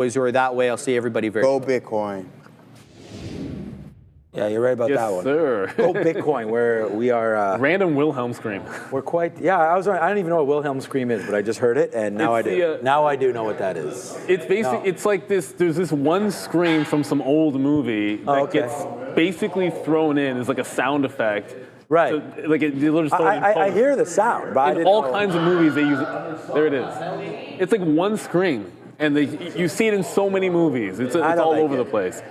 Boys who are that way, I'll see everybody very Go soon. Bitcoin. Yeah, you're right about that one. Sir. Go Bitcoin, where we are. Random Wilhelm scream. We're quite. Yeah, I don't even know what Wilhelm scream is, but I just heard it, and now I do. Now I do know what that is. It's basically it's like this. There's this one scream from some old movie that gets basically thrown in as like a sound effect. Right. So, like they'll just throw it in I hear the sound, but in all kinds of movies they use it. There it is. It's like one scream, and you see it in so many movies. It's all over the place.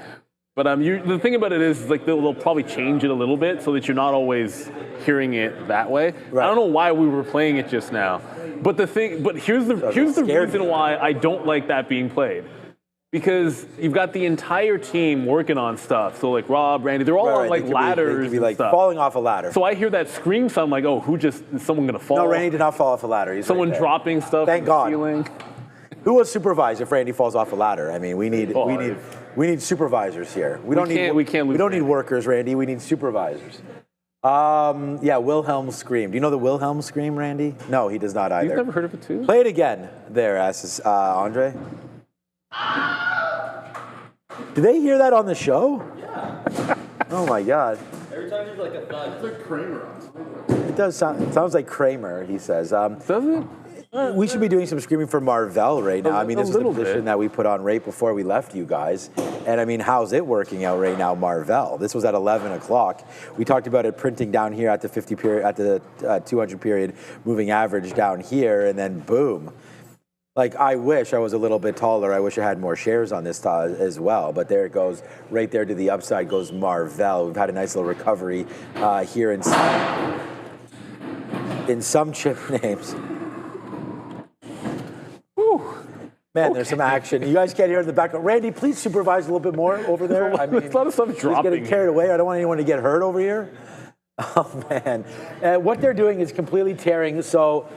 But the thing about it is, like, they'll probably change it a little bit so that you're not always hearing it that way. Right. I don't know why we were playing it just now, but here's the reason why I don't like that being played, because you've got the entire team working on stuff. So like Rob, Randy, they're all on like ladders, they could be like stuff. falling off a ladder. So I hear that scream sound, like, oh, is someone gonna fall? No, Randy did not fall off a ladder. He's someone right dropping stuff. Thank God. From the ceiling. Who will supervise if Randy falls off a ladder? I mean, we need supervisors here. We don't need workers, Randy. We need supervisors. Yeah, Wilhelm scream. Do you know the Wilhelm scream, Randy? No, he does not either. You've never heard of it too? Play it again there, asks Andre. Do they hear that on the show? Yeah. Oh my God. Every time there's like a thud. It's like Kramer. It does sound. It sounds like Kramer. He says. Does it? We should be doing some screaming for Marvell right now. I mean, this is the position that we put on right before we left you guys. And I mean, how's it working out right now, Marvell? This was at 11 o'clock. We talked about it printing down here at the 50 period, at the 200 period, moving average down here, and then boom. Like, I wish I was a little bit taller. I wish I had more shares on this as well. But there it goes. Right there to the upside goes Marvell. We've had a nice little recovery here in some chip names. Man, there's some action. You guys can't hear in the background. Randy, please supervise a little bit more over there. I mean, there's a lot of stuff dropping. Getting carried away. I don't want anyone to get hurt over here. Oh, man. What they're doing is completely tearing. So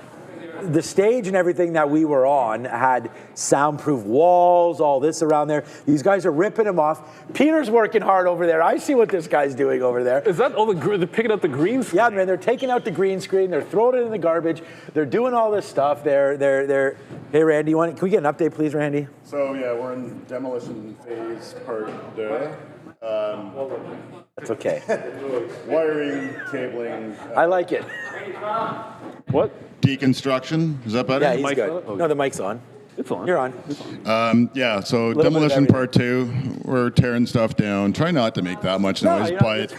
the stage and everything that we were on had soundproof walls, all this around there. These guys are ripping them off. Peter's working hard over there. I see what this guy's doing over there. Is that all they're picking out the green screen? Yeah, man, they're taking out the green screen. They're throwing it in the garbage. They're doing all this stuff. Hey, Randy, can we get an update, please, Randy? So, yeah, we're in demolition phase part deux. That's okay. Wiring, cabling. I like it. What? Deconstruction. Is that better? Yeah, he's good. No, the mic's on. It's on. You're on. Yeah, so demolition part two. We're tearing stuff down. Try not to make that much noise, but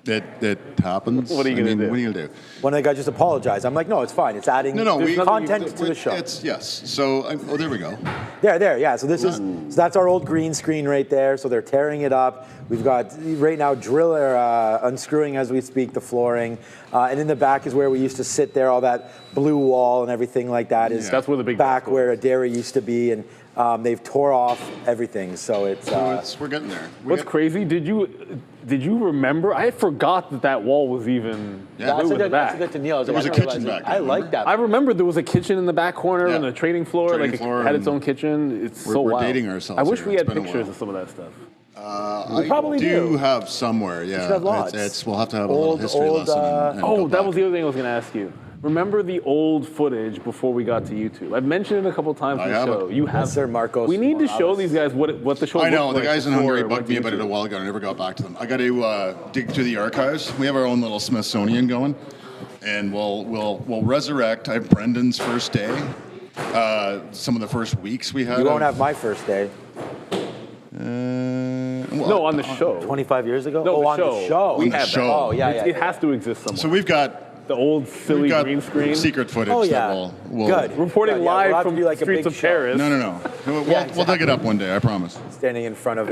it happens. What are you going to do? What are you going to do? One of the guys just apologized. I'm like, no, it's fine. It's adding content to the show. Yes. So, there we go. There. Yeah. So so that's our old green screen right there. So they're tearing it up. We've got right now driller unscrewing as we speak the flooring, and in the back is where we used to sit there. All that blue wall and everything like that is that's where the big back where a dairy used to be, and they've tore off everything. So we're getting there. What's crazy? Did you remember? I forgot that wall was even. Yeah, that's a good to Neil. There was a kitchen back there. I like that. I remember there was a kitchen in the back corner and a trading floor. It had its own kitchen. It's so wild. We're dating ourselves. I wish we had pictures of some of that stuff. We probably do have somewhere. Yeah, have lots. We'll have to have a little history lesson. That was the other thing I was going to ask you. Remember the old footage before we got to YouTube? I've mentioned it a couple times on the show. You have, Sir Marcos. We need to show these guys what the show. I know the guys in Hungary bugged me about it a while ago. I never got back to them. I got to dig through the archives. We have our own little Smithsonian going, and we'll resurrect. I have Brendan's first day. Some of the first weeks we had. You won't have my first day. No, on the show. 25 years ago? No, on the show. We have that. Oh, yeah. It has to exist somewhere. So we've got the old silly green screen. Secret footage that we'll Good. Reporting live we'll from like streets of Paris. No. We'll dig it up one day, I promise. Standing in front of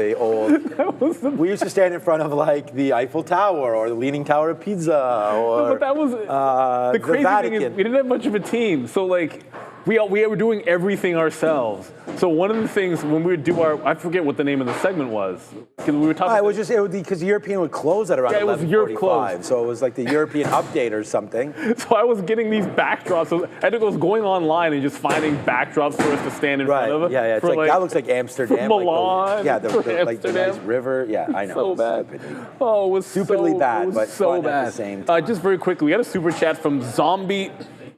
we used to stand in front of like the Eiffel Tower or the Leaning Tower of Pisa or but that was the crazy thing is we didn't have much of a team. So like we were doing everything ourselves. So one of the things when we would do I forget what the name of the segment was because we were talking. It would because European would close at around 11:45, so it was like the European update or something. So I was getting these backdrops. So I was going online and just finding backdrops for us to stand in front of. Yeah. It's like that looks like Amsterdam. Milan. Like the nice river. Yeah, I know. So bad. Stupid. Oh, it was stupidly bad, but so fun bad. at the same time. Just very quickly, we got a super chat from Zombie.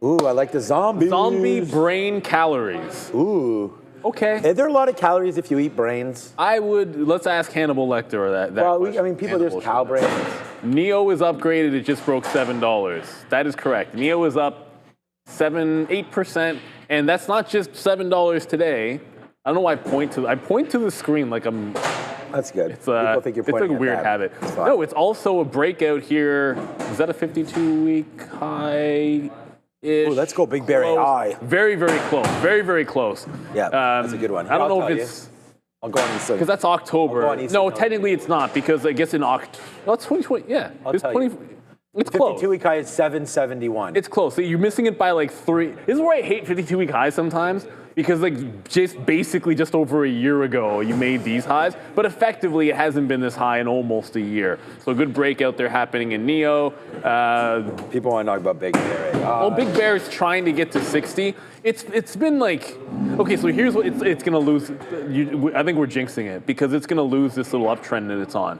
Ooh, I like the zombies. Zombie brain calories. Ooh. Okay. Are there a lot of calories if you eat brains? Let's ask Hannibal Lecter or that Well, question. I mean, people just cow brains. NEO is upgraded. It just broke $7. That is correct. NEO is up 8%, and that's not just $7 today. I don't know why I point to the screen like I'm. That's good. People think you're it's like pointing a at weird that. habit. It's fine. No, it's also a breakout here. Is that a 52-week high? Oh, let's go BigBear.ai. Very, very close. Very, very close. Yeah, that's a good one. I don't know I'll if tell it's. I'll go on Eastern. Because that's October. I'll go on Eastern. No, technically it's not, because I guess in October. No, it's 2020. Yeah. It's tell 20. you. It's close. 52-week high is 771. It's close. So you're missing it by like 3. This is where I hate 52-week highs sometimes, because like basically just over a year ago you made these highs, but effectively it hasn't been this high in almost a year. So a good breakout there happening in NEO. People want to talk about BigBear. Well, Big Bear is trying to get to 60. It's been like, okay, so here's what it's going to lose. I think we're jinxing it, because it's going to lose this little uptrend that it's on.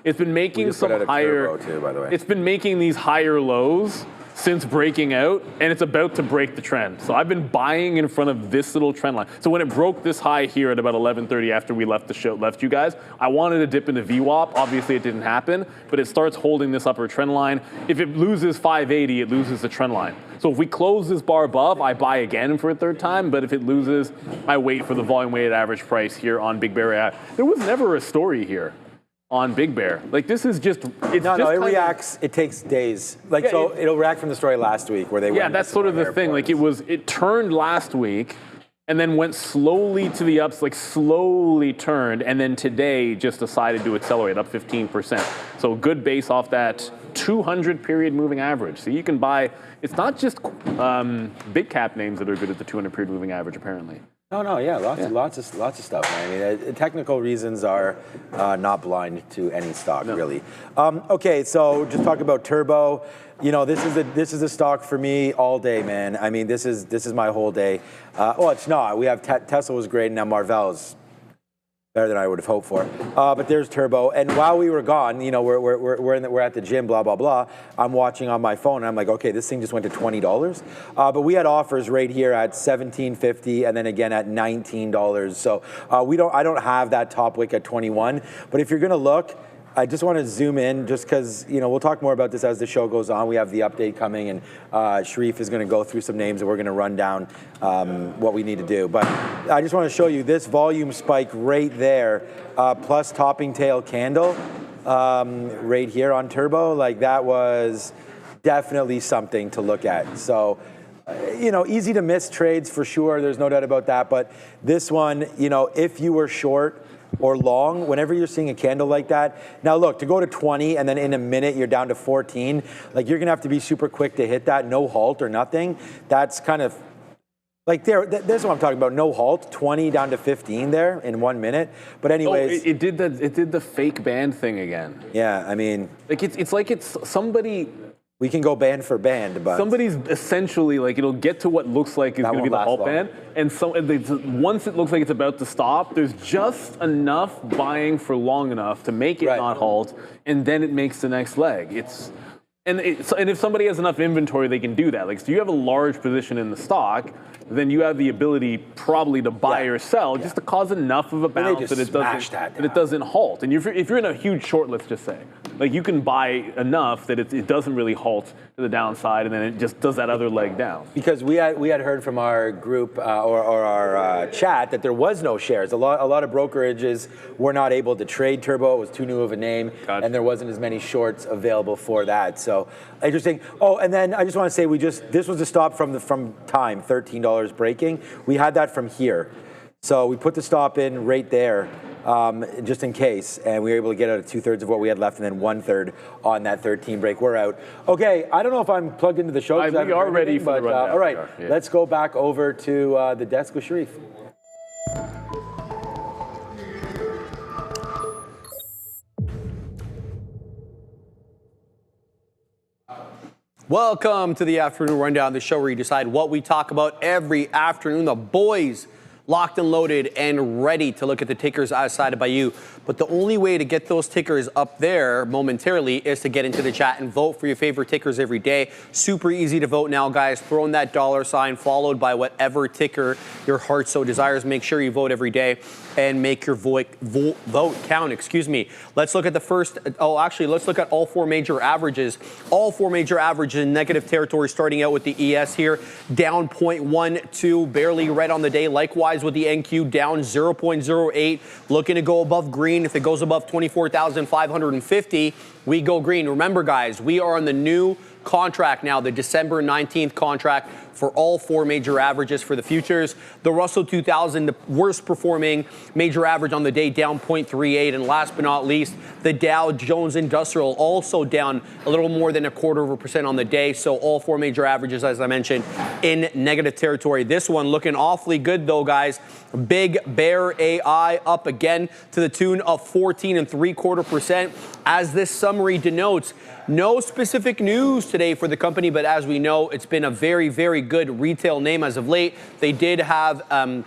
It's been making some higher. Too, by the way. It's been making these higher lows since breaking out, and it's about to break the trend. So I've been buying in front of this little trend line. So when it broke this high here at about 11:30 after we left you guys, I wanted to dip into VWAP. Obviously, it didn't happen, but it starts holding this upper trend line. If it loses 580, it loses the trend line. So if we close this bar above, I buy again for a third time. But if it loses, I wait for the volume weighted average price here on BigBear.ai. There was never a story here on Big Bear. Like, this is just, it's no, just it reacts, it takes days. Like, Yeah, so it'll react from the story last week where they went. Yeah, that's sort of the thing. Like, it turned last week and then went slowly to the ups, like slowly turned, and then today just decided to accelerate, up 15%. So good base off that 200 period moving average. So you can buy, it's not just big cap names that are good at the 200 period moving average, apparently. No, yeah, lots of stuff. Man. I mean, technical reasons are not blind to any stock, really. Okay, so just talk about Turbo. You know, this is a stock for me all day, man. I mean, this is my whole day. Well, it's not. We have Tesla was great, and now Marvell is better than I would have hoped for. But there's Turbo, and while we were gone, you know, we're at the gym, blah blah blah. I'm watching on my phone, and I'm like, okay, this thing just went to $20. But we had offers right here at $17.50, and then again at $19. So I don't have that top wick at 21. But if you're gonna look, I just want to zoom in just because, you know, we'll talk more about this as the show goes on. We have the update coming, and Sharif is going to go through some names, and we're going to run down what we need to do. But I just want to show you this volume spike right there, plus topping tail candle right here on Turbo. Like, that was definitely something to look at. So, you know, easy to miss trades for sure. There's no doubt about that. But this one, you know, if you were short or long, whenever you're seeing a candle like that. Now look, to go to 20 and then in a minute you're down to 14, like, you're gonna have to be super quick to hit that, no halt or nothing. That's kind of like there's what I'm talking about, no halt, 20 down to 15 there in 1 minute. But anyways, it did the fake band thing again. Yeah, I mean, like it's like it's somebody. We can go band for band, but somebody's essentially, like, it'll get to what looks like is going to be the halt band, and so once it looks like it's about to stop, there's just enough buying for long enough to make it not halt, and then it makes the next leg. And if somebody has enough inventory, they can do that. Like, so you have a large position in the stock, then you have the ability probably to buy or sell just to cause enough of a bounce that it doesn't halt. And if you're in a huge short, let's just say, like, you can buy enough that it doesn't really halt to the downside, and then it just does that other leg down. Because we had heard from our group or our chat that there was no shares. A lot of brokerages were not able to trade Turbo. It was too new of a name, and there wasn't as many shorts available for that. So interesting. Oh, and then I just want to say this was a stop from time, $13 breaking. We had that from here, so we put the stop in right there. Just in case, and we were able to get out of 2/3 of what we had left, and then 1/3 on that 13 break. We're out. Okay, I don't know if I'm plugged into the show. We are ready for the rundown. All right, let's go back over to the desk with Sharif. Welcome to the Afternoon Rundown, the show where you decide what we talk about every afternoon. The boys locked and loaded and ready to look at the tickers as cited by you. But the only way to get those tickers up there momentarily is to get into the chat and vote for your favorite tickers every day. Super easy to vote now, guys. Throw in that $sign followed by whatever ticker your heart so desires. Make sure you vote every day and make your vote count. Excuse me. Let's look at the first. Oh, actually, let's look at all four major averages. All four major averages in negative territory, starting out with the ES here, down 0.12, barely red on the day. Likewise with the NQ, down 0.08, looking to go above green. If it goes above 24,550, we go green. Remember, guys, we are on the new contract now, the December 19th contract for all four major averages for the futures. The Russell 2000, the worst performing major average on the day, down 0.38. And last but not least, the Dow Jones Industrial, also down a little more than 0.25% on the day. So all four major averages, as I mentioned, in negative territory. This one looking awfully good though, guys. BigBear.ai up again to the tune of 14.75%. As this summary denotes, no specific news today for the company, but as we know, it's been a very, very good retail name as of late. They did have a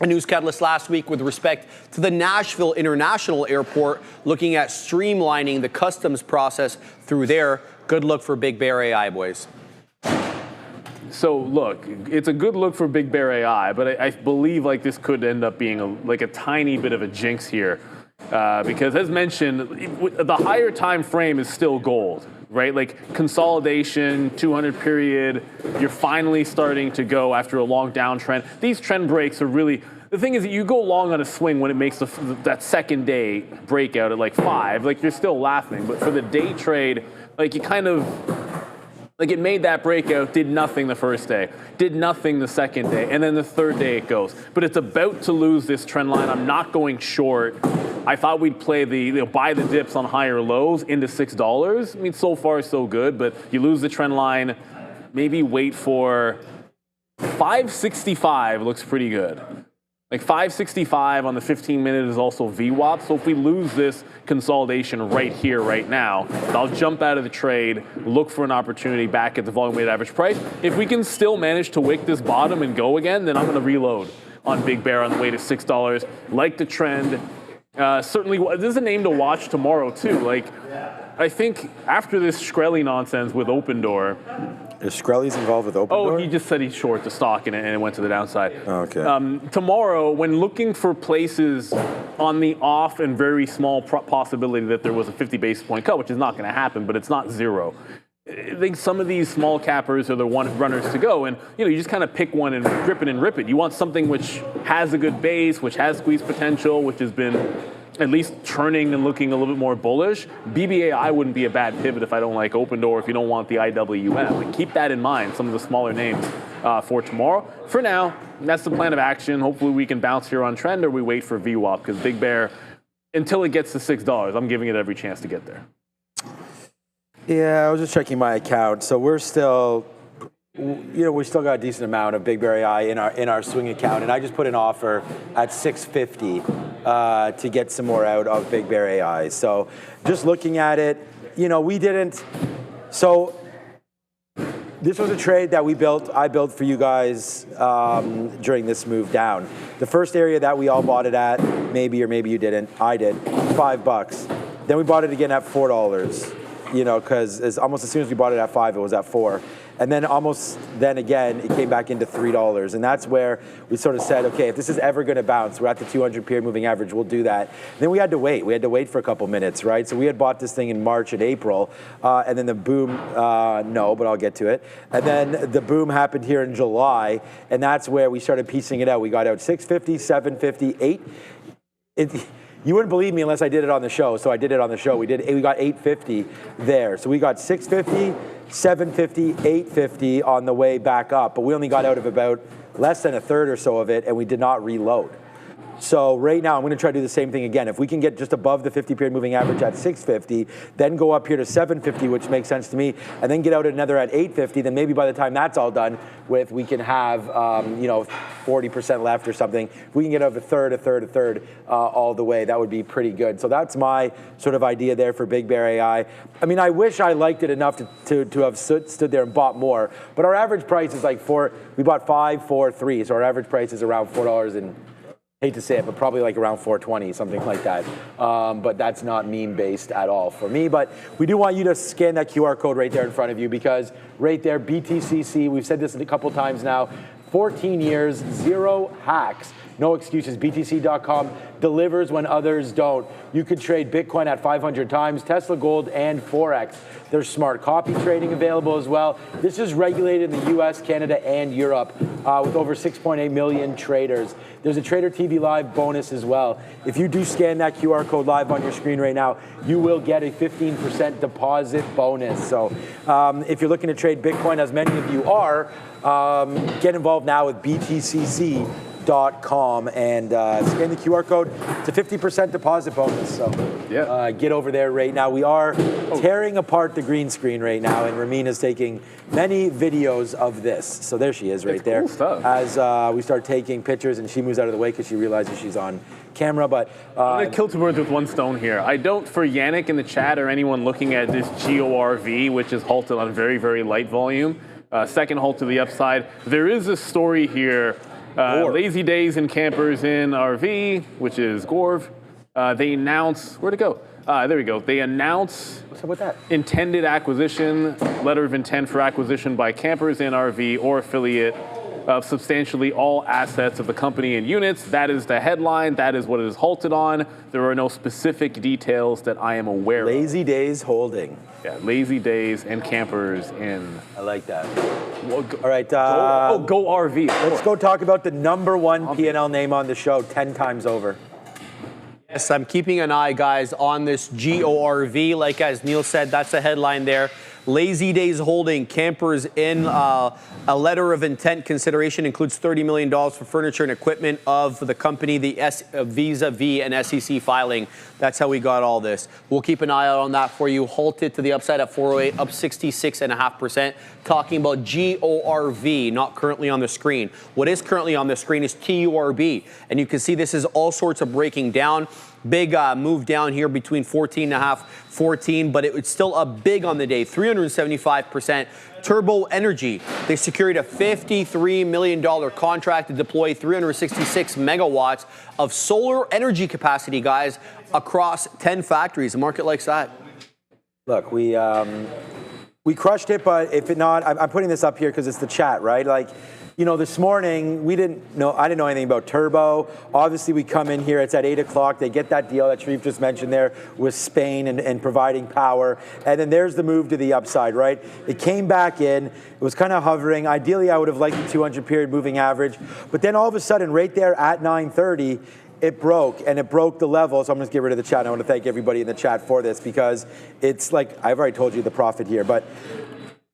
news catalyst last week with respect to the Nashville International Airport, looking at streamlining the customs process through there. Good look for BigBear.ai, boys. So look, it's a good look for BigBear.ai, but I believe like this could end up being a tiny bit of a jinx here. Because as mentioned, the higher time frame is still gold, right? Like consolidation, 200 period, you're finally starting to go after a long downtrend. These trend breaks are really, the thing is that you go long on a swing when it makes that second day breakout at like 5, like you're still laughing. But for the day trade, like you kind of, like it made that breakout, did nothing the first day, did nothing the second day, and then the third day it goes. But it's about to lose this trend line. I'm not going short. I thought we'd play buy the dips on higher lows into $6. I mean, so far so good, but you lose the trend line. Maybe wait for 565 looks pretty good. Like 565 on the 15-minute is also VWAP. So if we lose this consolidation right here, right now, I'll jump out of the trade, look for an opportunity back at the volume weighted average price. If we can still manage to wick this bottom and go again, then I'm going to reload on Big Bear on the way to $6. Like the trend. Certainly, this is a name to watch tomorrow too. Like, I think after this Shkreli nonsense with Open Door. Is Shkreli's involved with Open Door? Oh, he just said he's short the stock and it went to the downside. Oh, okay. Tomorrow, when looking for places on the off and very small possibility that there was a 50 basis point cut, which is not going to happen, but it's not zero. I think some of these small cappers are the runners to go, and you just kind of pick one and grip it and rip it. You want something which has a good base, which has squeeze potential, which has been at least turning and looking a little bit more bullish. BBAI wouldn't be a bad pivot if I don't like Open Door, if you don't want the IWM. Like, keep that in mind, some of the smaller names for tomorrow. For now, that's the plan of action. Hopefully we can bounce here on trend, or we wait for VWAP, because Big Bear, until it gets to $6, I'm giving it every chance to get there. Yeah, I was just checking my account. So we're still, we still got a decent amount of BigBear.ai in our swing account, and I just put an offer at $6.50 to get some more out of BigBear.ai. So just looking at it, we didn't. So this was a trade that I built for you guys during this move down. The first area that we all bought it at, maybe or maybe you didn't, I did, $5. Then we bought it again at $4. Because almost as soon as we bought it at 5, it was at 4. And then then again, it came back into $3. And that's where we sort of said, okay, if this is ever going to bounce, we're at the 200 period moving average, we'll do that. And then we had to wait. We had to wait for a couple minutes, right? So we had bought this thing in March and April, and then the boom, no, but I'll get to it. And then the boom happened here in July, and that's where we started piecing it out. We got out 650, 750, 8. You wouldn't believe me unless I did it on the show, so I did it on the show. We got 850 there. So we got 650, 750, 850 on the way back up, but we only got out of about less than a third or so of it, and we did not reload. So right now, I'm going to try to do the same thing again. If we can get just above the 50-period moving average at 650, then go up here to 750, which makes sense to me, and then get out another at 850, then maybe by the time that's all done with, we can have, 40% left or something. If we can get up a third, all the way, that would be pretty good. So that's my sort of idea there for BigBear.ai. I mean, I wish I liked it enough to have stood there and bought more, but our average price is like we bought 543, so our average price is around $4 and, hate to say it, but probably like around 420, something like that. But that's not meme-based at all for me. But we do want you to scan that QR code right there in front of you, because right there, BTCC, we've said this a couple times now, 14 years, 0 hacks, no excuses. BTC.com delivers when others don't. You could trade Bitcoin at 500 times, Tesla Gold, and Forex. There's smart copy trading available as well. This is regulated in the US, Canada, and Europe with over 6.8 million traders. There's a Trader TV Live bonus as well. If you do scan that QR code live on your screen right now, you will get a 15% deposit bonus. So if you're looking to trade Bitcoin, as many of you are, get involved now with BTCC.com and scan the QR code. It's a 50% deposit bonus. So get over there right now. We are tearing apart the green screen right now, and Ramina's taking many videos of this. So there she is right there. Cool stuff. As we start taking pictures, and she moves out of the way because she realizes she's on camera. But I'm going to kill two birds with one stone here. I don't, for Yannick in the chat or anyone looking at this GORV, which is halted on very, very light volume, second halt to the upside, there is a story here. Lazy Days and Campers in RV, which is GORV. They announce, where'd it go? There we go. They announce what's up with that? Intended acquisition, letter of intent for acquisition by Campers in RV or affiliate of substantially all assets of the company and units. That is the headline. That is what it is halted on. There are no specific details that I am aware of. Lazy Days Holding. Yeah, Lazy Days and Campers in. I like that. All right. Go RV. Let's go talk about the #1 P&L name on the show 10 times over. Yes, I'm keeping an eye, guys, on this GORV. Like as Neil said, that's the headline there. Lazy Days Holding, Campers in. A letter of intent consideration includes $30 million for furniture and equipment of the company, the Visa V and SEC filing. That's how we got all this. We'll keep an eye out on that for you. Halted to the upside at 408, up 66.5%. Talking about GORV, not currently on the screen. What is currently on the screen is TURB. And you can see this is all sorts of breaking down. Big move down here between 14.5, 14, but it's still up big on the day, 375%. Turbo Energy, they secured a $53 million contract to deploy 366 megawatts of solar energy capacity, guys, across 10 factories. The market likes that. Look, we crushed it, but if it not, I'm putting this up here because it's the chat, right? Like, you know, this morning, I didn't know anything about Turbo. Obviously, we come in here, it's at 8 o'clock. They get that deal that Sharif just mentioned there with Spain and providing power. And then there's the move to the upside, right? It came back in. It was kind of hovering. Ideally, I would have liked the 200-period moving average. But then all of a sudden, right there at 9:30, it broke, and it broke the level. So I'm going to get rid of the chat. I want to thank everybody in the chat for this, because it's like, I've already told you the profit here, but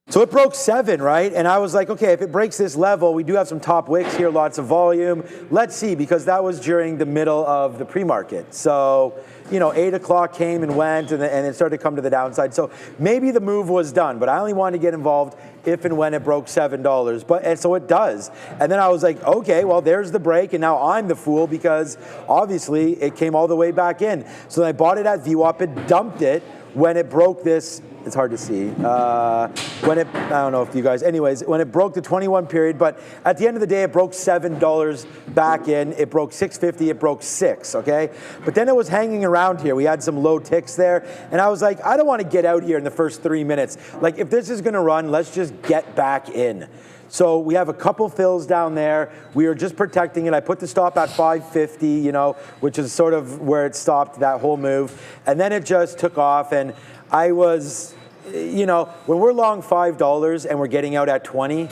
so it broke 7, right? And I was like, okay, if it breaks this level, we do have some top wicks here, lots of volume. Let's see, because that was during the middle of the pre-market. So, you know, 8 o'clock came and went, and it started to come to the downside. So maybe the move was done, but I only wanted to get involved if and when it broke $7. And so it does. And then I was like, okay, well, there's the break, and now I'm the fool, because obviously it came all the way back in. So then I bought it at VWAP, it dumped it when it broke this. It's hard to see. I don't know if you guys, anyways, when it broke the 21 period, but at the end of the day, it broke $7 back in. It broke 650, it broke 6, okay? But then it was hanging around here. We had some low ticks there, and I was like, I don't want to get out here in the first 3 minutes. Like, if this is gonna run, let's just get back in. So we have a couple fills down there. We are just protecting it. I put the stop at 550, you know, which is sort of where it stopped, that whole move. And then it just took off, and I was, you know, when we're long $5 and we're getting out at 20,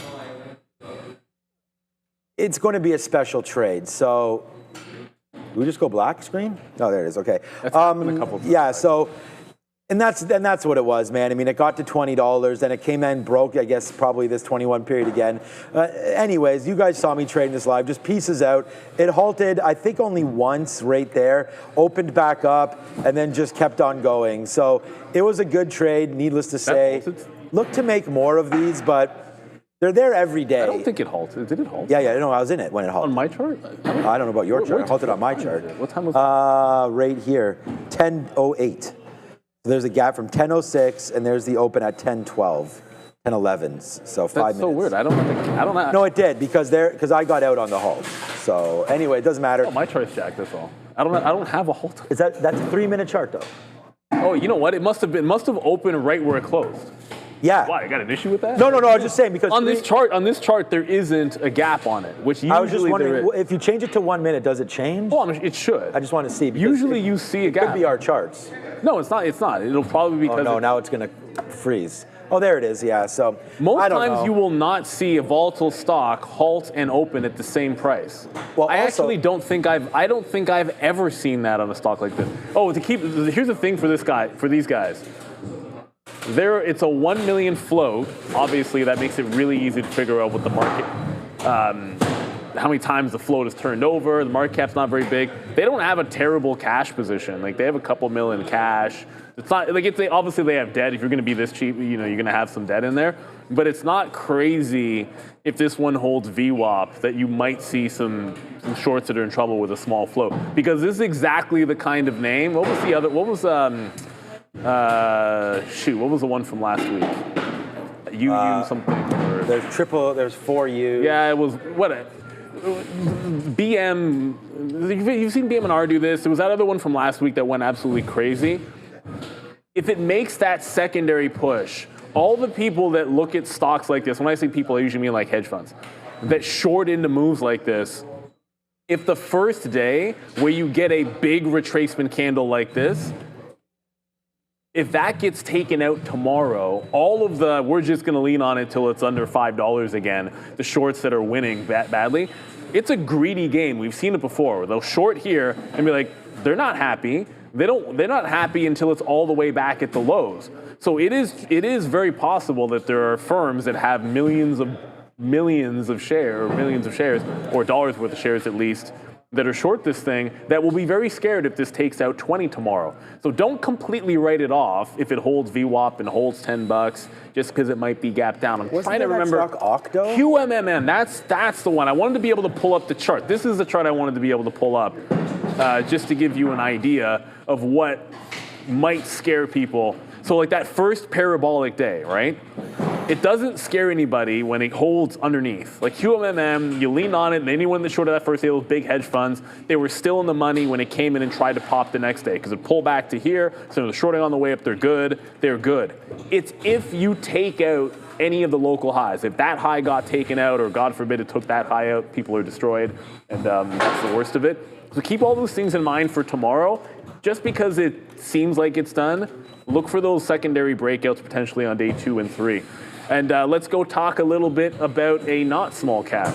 it's going to be a special trade. So, we just go black screen? Oh, there it is. Okay. That's a couple yeah. So, And that's what it was, man. I mean, it got to $20, then it came in broke, I guess, probably this 21 period again. Anyways, you guys saw me trading this live, just pieces out. It halted, I think, only once right there, opened back up, and then just kept on going. So it was a good trade, needless to say. Look to make more of these, but they're there every day. I don't think it halted. Did it halt? Yeah, no, I was in it when it halted. On my chart? I don't know about your chart. It halted on my chart. What time was it? Right here, 10:08. There's a gap from 10:06, and there's the open at 10:12, 10:11. So 5 minutes. That's so weird. I don't have. No, it did because I got out on the halt. So anyway, it doesn't matter. Oh, my chart's jacked. That's all. I don't have a halt. That's a 3-minute chart though. Oh, you know what? It must have opened right where it closed. Yeah. Why? I got an issue with that? No. I was just saying because on this chart, there isn't a gap on it, which usually I was just wondering there is. if you change it to 1 minute, does it change? Well, it should. I just want to see. Usually, you see a gap. It could be our charts. No, it's not. It's not. It'll probably be because. Oh no! Now it's going to freeze. Oh, there it is. Yeah. So most times you will not see a volatile stock halt and open at the same price. Well, I actually don't think I've ever seen that on a stock like this. Oh, here's the thing for these guys. It's a 1 million float. Obviously, that makes it really easy to figure out what the market, how many times the float is turned over. The market cap's not very big. They don't have a terrible cash position. Like they have a couple million in cash. It's not like obviously they have debt. If you're going to be this cheap, you're going to have some debt in there. But it's not crazy if this one holds VWAP that you might see some shorts that are in trouble with a small float, because this is exactly the kind of name. What was the other? What was what was the one from last week? Something. There's 4U. Yeah, it was BM. You've seen BM&R do this. There was that other one from last week that went absolutely crazy. If it makes that secondary push, all the people that look at stocks like this, when I say people, I usually mean like hedge funds, that short into moves like this, if the first day where you get a big retracement candle like this, if that gets taken out tomorrow, we're just going to lean on it till it's under $5 again, the shorts that are winning badly, it's a greedy game. We've seen it before. They'll short here and be like, they're not happy. They're not happy until it's all the way back at the lows. So it is very possible that there are firms that have millions of shares, or dollars worth of shares at least, that are short this thing, that will be very scared if this takes out 20 tomorrow. So don't completely write it off if it holds VWAP and holds $10 just because it might be gapped down. I'm trying to remember. Octo? QMMN, that's the one. I wanted to be able to pull up the chart. This is the chart I wanted to be able to pull up just to give you an idea of what might scare people. So like that first parabolic day, right? It doesn't scare anybody when it holds underneath. Like QMMM, you lean on it, and anyone that shorted that first day, those big hedge funds, they were still in the money when it came in and tried to pop the next day because it pulled back to here. So they're shorting on the way up, they're good. It's if you take out any of the local highs. If that high got taken out, or God forbid it took that high out, people are destroyed, and that's the worst of it. So keep all those things in mind for tomorrow. Just because it seems like it's done, look for those secondary breakouts potentially on day 2 and 3. And let's go talk a little bit about a not small cap.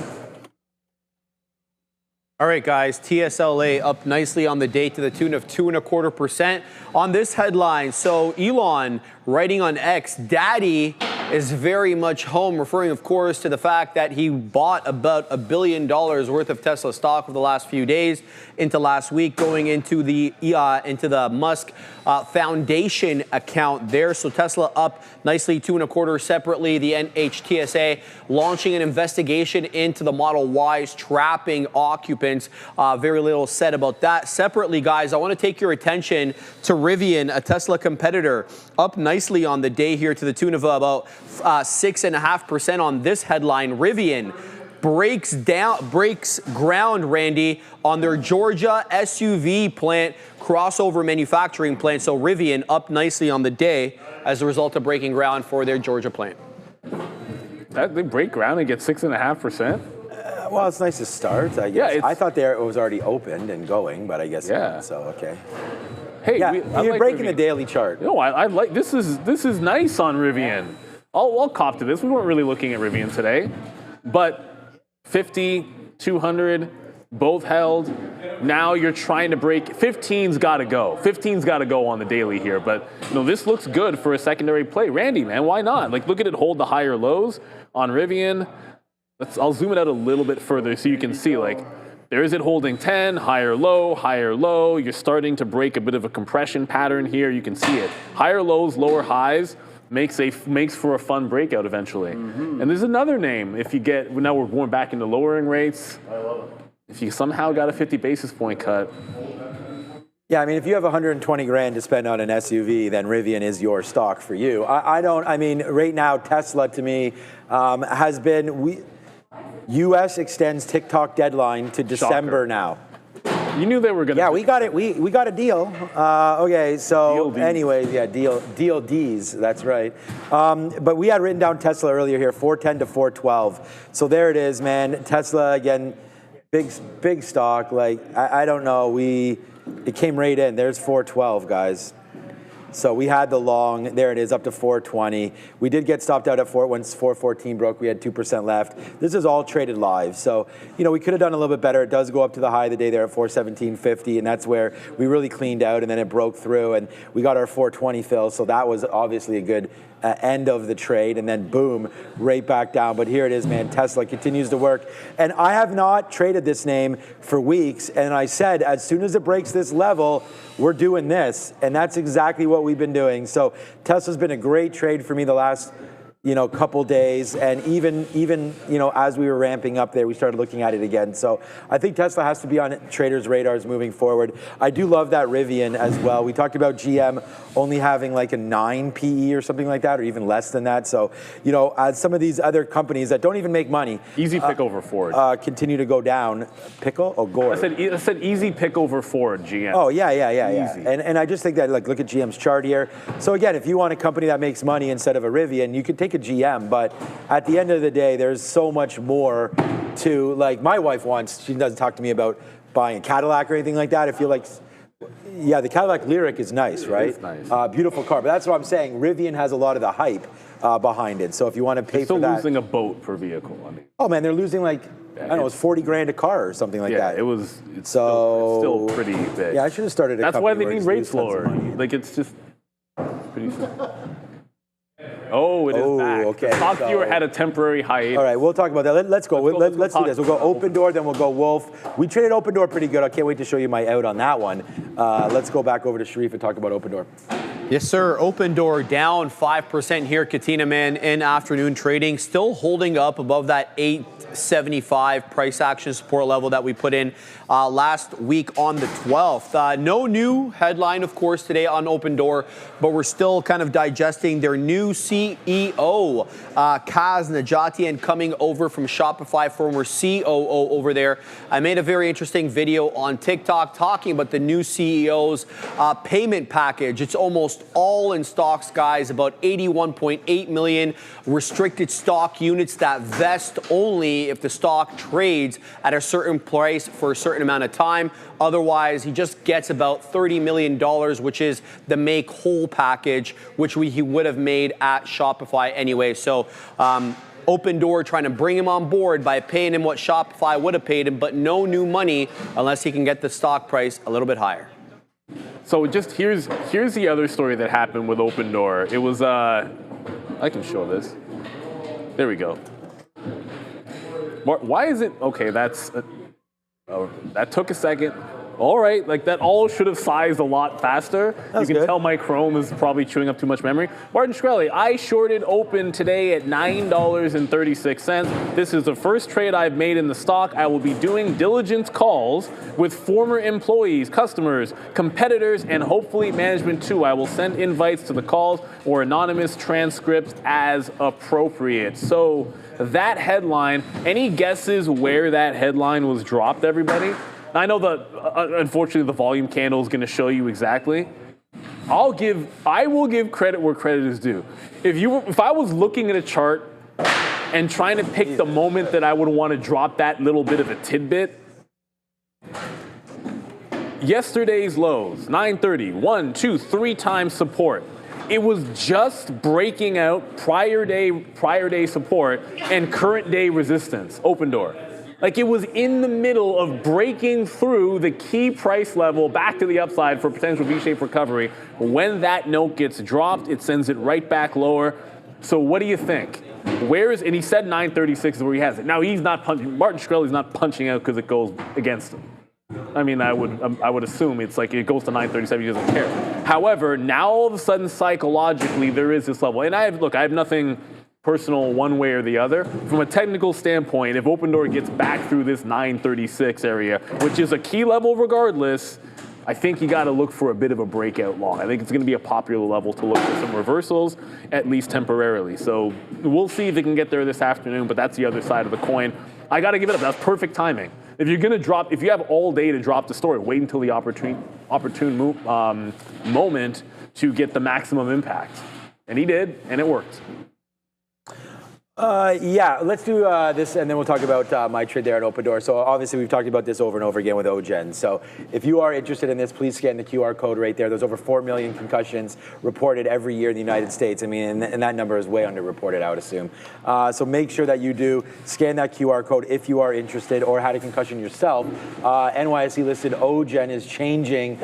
All right, guys, TSLA up nicely on the day to the tune of 2.25% on this headline. So Elon writing on X, Daddy is very much home, referring, of course, to the fact that he bought about $1 billion worth of Tesla stock over the last few days into last week, going into the Musk Foundation account there. So Tesla up nicely 2.25 separately. The NHTSA launching an investigation into the Model Ys trapping occupants. Very little said about that. Separately, guys, I want to take your attention to RIVN, a Tesla competitor, up nicely on the day here to the tune of about 6.5% on this headline. RIVN breaks ground, Randy, on their Georgia SUV plant, crossover manufacturing plant. So RIVN up nicely on the day as a result of breaking ground for their Georgia plant. They break ground and get 6.5%? Well, it's nice to start, I guess. Yeah, I thought it was already opened and going, but I guess not, so okay. Hey, yeah, you're like breaking RIVN. the daily chart. No, I like this is nice on RIVN. I'll cop to this. We weren't really looking at RIVN today, but 50, 200, both held. Now you're trying to break. 15's got to go. 15's got to go on the daily here. But this looks good for a secondary play. Randy, man, why not? Like, look at it hold the higher lows on RIVN. I'll zoom it out a little bit further so you can see, like, there is it holding 10, higher low, higher low. You're starting to break a bit of a compression pattern here. You can see it. Higher lows, lower highs makes for a fun breakout eventually. And there's another name. If you get, now we're going back into lowering rates. I love it. If you somehow got a 50 basis point cut. Yeah, I mean, if you have 120 grand to spend on an SUV, then RIVN is your stock for you. I mean, right now, Tesla to me has been, US extends TikTok deadline to December now. You knew they were going to. Yeah, we got it. We got a deal. Okay, so anyways, yeah, deal D's. That's right. But we had written down Tesla earlier here, 410 to 412. So there it is, man. Tesla again, big stock. Like I don't know. It came right in. There's 412, guys. So we had the long, there it is, up to 420. We did get stopped out at once 414 broke, we had 2% left. This is all traded live. So, we could have done a little bit better. It does go up to the high of the day there at 417.50, and that's where we really cleaned out, and then it broke through, and we got our 420 fill. So that was obviously a good end of the trade, and then boom, right back down. But here it is, man. Tesla continues to work. And I have not traded this name for weeks, and I said, as soon as it breaks this level, we're doing this. And that's exactly what we've been doing. So Tesla's been a great trade for me the last couple days, and even as we were ramping up there, we started looking at it again. So I think Tesla has to be on traders' radars moving forward. I do love that RIVN as well. We talked about GM only having like a 9 PE or something like that, or even less than that. So as some of these other companies that don't even make money, easy pick over Ford, continue to go down. Pickle or GORV? I said easy pick over Ford. GM. Oh yeah. And I just think that, like, look at GM's chart here. So again, if you want a company that makes money instead of a RIVN, you could take a GM, but at the end of the day, there's so much more to, like, my wife she doesn't talk to me about buying a Cadillac or anything like that. I feel like, yeah, the Cadillac Lyric is nice, right? It's nice. Beautiful car, but that's what I'm saying. RIVN has a lot of the hype behind it. So if you want to pay for that. They're still losing a boat per vehicle. I mean. Oh man, they're losing like, I don't know, it's 40 grand a car or something like that. Yeah, it's still pretty big. Yeah, I should have started a That's why they need rates lower. Like, it's just pretty Oh, it is back. Okay. The stock viewer had a temporary hiatus. All right, we'll talk about that. Let's go. Let's do this. We'll go Open Door, then we'll go Wolf. We traded Open Door pretty good. I can't wait to show you my out on that one. Let's go back over to Sharif and talk about Open Door. Yes, sir. Open Door down 5% here. Katina, man, in afternoon trading, still holding up above that 875 price action support level that we put in last week on the 12th. No new headline, of course, today on Open Door, but we're still kind of digesting their new CEO, Kaz Najatian, coming over from Shopify, former COO over there. I made a very interesting video on TikTok talking about the new CEO's payment package. It's almost all in stocks, guys, about 81.8 million restricted stock units that vest only if the stock trades at a certain price for a certain amount of time. Otherwise, he just gets about $30 million, which is the make whole package, which he would have made at Shopify anyway. So Open Door trying to bring him on board by paying him what Shopify would have paid him, but no new money unless he can get the stock price a little bit higher. So just here's the other story that happened with Open Door. It was I can show this. There we go. Why is it okay? That took a second. All right, like that all should have sized a lot faster. You can tell my Chrome is probably chewing up too much memory. Martin Shkreli, I shorted Open today at $9.36. This is the first trade I've made in the stock. I will be doing diligence calls with former employees, customers, competitors, and hopefully management too. I will send invites to the calls or anonymous transcripts as appropriate. So that headline, any guesses where that headline was dropped, everybody? I know that, unfortunately, the volume candle is going to show you exactly. I will give credit where credit is due. If I was looking at a chart and trying to pick the moment that I would want to drop that little bit of a tidbit, yesterday's lows, 930, 1, 2, 3 times support. It was just breaking out prior day support and current day resistance. Open Door. Like it was in the middle of breaking through the key price level back to the upside for potential V-shaped recovery. When that note gets dropped, it sends it right back lower. So what do you think? And he said 936 is where he has it. Now he's not punching, Martin Shkreli's not punching out because it goes against him. I mean, I would assume it's like it goes to 937, he doesn't care. However, now all of a sudden psychologically there is this level. And I have nothing personal one way or the other. From a technical standpoint, if Open Door gets back through this 936 area, which is a key level regardless, I think you got to look for a bit of a breakout long. I think it's going to be a popular level to look for some reversals, at least temporarily. So we'll see if it can get there this afternoon, but that's the other side of the coin. I got to give it up. That's perfect timing. If you're going to drop, if you have all day to drop the story, wait until the opportune moment to get the maximum impact. And he did, and it worked. Yeah, let's do this, and then we'll talk about my trade there at Open Door. So obviously we've talked about this over and over again with OGen. So if you are interested in this, please scan the QR code right there. There's over 4 million concussions reported every year in the United States. I mean, and that number is way underreported, I would assume. So make sure that you do scan that QR code if you are interested or had a concussion yourself. NYSE listed OGen is changing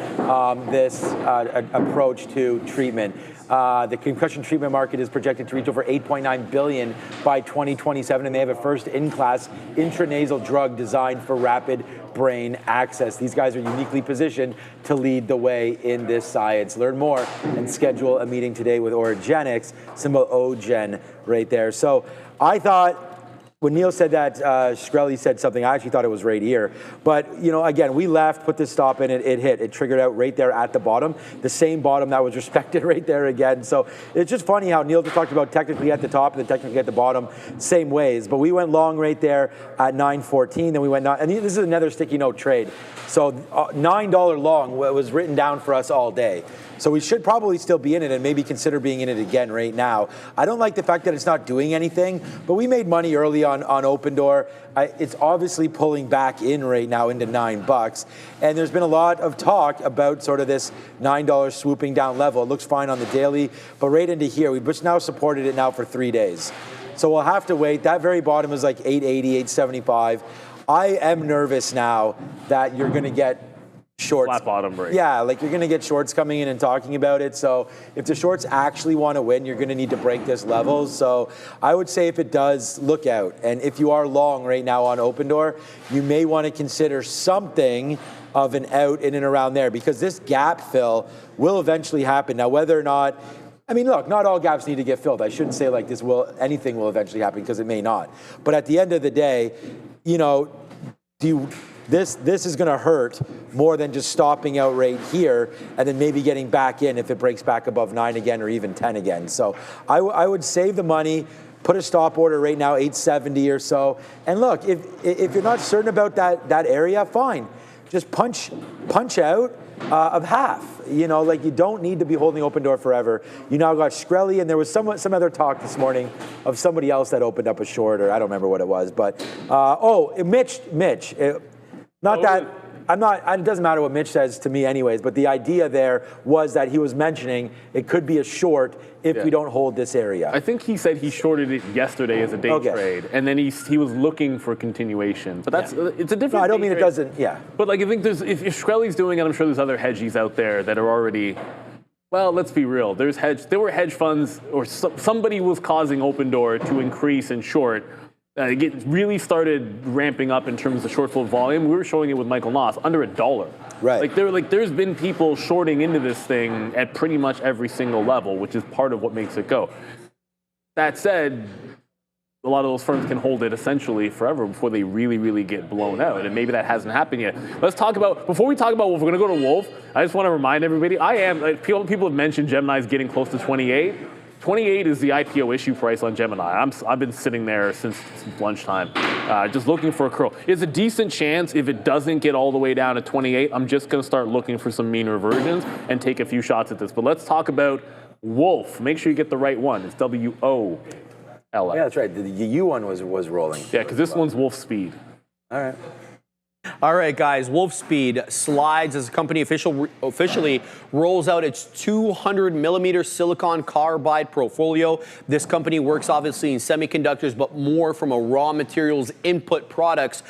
this approach to treatment. The concussion treatment market is projected to reach over $8.9 billion by 2027, and they have a first-in-class intranasal drug designed for rapid brain access. These guys are uniquely positioned to lead the way in this science. Learn more and schedule a meeting today with Origenics, symbol OGen right there. So I thought, when Neil said that, Shkreli said something, I actually thought it was right here. But, you know, again, we left, put this stop in, it hit. It triggered out right there at the bottom, the same bottom that was respected right there again. So it's just funny how Neil just talked about technically at the top and then technically at the bottom, same ways. But we went long right there at 914, then we went, and this is another sticky note trade. So $9 long was written down for us all day. So we should probably still be in it and maybe consider being in it again right now. I don't like the fact that it's not doing anything, but we made money early on Open Door. It's obviously pulling back in right now into $9. And there's been a lot of talk about sort of this $9 swooping down level. It looks fine on the daily, but right into here, we've just now supported it now for 3 days. So we'll have to wait. That very bottom is like 880, 875. I am nervous now that you're going to get shorts. Flat bottom break. Yeah, like you're going to get shorts coming in and talking about it. So if the shorts actually want to win, you're going to need to break this level. So I would say if it does, look out. And if you are long right now on Open Door, you may want to consider something of an out in and around there, because this gap fill will eventually happen. Now, whether or not, I mean, look, not all gaps need to get filled. I shouldn't say like anything will eventually happen, because it may not. But at the end of the day, you know, this is going to hurt more than just stopping out right here and then maybe getting back in if it breaks back above 9 again or even 10 again. So I would save the money, put a stop order right now, 870 or so. And look, if you're not certain about that area, fine. Just punch out of half. You know, like you don't need to be holding Open Door forever. You now got Shkreli, and there was some other talk this morning of somebody else that opened up a short, or I don't remember what it was. But, Mitch. It doesn't matter what Mitch says to me anyways, but the idea there was that he was mentioning it could be a short if we don't hold this area. I think he said he shorted it yesterday as a day trade, and then he was looking for continuation. But it's a different. No, I don't mean trade. It doesn't. Yeah. But like I think if Shkreli's doing it, I'm sure there's other hedgies out there that are already. Well, let's be real. There were hedge funds, or somebody was causing Open Door to increase in short. It really started ramping up in terms of short flow volume. We were showing it with Michael Noss under $1. Right. There's been people shorting into this thing at pretty much every single level, which is part of what makes it go. That said, a lot of those firms can hold it essentially forever before they really, really get blown out. And maybe that hasn't happened yet. Before we talk about Wolf, we're going to go to Wolf. I just want to remind everybody, people have mentioned Gemini's getting close to 28. 28 is the IPO issue price on Gemini. I've been sitting there since lunchtime, just looking for a curl. It's a decent chance if it doesn't get all the way down to 28, I'm just going to start looking for some mean reversions and take a few shots at this. But let's talk about Wolf. Make sure you get the right one. It's WOLF. Yeah, that's right. The U one was rolling. Yeah, because this one's Wolf Speed. All right. All right, guys, Wolfspeed slides as the company officially rolls out its 200-millimeter silicon carbide portfolio. This company works obviously in semiconductors, but more from a raw materials input products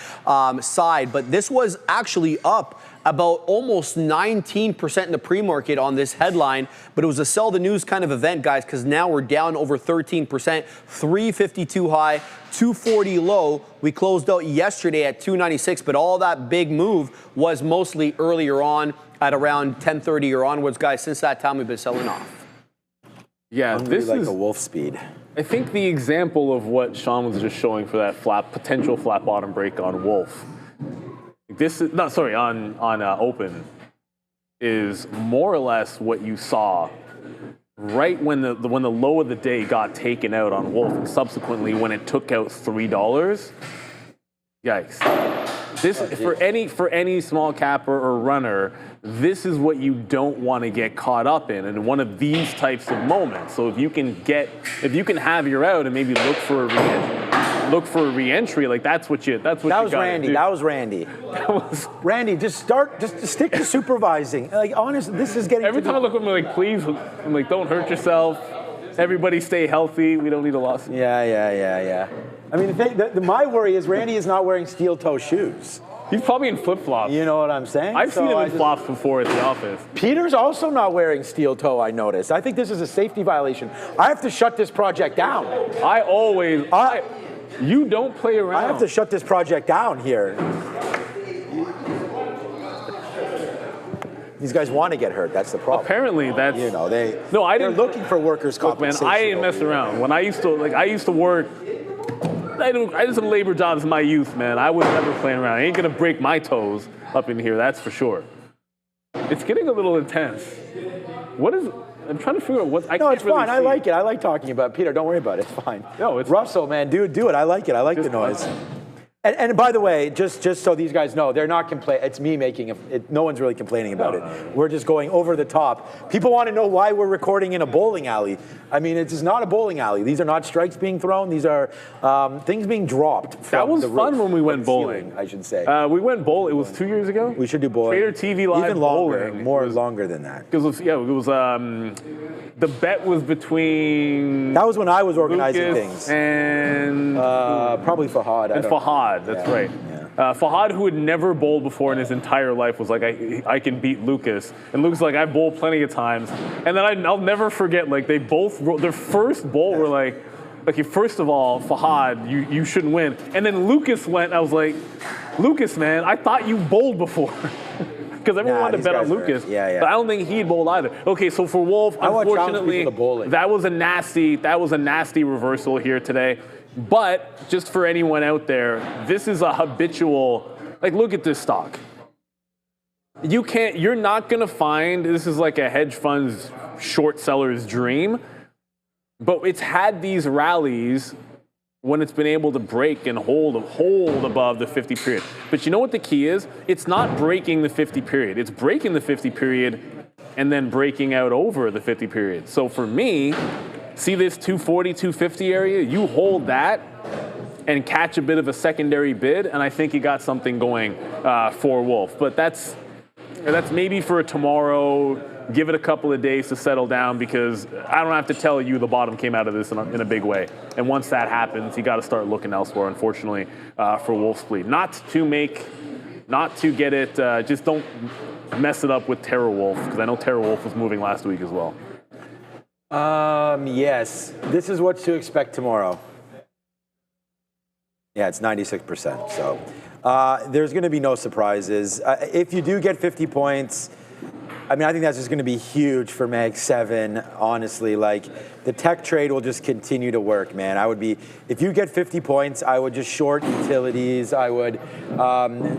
side. But this was actually up about almost 19% in the pre-market on this headline, but it was a sell the news kind of event, guys, because now we're down over 13%, 352 high, 240 low. We closed out yesterday at 296, but all that big move was mostly earlier on at around 10:30 or onwards, guys. Since that time, we've been selling off. Yeah, this like is a Wolfspeed. I think the example of what Sean was just showing for that potential flat bottom break on Wolf. This is on open is more or less what you saw right when the low of the day got taken out on Wolf, and subsequently when it took out $3. Yikes! This for any small capper or runner, this is what you don't want to get caught up in one of these types of moments. So if you can have your out and maybe look for a re-entry, like that's what you That was Randy. Do. That was Randy. Randy, just stick to supervising. Like, honestly, this is getting. Every time I look at him, I'm like, please, I'm like, don't hurt yourself. Everybody stay healthy. We don't need a loss. Yeah. I mean, my worry is Randy is not wearing steel toe shoes. He's probably in flip-flops. You know what I'm saying? I've seen him in flops before at the office. Peter's also not wearing steel toe, I noticed. I think this is a safety violation. I have to shut this project down. You don't play around. I have to shut this project down here. These guys want to get hurt. That's the problem. Apparently, that's they're looking for workers' compensation. Man, I didn't mess around. When I used to work. I did some labor jobs in my youth, man. I was never playing around. I ain't gonna break my toes up in here. That's for sure. It's getting a little intense. I'm trying to figure out what. No, it's fine. I like it. I like talking about it. Peter, don't worry about it. It's fine. No, it's Russell, man, do it. I like it. I like the noise. And by the way, just so these guys know, they're not complaining. It's me making it. No one's really complaining about it. We're just going over the top. People want to know why we're recording in a bowling alley. I mean, it's not a bowling alley. These are not strikes being thrown. These are things being dropped. That was fun when we went bowling. I should say. We went bowling. It was 2 years ago. We should do bowling. Tradertv.live even longer, bowling. Longer than that. Because it was the bet was between. That was when I was organizing Lucas things. And probably Fahad. And Fahad, that's right. Yeah. Fahad, who had never bowled before in his entire life, was like, I can beat Lucas. And Lucas was like, I bowled plenty of times. And then I'll never forget, like, they both, their first bowl were like, okay, first of all, Fahad, you shouldn't win. And then Lucas went, I was like, Lucas, man, I thought you bowled before. Because everyone wanted to bet on Lucas. But I don't think he'd bowled either. Okay, so for Wolf, unfortunately, that was a nasty reversal here today. But just for anyone out there, this is a habitual, like, look at this stock. You're not gonna find, this is like a hedge fund's short seller's dream, but it's had these rallies when it's been able to break and hold above the 50 period. But you know what the key is? It's not breaking the 50 period. It's breaking the 50 period and then breaking out over the 50 period. So for me, see this 240, 250 area? You hold that and catch a bit of a secondary bid, and I think you got something going for Wolf. But that's maybe for tomorrow. Give it a couple of days to settle down, because I don't have to tell you the bottom came out of this in a big way. And once that happens, you got to start looking elsewhere, unfortunately, for Wolfspeed. Not to get it, just don't mess it up with TerraWolf, because I know TerraWolf was moving last week as well. Yes, this is what to expect tomorrow. Yeah, it's 96%. So there's going to be no surprises. If you do get 50 points, I mean, I think that's just going to be huge for Mag 7, honestly. Like, the tech trade will just continue to work, man. If you get 50 points, I would just short utilities. I would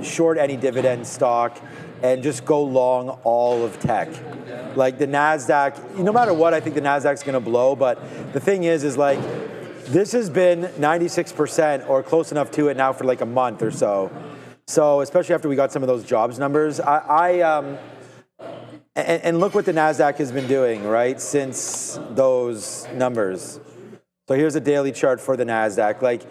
short any dividend stock and just go long all of tech. Like the Nasdaq, no matter what, I think the Nasdaq's going to blow. But the thing is like, this has been 96% or close enough to it now for like a month or so. So especially after we got some of those jobs numbers, and look what the Nasdaq has been doing, right, since those numbers. So here's a daily chart for the Nasdaq. Like,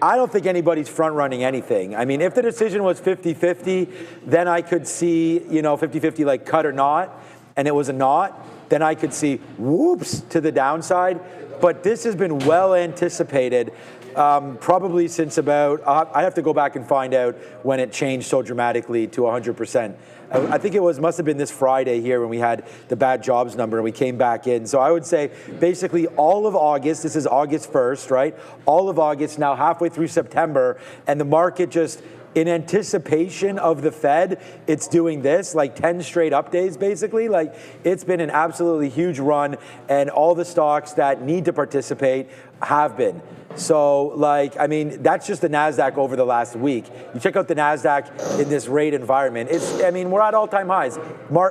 I don't think anybody's front running anything. I mean, if the decision was 50-50, then I could see, 50-50 like cut or not, and it was a not, then I could see whoops to the downside. But this has been well anticipated, probably since about, I have to go back and find out when it changed so dramatically to 100%. I think must have been this Friday here when we had the bad jobs number and we came back in. So I would say basically all of August, this is August 1st, right? All of August, now halfway through September, and the market just, in anticipation of the Fed, it's doing this, like 10 straight up days, basically. Like, it's been an absolutely huge run, and all the stocks that need to participate have been. So, like, I mean, that's just the Nasdaq over the last week. You check out the Nasdaq in this rate environment. We're at all-time highs.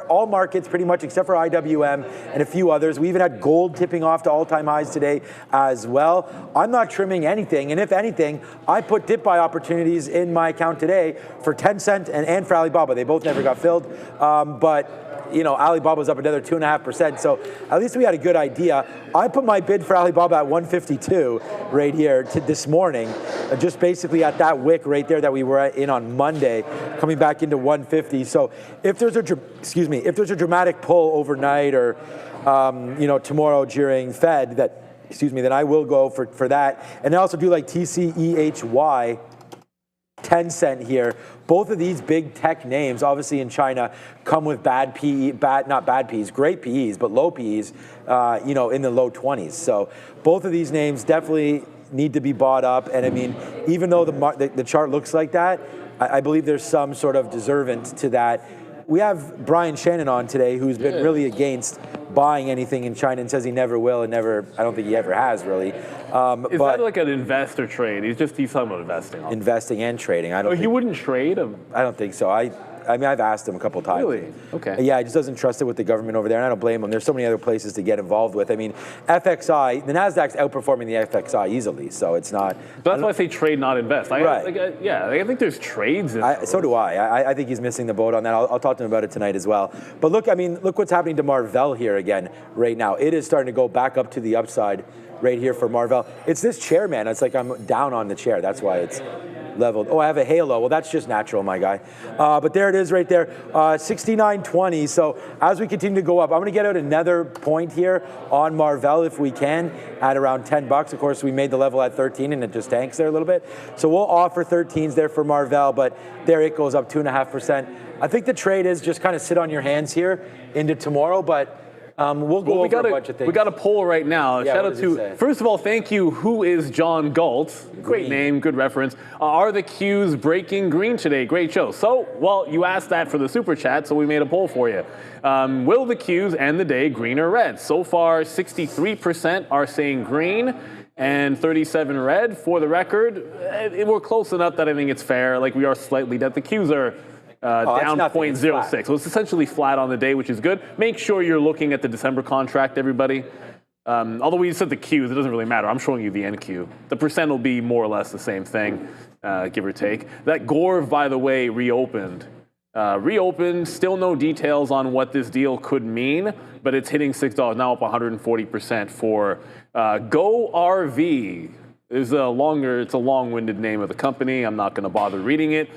All markets, pretty much, except for IWM and a few others. We even had gold tipping off to all-time highs today as well. I'm not trimming anything, and if anything, I put dip buy opportunities in my account today for Tencent and for Alibaba. They both never got filled, but Alibaba's up another 2.5%, so at least we had a good idea. I put my bid for Alibaba at 152 right here this morning, just basically at that wick right there that we were in on Monday, coming back into 150. So if there's a dramatic pull overnight or tomorrow during Fed, then I will go for that. And I also do like TCEHY. Tencent here. Both of these big tech names, obviously in China, come with bad PE, not bad PEs, great PEs, but low PEs, in the low 20s. So both of these names definitely need to be bought up. And I mean, even though the chart looks like that, I believe there's some sort of deservant to that. We have Brian Shannon on today, who's been really against buying anything in China and says he never will and I don't think he ever has really. Is that like an investor trade? He's talking about investing. Investing and trading. He wouldn't trade? I don't think so. I mean, I've asked him a couple times. Really? Okay. Yeah, he just doesn't trust it with the government over there, and I don't blame him. There's so many other places to get involved with. I mean, FXI, the Nasdaq's outperforming the FXI easily, so it's not. But that's why I say trade, not invest. I think there's trades. So do I. I think he's missing the boat on that. I'll talk to him about it tonight as well. But look what's happening to Marvell here again right now. It is starting to go back up to the upside right here for Marvell. It's this chair, man. It's like I'm down on the chair. That's why it's leveled. Oh, I have a halo. Well, that's just natural, my guy. But there it is right there, 69.20. So as we continue to go up, I'm going to get out another point here on Marvell if we can at around 10 bucks. Of course, we made the level at 13 and it just tanks there a little bit. So we'll offer 13s there for Marvell, but there it goes up 2.5%. I think the trade is just kind of sit on your hands here into tomorrow, but we'll go over a bunch of things. We got a poll right now. Yeah, shout out to, first of all, thank you. Who is John Galt? Great name, good reference. Are the Qs breaking green today? Great show. So, well, you asked that for the super chat, so we made a poll for you. Will the Qs end the day green or red? So far, 63% are saying green and 37 red. For the record, we're close enough that I think it's fair. Like, we are slightly dead. The Qs are down 0.06. So it's essentially flat on the day, which is good. Make sure you're looking at the December contract, everybody. Although we said the Qs, it doesn't really matter. I'm showing you the NQ. The percent will be more or less the same thing, give or take. That GORV, by the way, reopened. Still no details on what this deal could mean, but it's hitting $6, now up 140% for GORV. It's a long-winded name of the company. I'm not going to bother reading it.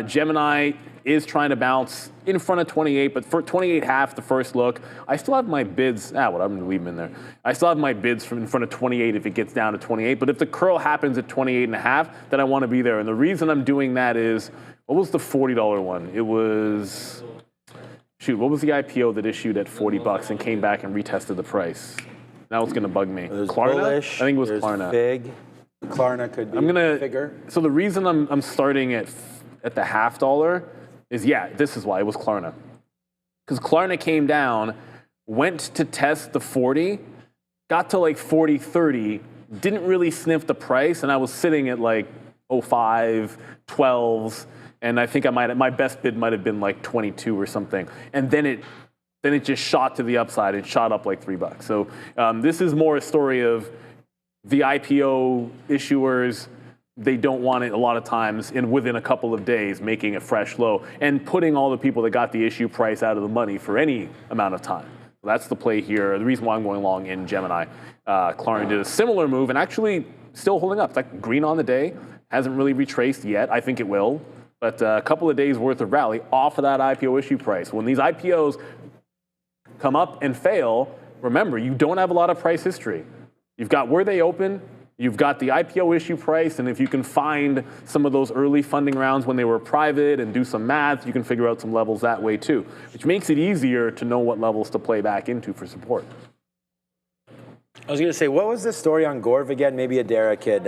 Gemini is trying to bounce in front of 28, but for 28.5, the first look, I still have my bids. I'm going to leave them in there. I still have my bids from in front of 28 if it gets down to 28. But if the curl happens at 28.5, then I want to be there. And the reason I'm doing that is, what was the $40 one? It was, what was the IPO that issued at 40 bucks and came back and retested the price? Now it's going to bug me. Klarna? Bullish, I think it was Klarna. Fig. Klarna could be bigger. So the reason I'm starting at the $0.50 is, this is why it was Klarna. Because Klarna came down, went to test the 40, got to like 40.30, didn't really sniff the price, and I was sitting at like 05, 12s, and I think my best bid might have been like 22 or something. And then it just shot to the upside. It shot up like $3. So this is more a story of the IPO issuers. They don't want it a lot of times within a couple of days making a fresh low and putting all the people that got the issue price out of the money for any amount of time. That's the play here. The reason why I'm going long in Gemini. Klarna did a similar move and actually still holding up. It's like green on the day. Hasn't really retraced yet. I think it will. But a couple of days worth of rally off of that IPO issue price. When these IPOs come up and fail, remember, you don't have a lot of price history. You've got where they open, you've got the IPO issue price, and if you can find some of those early funding rounds when they were private and do some math, you can figure out some levels that way too, which makes it easier to know what levels to play back into for support. I was going to say, what was the story on GORV again? Maybe Adara could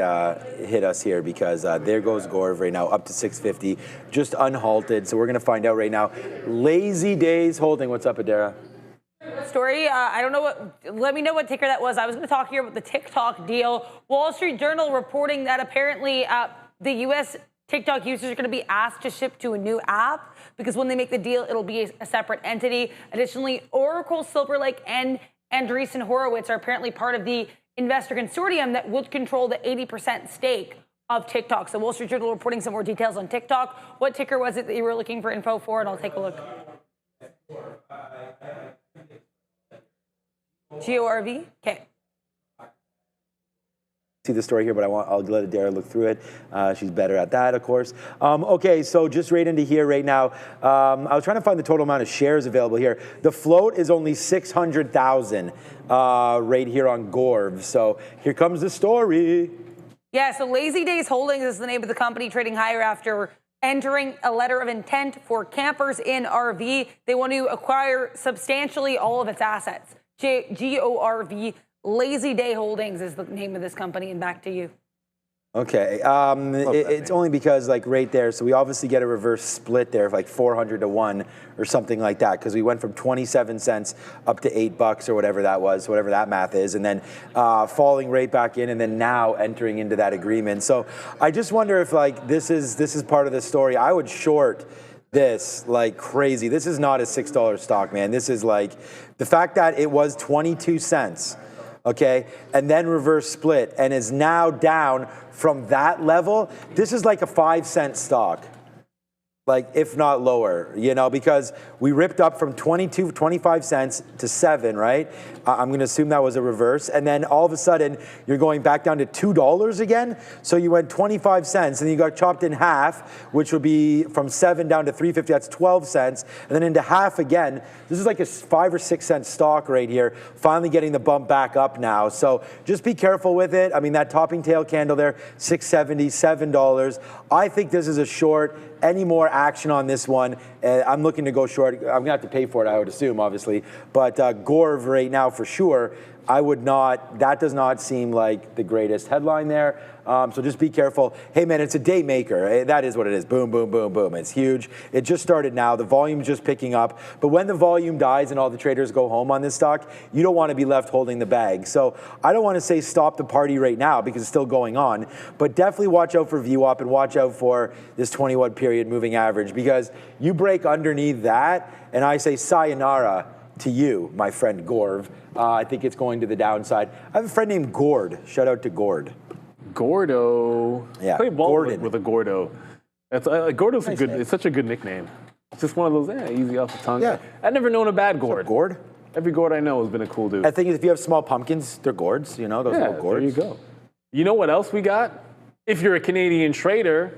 hit us here, because there goes GORV right now, up to 650, just unhalted. So we're going to find out right now. Lazy Days Holding. What's up, Adara? Story, I don't know what, let me know what ticker that was. I was going to talk here about the TikTok deal. Wall Street Journal reporting that apparently the U.S. TikTok users are going to be asked to ship to a new app, because when they make the deal, it'll be a separate entity. Additionally, Oracle, Silver Lake, and Andreessen Horowitz are apparently part of the investor consortium that would control the 80% stake of TikTok. So Wall Street Journal reporting some more details on TikTok. What ticker was it that you were looking for info for? And I'll take a look. GORV? Okay. See the story here, but I'll let Adara look through it. She's better at that, of course. Okay, so just right into here right now. I was trying to find the total amount of shares available here. The float is only 600,000 right here on GORV. So here comes the story. Yeah, so Lazy Days Holdings is the name of the company, trading higher after entering a letter of intent for campers in RV. They want to acquire substantially all of its assets. GORV. Lazy Day Holdings is the name of this company, and back to you. Okay, it's only because like right there, so we obviously get a reverse split there of like 400 to 1 or something like that, because we went from 27 cents up to $8 or whatever that was, whatever that math is, and then falling right back in, and then now entering into that agreement. So I just wonder if like this is part of the story. I would short this like crazy. This is not a $6 stock, man. This is like the fact that it was 22 cents. Okay, and then reverse split and is now down from that level. This is like a 5-cent stock, like if not lower, you know, because we ripped up from 25 cents to 7, right? I'm going to assume that was a reverse. And then all of a sudden, you're going back down to $2 again. So you went 25 cents, and you got chopped in half, which would be from 7 down to 350. That's 12 cents. And then into half again. This is like a 5 or 6 cent stock right here, finally getting the bump back up now. So just be careful with it. I mean, that topping tail candle there, $6.70, $7. I think this is a short. Any more action on this one, I'm looking to go short. I'm going to have to pay for it, I would assume, obviously. But GORV right now, for sure, I would not, that does not seem like the greatest headline there. So just be careful. Hey, man, it's a day maker. That is what it is. Boom, boom, boom, boom. It's huge. It just started now. The volume's just picking up. But when the volume dies and all the traders go home on this stock, you don't want to be left holding the bag. So I don't want to say stop the party right now because it's still going on. But definitely watch out for VWAP and watch out for this 21 period moving average, because you break underneath that, and I say sayonara to you, my friend GORV. I think it's going to the downside. I have a friend named Gord. Shout out to Gord. Gordo. Yeah, Play ball Gordon. with a Gordo. That's Gordo's nice good. It's such a good nickname. It's just one of those easy off the tongue. Yeah. I've never known a bad Gord. Gord? Every Gord I know has been a cool dude. I think if you have small pumpkins, they're gourds. You know those little gourds. There you go. You know what else we got? If you're a Canadian trader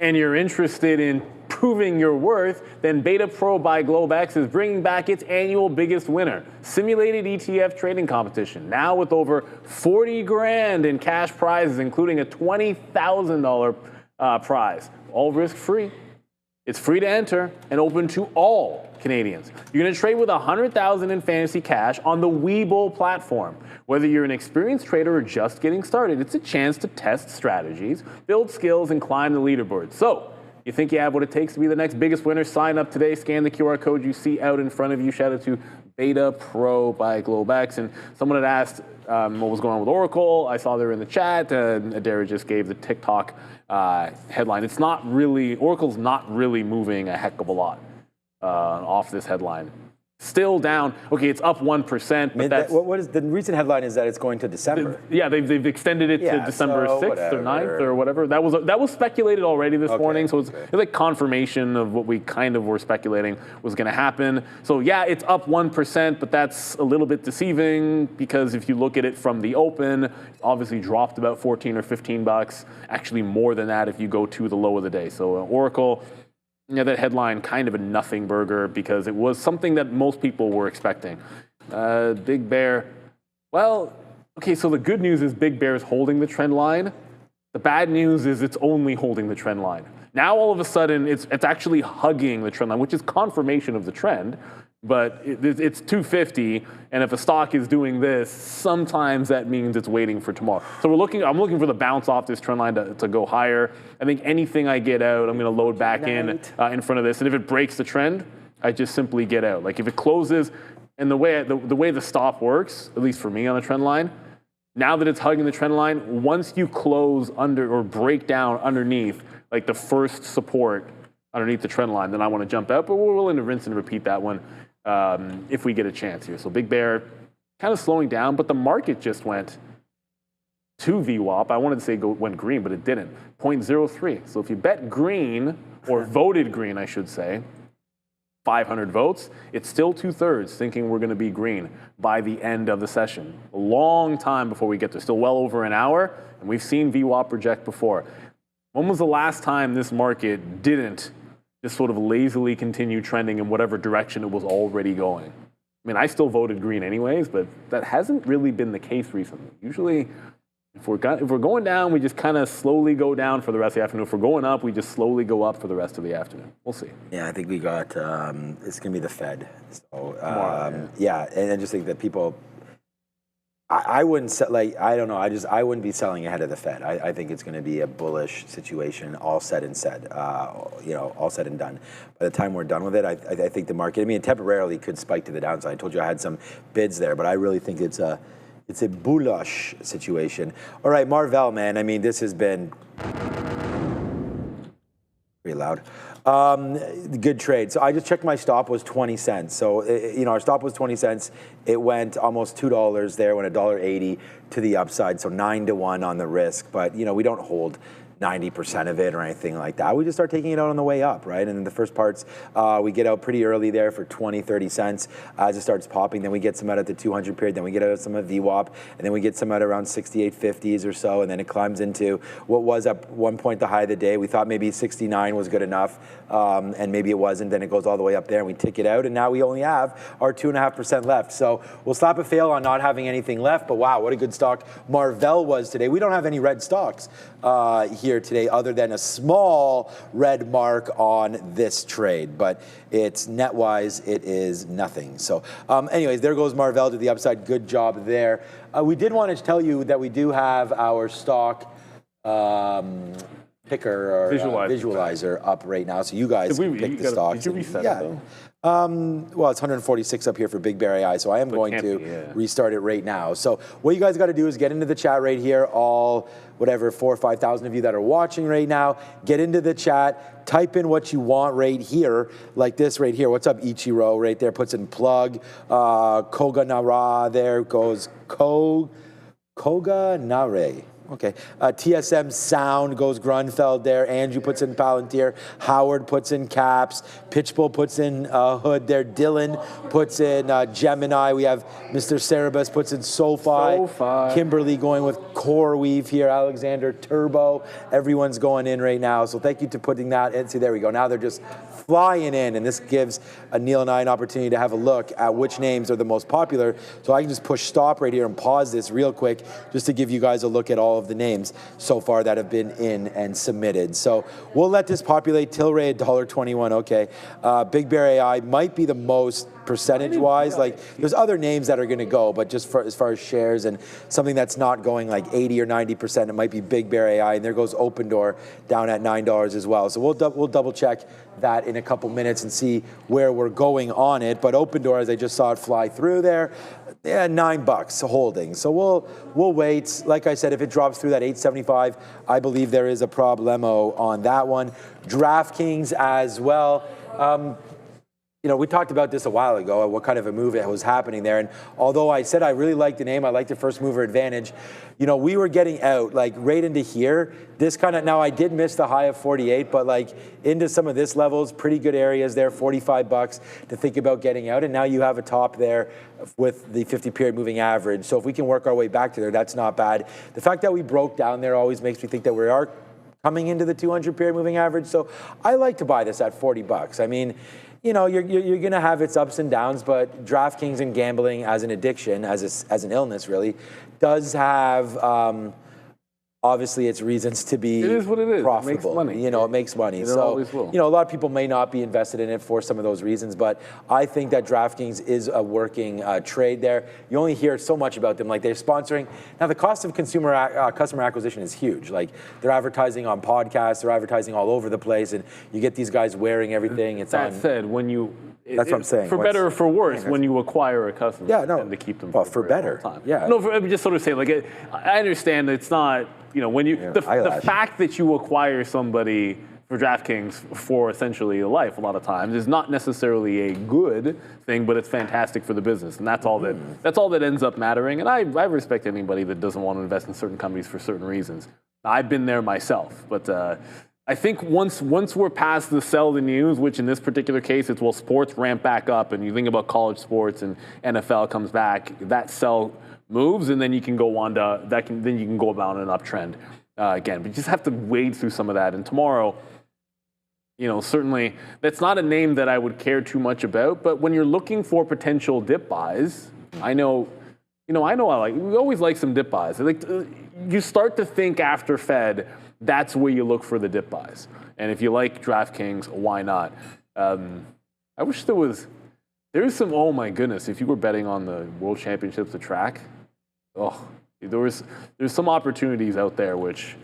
and you're interested in proving your worth, then Beta Pro by Globex is bringing back its annual biggest winner, simulated ETF trading competition, now with over 40 grand in cash prizes, including a $20,000 prize, all risk-free. It's free to enter and open to all Canadians. You're going to trade with $100,000 in fantasy cash on the Webull platform. Whether you're an experienced trader or just getting started, it's a chance to test strategies, build skills, and climb the leaderboard. So, you think you have what it takes to be the next biggest winner? Sign up today. Scan the QR code you see out in front of you. Shout out to Beta Pro by Globex. And someone had asked what was going on with Oracle. I saw there in the chat. Adara just gave the TikTok headline. It's not really, Oracle's not really moving a heck of a lot off this headline. Still down. Okay, it's up 1%, but that's... What is the recent headline is that it's going to December. Yeah, they've extended it to December 6th or 9th or whatever. That was speculated already this morning, so it's like confirmation of what we kind of were speculating was going to happen. So yeah, it's up 1%, but that's a little bit deceiving because if you look at it from the open, it obviously dropped about 14 or 15 bucks. Actually more than that if you go to the low of the day. So Oracle... Yeah, that headline kind of a nothing burger because it was something that most people were expecting. Big Bear, well, okay, so the good news is Big Bear is holding the trend line. The bad news is it's only holding the trend line. Now all of a sudden it's actually hugging the trend line, which is confirmation of the trend, but it's 250, and if a stock is doing this, sometimes that means it's waiting for tomorrow. So I'm looking for the bounce off this trend line to go higher. I think anything I get out, I'm going to load back in front of this, and if it breaks the trend, I just simply get out. Like if it closes, and the way the stop works, at least for me on a trend line, now that it's hugging the trend line, once you close under or break down underneath, like the first support underneath the trend line, then I want to jump out, but we're willing to rinse and repeat that one if we get a chance here. So Big Bear kind of slowing down, but the market just went to VWAP. I wanted to say went green, but it didn't. 0.03. So if you bet green, or voted green, I should say, 500 votes, it's still 2/3 thinking we're going to be green by the end of the session. A long time before we get there, still well over an hour, and we've seen VWAP reject before. When was the last time this market didn't just sort of lazily continue trending in whatever direction it was already going? I mean, I still voted green anyways, but that hasn't really been the case recently. Usually, if we're going down, we just kind of slowly go down for the rest of the afternoon. If we're going up, we just slowly go up for the rest of the afternoon. We'll see. Yeah, I think we got, it's going to be the Fed. So, yeah, and I just think that people... I wouldn't sell, I don't know. I wouldn't be selling ahead of the Fed. I think it's going to be a bullish situation, all said and said, all said and done. By the time we're done with it, I think the market, I mean, temporarily could spike to the downside. I told you I had some bids there, but I really think it's a bullish situation. All right, Marvell, man. I mean, this has been pretty loud. Good trade. So I just checked my stop was 20 cents. So, our stop was 20 cents. It went almost $2 there, went $1.80 to the upside. So 9-1 on the risk. But, we don't hold 90% of it or anything like that. We just start taking it out on the way up, right? And in the first parts, we get out pretty early there for 20, 30 cents as it starts popping. Then we get some out at the 200 period. Then we get out some at VWAP. And then we get some out around 68.50s or so. And then it climbs into what was at one point the high of the day. We thought maybe 69 was good enough. And maybe it wasn't. Then it goes all the way up there and we tick it out. And now we only have our 2.5% left. So we'll slap a fail on not having anything left. But wow, what a good stock Marvell was today. We don't have any red stocks here today other than a small red mark on this trade, but it's net wise it is nothing. So anyways, there goes Marvell to the upside. Good job there. We did want to tell you that we do have our stock picker or visualizer up right now, so you guys can pick the stocks. Did you reset it though? Well, it's 146 up here for BigBear.ai, so I am going to restart it right now. So what you guys got to do is get into the chat right here, all whatever 4,000 or 5,000 of you that are watching right now, get into the chat, type in what you want right here, like this right here. What's up, Ichiro? Right there, puts in plug. Koga Nara, there goes Koga Nare. Okay, TSM Sound goes Grunfeld there. Andrew puts in Palantir. Howard puts in Caps. Pitchbull puts in Hood there. Dylan puts in Gemini. We have Mr. Cerebus puts in SoFi. Kimberly going with CoreWeave here. Alexander Turbo. Everyone's going in right now. So thank you to putting that in. See, there we go. Now they're just flying in, and this gives Neil and I an opportunity to have a look at which names are the most popular. So I can just push stop right here and pause this real quick just to give you guys a look at all of the names so far that have been in and submitted. So we'll let this populate. Tilray $1.21. Okay, BigBear.ai might be the most percentage-wise. Like, there's other names that are going to go, but just as far as shares and something that's not going like 80 or 90%, it might be BigBear.ai. And there goes Open Door down at $9 as well. So we'll double check that in a couple minutes and see where we're going on it. But Open Door, as I just saw it fly through there, yeah, $9 holding. So we'll wait. Like I said, if it drops through that 875, I believe there is a problemo on that one. DraftKings as well. you know, we talked about this a while ago, what kind of a move that was happening there. And although I said I really liked the name, I liked the first mover advantage, you know, we were getting out like right into here. This kind of, now I did miss the high of 48, but like into some of this levels, pretty good areas there, 45 bucks to think about getting out. And now you have a top there with the 50 period moving average. So if we can work our way back to there, that's not bad. The fact that we broke down there always makes me think that we are coming into the 200 period moving average. So I like to buy this at 40 bucks. I mean, you know, you're going to have its ups and downs, but DraftKings and gambling as an addiction, as an illness really, does have obviously its reasons to be it is what it is. profitable. It makes money. You know, it makes money. It so, always will. you know, a lot of people may not be invested in it for some of those reasons, but I think that DraftKings is a working trade there. You only hear so much about them. Like they're sponsoring. Now, the cost of customer acquisition is huge. Like they're advertising on podcasts, they're advertising all over the place, and you get these guys wearing everything. It's that said, when you that's what I'm saying. For better or for worse, when you acquire a customer, yeah, no, to keep them for better. Time. Yeah, no, I'm just sort of saying, like, I understand it's not, you know, when you the fact that you acquire somebody for DraftKings for essentially a life a lot of times is not necessarily a good thing, but it's fantastic for the business, and that's all that ends up mattering. And I respect anybody that doesn't want to invest in certain companies for certain reasons. I've been there myself, but. I think once we're past the sell the news, which in this particular case, it's sports ramp back up, and you think about college sports and NFL comes back, that sell moves, and then you can go on to then you can go about an uptrend again. But you just have to wade through some of that. And tomorrow, you know, certainly that's not a name that I would care too much about. But when you're looking for potential dip buys, we always like some dip buys. Like you start to think after Fed. That's where you look for the dip buys. And if you like DraftKings, why not? I wish there's some, oh my goodness, if you were betting on the World Championships of track, there's some opportunities out there which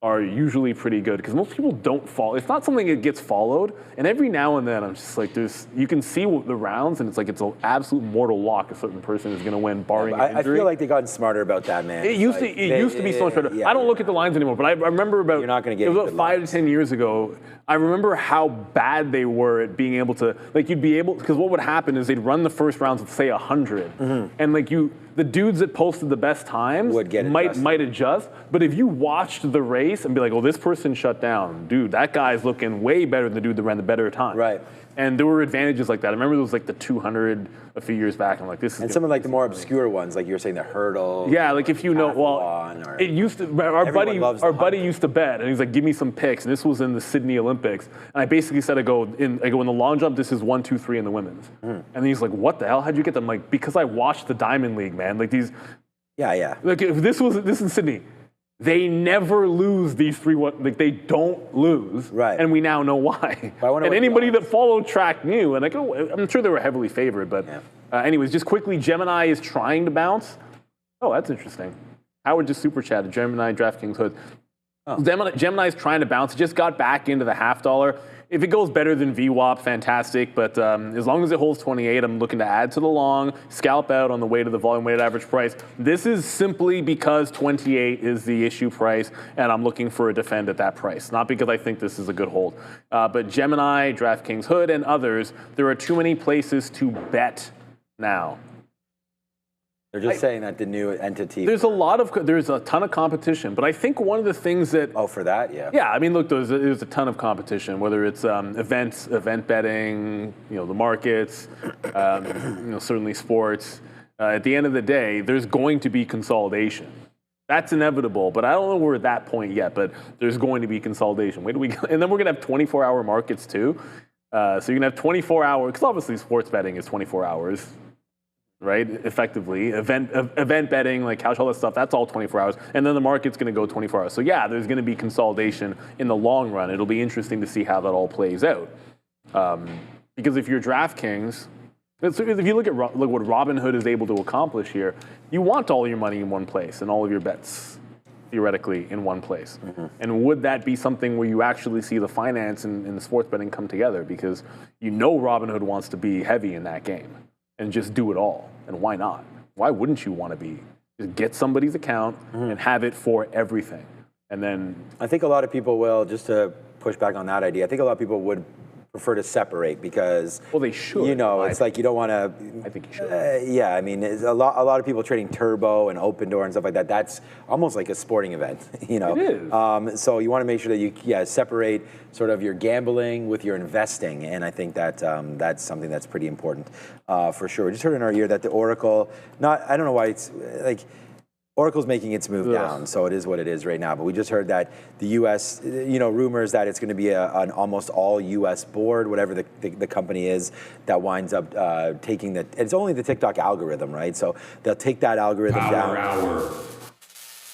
are usually pretty good because most people don't follow. It's not something that gets followed. And every now and then I'm just like, you can see the rounds and it's like it's an absolute mortal lock a certain person is going to win barring an injury. I feel like they've gotten smarter about that, man. It used to be so much better. I don't look at the lines anymore, but I remember about, you're not going to get it was about 5 to 10 years ago, I remember how bad they were at being able to, like you'd be able, because what would happen is they'd run the first rounds with say 100, and like the dudes that posted the best times might adjust, but if you watched the race and be like, oh, this person shut down, dude, that guy's looking way better than the dude that ran the better time. Right. And there were advantages like that. I remember there was like the 200 a few years back. I'm like, this is. And some of like the more obscure ones, like you were saying, the hurdle. Yeah, like if you know, well, it used to. Our buddy used to bet, and he's like, give me some picks. And this was in the Sydney Olympics. And I basically said, I go in the long jump. This is 1, 2, 3 in the women's. And then he's like, what the hell? How'd you get them? I'm like, because I watched the Diamond League, man. Like these. Yeah. Like if this in Sydney. They never lose these 3. Like they don't lose, right? And we now know why. And anybody that followed track knew. And I'm sure they were heavily favored. But anyways, just quickly, Gemini is trying to bounce. Oh, that's interesting. Howard just super chatted. Gemini DraftKings hood. Gemini is trying to bounce. It just got back into the $0.50. If it goes better than VWAP, fantastic. But as long as it holds 28, I'm looking to add to the long, scalp out on the way to the volume weighted average price. This is simply because 28 is the issue price, and I'm looking for a defend at that price. Not because I think this is a good hold. But Gemini, DraftKings Hood, and others, there are too many places to bet now. They're just saying that the new entity. There's a ton of competition, but I think one of the things that. Oh, for that, yeah. Yeah, I mean, look, there's a ton of competition. Whether it's event betting, the markets, certainly sports. At the end of the day, there's going to be consolidation. That's inevitable, but I don't know we're at that point yet. But there's going to be consolidation. Where do we go? And then we're gonna have 24-hour markets too. So you're gonna have 24-hour because obviously sports betting is 24 hours. Right, effectively, event betting, like couch, all that stuff, that's all 24 hours. And then the market's going to go 24 hours. So yeah, there's going to be consolidation in the long run. It'll be interesting to see how that all plays out. Because if you're DraftKings, if you look what Robinhood is able to accomplish here, you want all your money in one place and all of your bets, theoretically, in one place. And would that be something where you actually see the finance and the sports betting come together? Because Robinhood wants to be heavy in that game. And just do it all. And why not? Why wouldn't you want to be? Just get somebody's account and have it for everything. And then I think a lot of people will, just to push back on that idea, I think a lot of people would prefer to separate because, well, they should. You know, it's like you don't want to. I think you should. Yeah, I mean, a lot of people trading turbo and open door and stuff like that. That's almost like a sporting event, you know. It is. So you want to make sure that you separate sort of your gambling with your investing, and I think that that's something that's pretty important for sure. We just heard in our ear that the Oracle, I don't know why it's like. Oracle's making its move down, so it is what it is right now. But we just heard that the U.S., you know, rumors that it's going to be an almost all U.S. board, whatever the company is, that winds up taking it's only the TikTok algorithm, right? So they'll take that algorithm down.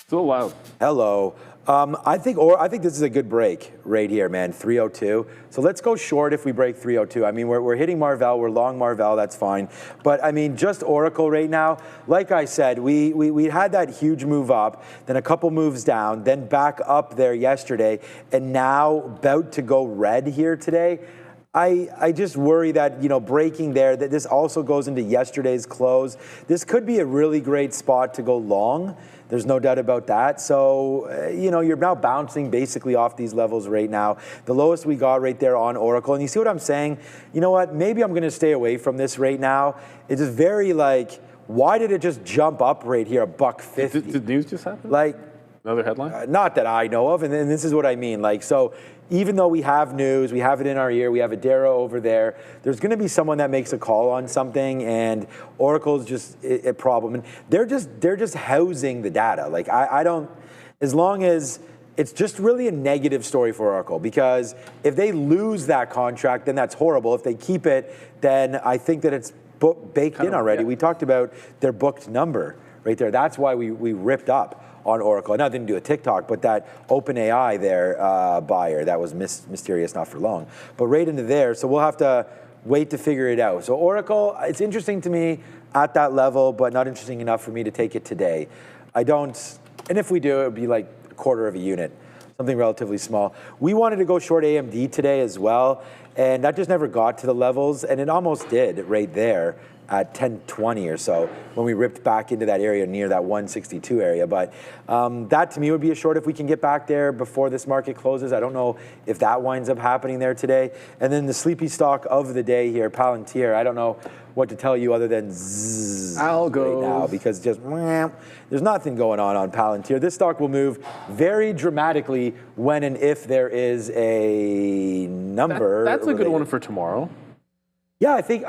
So loud. Hello. I think this is a good break right here, man. 302. So let's go short if we break 302. I mean, we're hitting Marvell, we're long Marvell, that's fine. But I mean, just Oracle right now. Like I said, we had that huge move up, then a couple moves down, then back up there yesterday, and now about to go red here today. I just worry that, you know, breaking there, that this also goes into yesterday's close. This could be a really great spot to go long. There's no doubt about that. So, you know, you're now bouncing basically off these levels right now. The lowest we got right there on Oracle. And you see what I'm saying? You know what? Maybe I'm going to stay away from this right now. It's just very like, why did it just jump up right here, $1.50? Did news just happen? Like, another headline? Not that I know of, and this is what I mean. Like, so even though we have news, we have it in our ear, we have a Dara over there, there's going to be someone that makes a call on something, and Oracle's just a problem. And they're just housing the data. Like, I don't, as long as it's just really a negative story for Oracle, because if they lose that contract, then that's horrible. If they keep it, then I think that it's baked in already. Yeah. We talked about their booked number right there. That's why we ripped up on Oracle. Nothing to do with TikTok, but that OpenAI there buyer, that was mysterious, not for long. But right into there, so we'll have to wait to figure it out. So Oracle, it's interesting to me at that level, but not interesting enough for me to take it today. I don't, and if we do, it would be like a quarter of a unit, something relatively small. We wanted to go short AMD today as well, and that just never got to the levels, and it almost did right there at 1020 or so when we ripped back into that area near that 162 area. But that to me would be a short if we can get back there before this market closes. I don't know if that winds up happening there today. And then the sleepy stock of the day here, Palantir, I don't know what to tell you other than zzz right now, because just there's nothing going on Palantir. This stock will move very dramatically when and if there is a number. That's a good one for tomorrow. Yeah, I think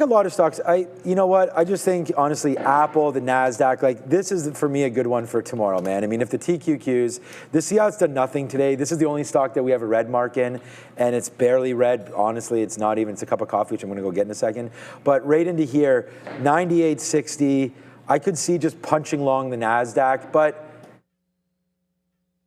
a lot of stocks, you know what, I just think, honestly, Apple, the Nasdaq, like, this is, for me, a good one for tomorrow, man. I mean, if the TQQs, the CI's done nothing today. This is the only stock that we have a red mark in, and it's barely red. Honestly, it's not even, it's a cup of coffee, which I'm going to go get in a second. But right into here, 98.60, I could see just punching long the Nasdaq, but,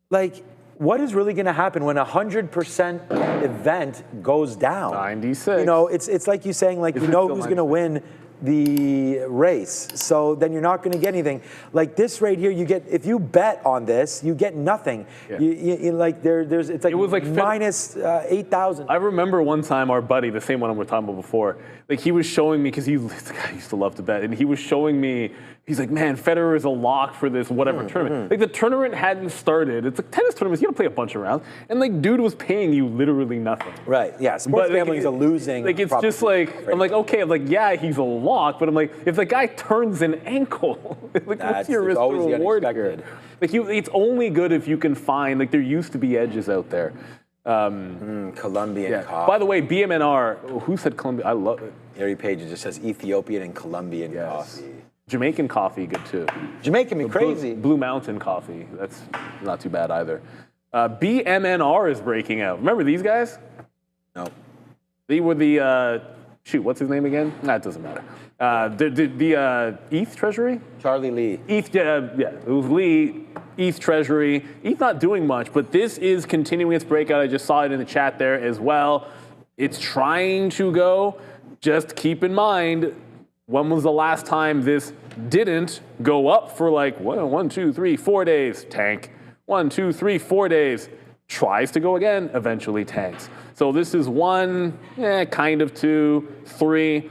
like, what is really going to happen when 100% event goes down? 96. You know, it's like you saying, like, you know who's going to win the race. So then you're not going to get anything. Like this right here, you get, if you bet on this, you get nothing. Yeah. You like, there's, it's like, it was like minus 8,000. I remember one time our buddy, the same one we were talking about before, like he was showing me, because the guy used to love to bet, and he was showing me, he's like, man, Federer is a lock for this whatever tournament. Like the tournament hadn't started. It's like tennis tournaments, you gotta play a bunch of rounds. And like dude was paying you literally nothing. Right, yeah, sports gambling is a losing like it's just like, right. I'm like, okay, I'm like, yeah, he's a lock, but I'm like, if the guy turns an ankle, like what's your risk to reward here? Like it's only good if you can find, like there used to be edges out there. Colombian coffee. By the way, BMNR, who said Colombia? I love it. Every page it just says Ethiopian and Colombian coffee. Jamaican coffee, good too. Jamaican me crazy. Blue Mountain coffee, that's not too bad either. BMNR is breaking out. Remember these guys? No. They were the, shoot, what's his name again? Nah, it doesn't matter. The ETH Treasury? Charlie Lee. ETH, yeah, it was Lee, ETH Treasury. ETH not doing much, but this is continuing its breakout. I just saw it in the chat there as well. It's trying to go. Just keep in mind, when was the last time this didn't go up for like 1, 2, 3, 4 days? Tank. 1, 2, 3, 4 days. Tries to go again, eventually tanks. So this is 1, kind of 2, 3.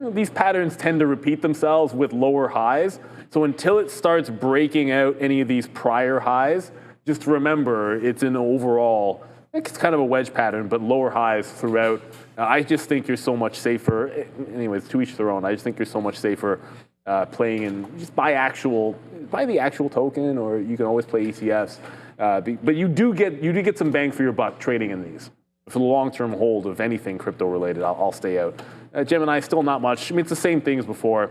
These patterns tend to repeat themselves with lower highs. So until it starts breaking out any of these prior highs, just remember it's an overall it's kind of a wedge pattern, but lower highs throughout. I just think you're so much safer. Anyways, to each their own. I just think you're so much safer playing in just buy the actual token, or you can always play ETFs. But you do get some bang for your buck trading in these. For the long-term hold of anything crypto-related, I'll stay out. Gemini, still not much. I mean, it's the same thing as before.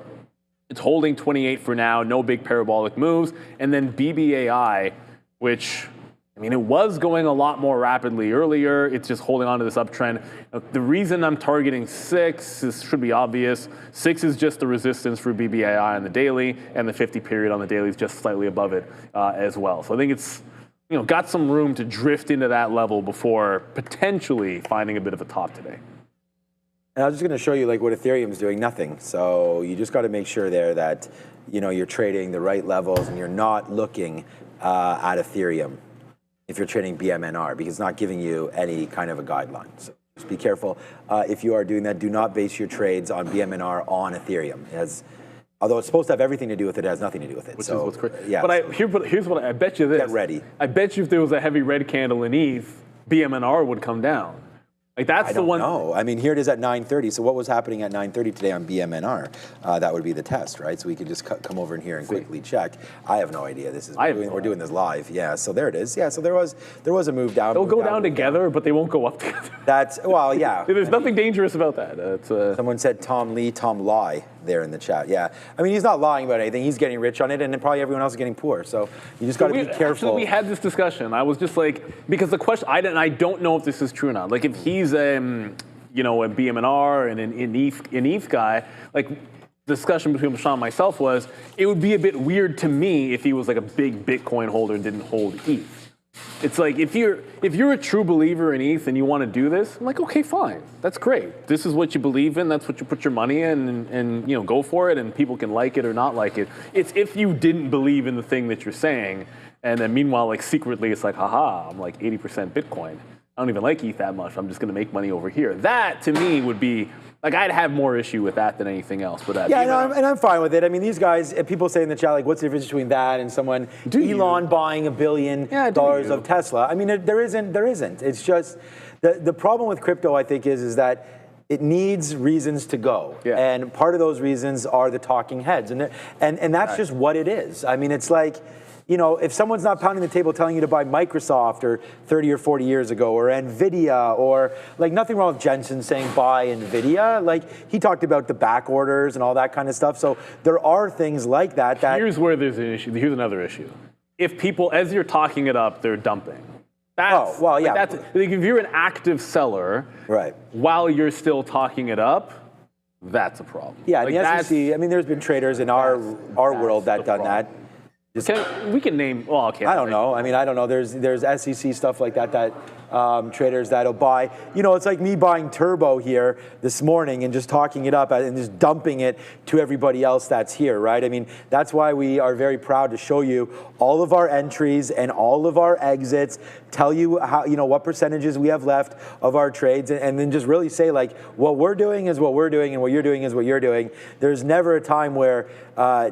It's holding 28 for now, no big parabolic moves. And then BBAI, which, I mean, it was going a lot more rapidly earlier. It's just holding on to this uptrend. The reason I'm targeting 6 should be obvious. 6 is just the resistance for BBAI on the daily, and the 50 period on the daily is just slightly above it as well. So I think it's got some room to drift into that level before potentially finding a bit of a top today. And I was just going to show you like what Ethereum's doing, nothing. So you just got to make sure there that you're trading the right levels and you're not looking at Ethereum if you're trading BMNR, because it's not giving you any kind of a guideline. So just be careful. If you are doing that, do not base your trades on BMNR on Ethereum. Although it's supposed to have everything to do with it, it has nothing to do with it. Which is what's crazy. Yeah. But here's what I bet you this. Get ready. I bet you if there was a heavy red candle in ETH, BMNR would come down. Like that's the one. No, I mean, here it is at 9:30. So what was happening at 9:30 today on BMNR? That would be the test, right? So we could just come over in here and quickly check. I have no idea. We're doing this live. Yeah. So there it is. Yeah. So there was a move down. They'll go down together, but they won't go up together. Yeah. There's nothing dangerous about that. Someone said Tom lie there in the chat. Yeah. I mean, he's not lying about anything. He's getting rich on it, and then probably everyone else is getting poor. So you just got to be careful. Actually, we had this discussion. I was just like, because the question, I don't know if this is true or not. Like, if he's a BMNR and an ETH guy, like, the discussion between Sean and myself was, it would be a bit weird to me if he was like a big Bitcoin holder and didn't hold ETH. It's like, if you're a true believer in ETH and you want to do this, I'm like, okay, fine, that's great. This is what you believe in. That's what you put your money in, and go for it. And people can like it or not like it. It's if you didn't believe in the thing that you're saying, and then meanwhile, like secretly, it's like, haha, I'm like 80% Bitcoin. I don't even like ETH that much. I'm just going to make money over here. That to me would be like, I'd have more issue with that than anything else. But and I'm fine with it. I mean, these guys, people say in the chat, like, what's the difference between that and someone Elon buying $1 billion of Tesla? I mean, there isn't. It's just the problem with crypto, I think, is that it needs reasons to go, and part of those reasons are the talking heads, and that's just what it is. I mean, it's like, if someone's not pounding the table telling you to buy Microsoft or 30 or 40 years ago, or NVIDIA, or like, nothing wrong with Jensen saying buy NVIDIA. Like, he talked about the back orders and all that kind of stuff. So there are things like that. Here's where there's an issue. Here's another issue. If people, as you're talking it up, they're dumping. That's like, if you're an active seller, right, while you're still talking it up, that's a problem. Yeah, like, the SEC, I mean, there's been traders in our world that done that. We can name, I don't know. I mean, I don't know. There's SEC stuff like that traders that'll buy. It's like me buying Turbo here this morning and just talking it up and just dumping it to everybody else that's here, right? I mean, that's why we are very proud to show you all of our entries and all of our exits, tell you how, what percentages we have left of our trades, and then just really say, like, what we're doing is what we're doing and what you're doing is what you're doing. There's never a time where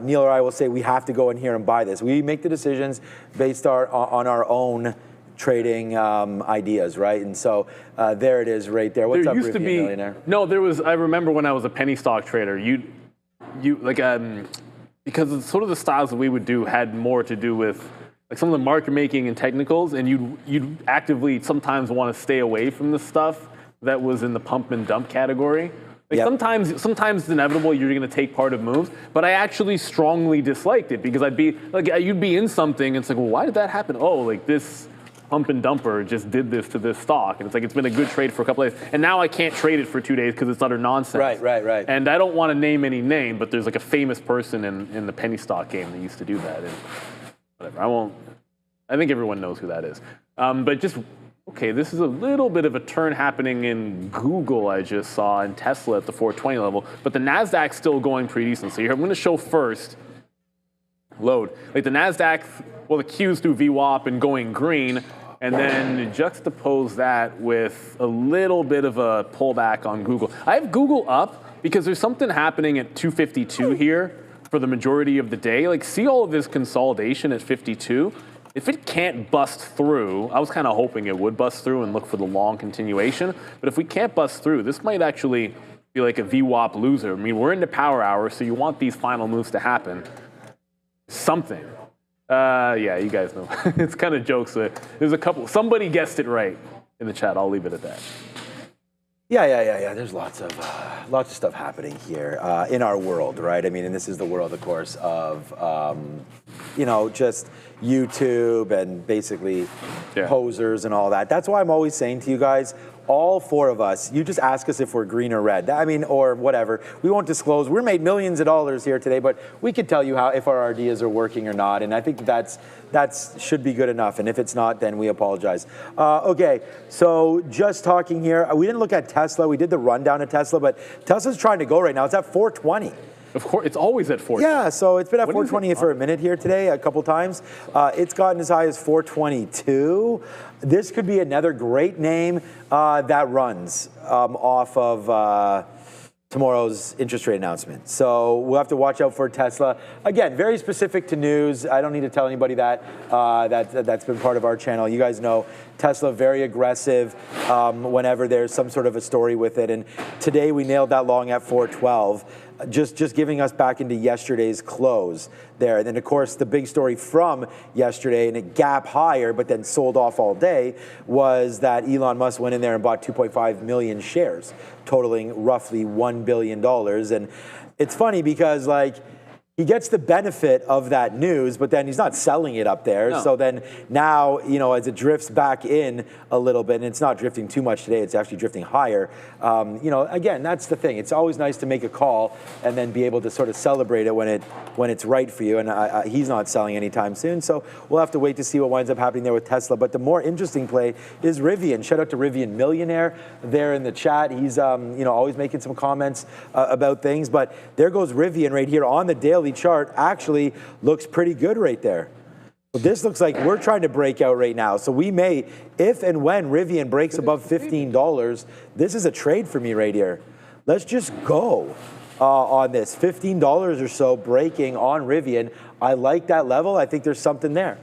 Neil or I will say we have to go in here and buy this. We make the decisions based on our own trading ideas, right? And so there it is right there. What's up, used to be millionaire? No, there was. I remember when I was a penny stock trader, you like because of sort of the styles that we would do had more to do with like some of the market making and technicals, and you'd actively sometimes want to stay away from the stuff that was in the pump and dump category. Like sometimes it's inevitable you're going to take part of moves, but I actually strongly disliked it because I'd be like, you'd be in something and it's like, well, why did that happen? Oh, like this pump and dumper just did this to this stock, and it's like, it's been a good trade for a couple of days, and now I can't trade it for 2 days because it's utter nonsense. Right. And I don't want to name any name, but there's like a famous person in the penny stock game that used to do that. And whatever, I won't. I think everyone knows who that is. But just. Okay, this is a little bit of a turn happening in Google I just saw, and Tesla at the 420 level, but the Nasdaq's still going pretty decent. So here I'm going to show first, load. Like the Nasdaq, well, the Q's through VWAP and going green, and then juxtapose that with a little bit of a pullback on Google. I have Google up because there's something happening at 252 here for the majority of the day. Like, see all of this consolidation at 52? if it can't bust through, I was kind of hoping it would bust through and look for the long continuation. But if we can't bust through, this might actually be like a VWAP loser. I mean, we're in the power hour, so you want these final moves to happen. Something. Yeah, you guys know. It's kind of jokes. There's a couple. Somebody guessed it right in the chat. I'll leave it at that. Yeah. There's lots of stuff happening here in our world, right? I mean, and this is the world, of course, of just YouTube and basically posers and all that. That's why I'm always saying to you guys, all four of us, you just ask us if we're green or red. I mean, or whatever. We won't disclose. We're made millions of dollars here today, but we could tell you if our ideas are working or not. And I think that should be good enough. And if it's not, then we apologize. Okay, so just talking here. We didn't look at Tesla. We did the rundown of Tesla, but Tesla's trying to go right now. It's at 420. Of course, it's always at 420. Yeah, so it's been at 420 for a minute here today, a couple times. It's gotten as high as 422. This could be another great name that runs off of tomorrow's interest rate announcement. So we'll have to watch out for Tesla. Again, very specific to news. I don't need to tell anybody that. That's been part of our channel. You guys know Tesla, very aggressive whenever there's some sort of a story with it. And today we nailed that long at 412. Just giving us back into yesterday's close there. And then, of course, the big story from yesterday, and it gap higher, but then sold off all day, was that Elon Musk went in there and bought 2.5 million shares, totaling roughly $1 billion. And it's funny because, like, he gets the benefit of that news, but then he's not selling it up there. No. So then now, as it drifts back in a little bit, and it's not drifting too much today, it's actually drifting higher. Again, that's the thing. It's always nice to make a call and then be able to sort of celebrate it when it's right for you. And he's not selling anytime soon. So we'll have to wait to see what winds up happening there with Tesla. But the more interesting play is RIVN. Shout out to RIVN Millionaire there in the chat. He's always making some comments about things. But there goes RIVN right here on the daily chart. Actually looks pretty good right there. But this looks like we're trying to break out right now. So we may, if and when RIVN breaks above $15, this is a trade for me right here. Let's just go on this. $15 or so breaking on RIVN. I like that level. I think there's something there.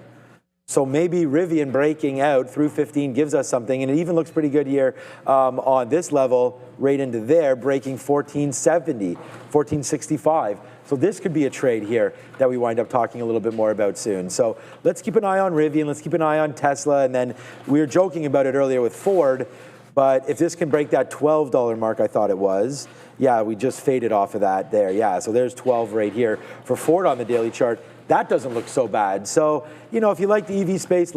So maybe RIVN breaking out through 15 gives us something, and it even looks pretty good here on this level, right into there, breaking 1470, 1465. So this could be a trade here that we wind up talking a little bit more about soon. So let's keep an eye on RIVN, let's keep an eye on Tesla, and then we were joking about it earlier with Ford, but if this can break that $12 mark, I thought it was, yeah, we just faded off of that there, yeah. So there's 12 right here for Ford on the daily chart. That doesn't look so bad. So, if you like the EV space,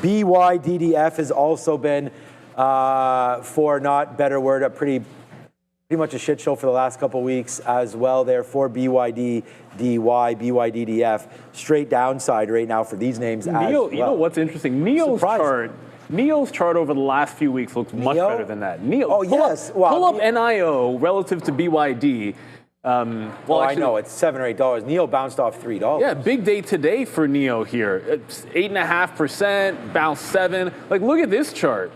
BYDDF has also been, for not better word, a pretty much a shit show for the last couple weeks as well there for BYDDY, BYDDF. Straight downside right now for these names as well. You know what's interesting? NIO's chart over the last few weeks looks much better than that. NIO. Oh, yes. Pull up NIO relative to BYD. I know, it's $7 or $8. NIO bounced off $3. Yeah, big day today for NIO here. It's 8.5%, bounced 7. Like, look at this chart.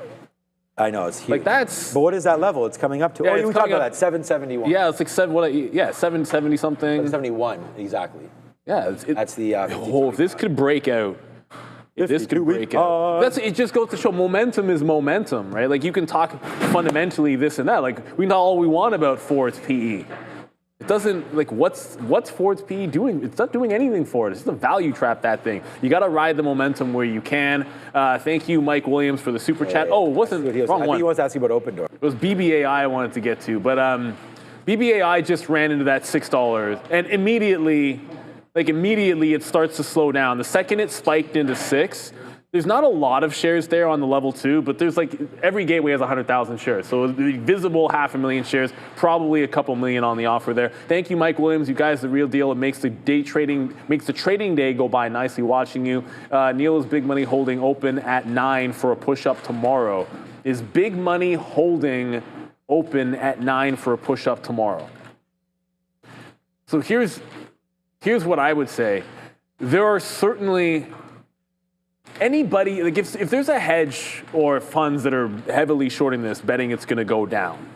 I know, it's huge. Like, that's... But what is that level? It's coming up to... Yeah, we talked about that, 771. Yeah, it's like 770 something. 771, exactly. Yeah. That's the... if this could break out... It just goes to show momentum is momentum, right? Like, you can talk fundamentally this and that. Like, we know all we want about Ford's PE. It doesn't, like, what's Ford's PE doing? It's not doing anything for it. It's just a value trap, that thing. You got to ride the momentum where you can. Thank you, Mike Williams, for the super chat. Oh, it wasn't wrong one. I think he wants to ask you about Open Door. It was BBAI I wanted to get to, but BBAI just ran into that $6, and immediately it starts to slow down. The second it spiked into 6, there's not a lot of shares there on the level 2, but there's like every gateway has 100,000 shares. So the visible 500,000 shares, probably a couple million on the offer there. Thank you, Mike Williams. You guys, the real deal. It makes the trading day go by nicely watching you. Neil is big money holding open at 9 for a push up tomorrow. Is big money holding open at 9 for a push up tomorrow? So here's what I would say. There are certainly anybody, like if there's a hedge or funds that are heavily shorting this, betting it's going to go down,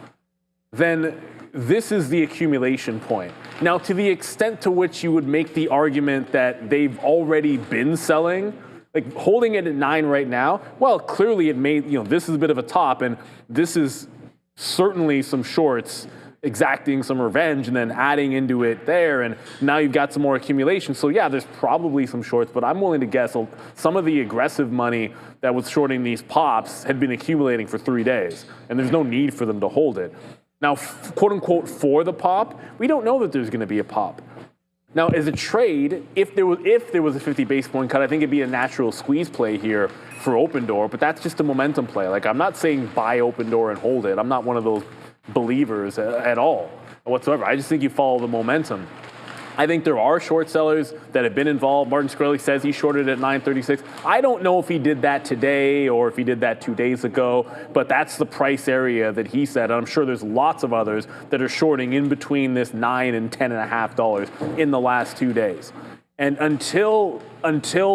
then this is the accumulation point. Now, to the extent to which you would make the argument that they've already been selling, Like holding it at 9 right now, well, clearly it made, this is a bit of a top, and this is certainly some shorts exacting some revenge and then adding into it there, and now you've got some more accumulation. So yeah, there's probably some shorts, but I'm willing to guess some of the aggressive money that was shorting these pops had been accumulating for 3 days, and there's no need for them to hold it. Now, quote unquote, for the pop, we don't know that there's going to be a pop. Now, as a trade, if there was a 50 base point cut, I think it'd be a natural squeeze play here for open door, but that's just a momentum play. Like, I'm not saying buy open door and hold it. I'm not one of those believers at all whatsoever. I just think you follow the momentum. I think there are short sellers that have been involved. Martin Shkreli says he shorted at 936. I don't know if he did that today or if he did that 2 days ago, but that's the price area that he said. And I'm sure there's lots of others that are shorting in between this $9 and $10.50 in the last 2 days. And until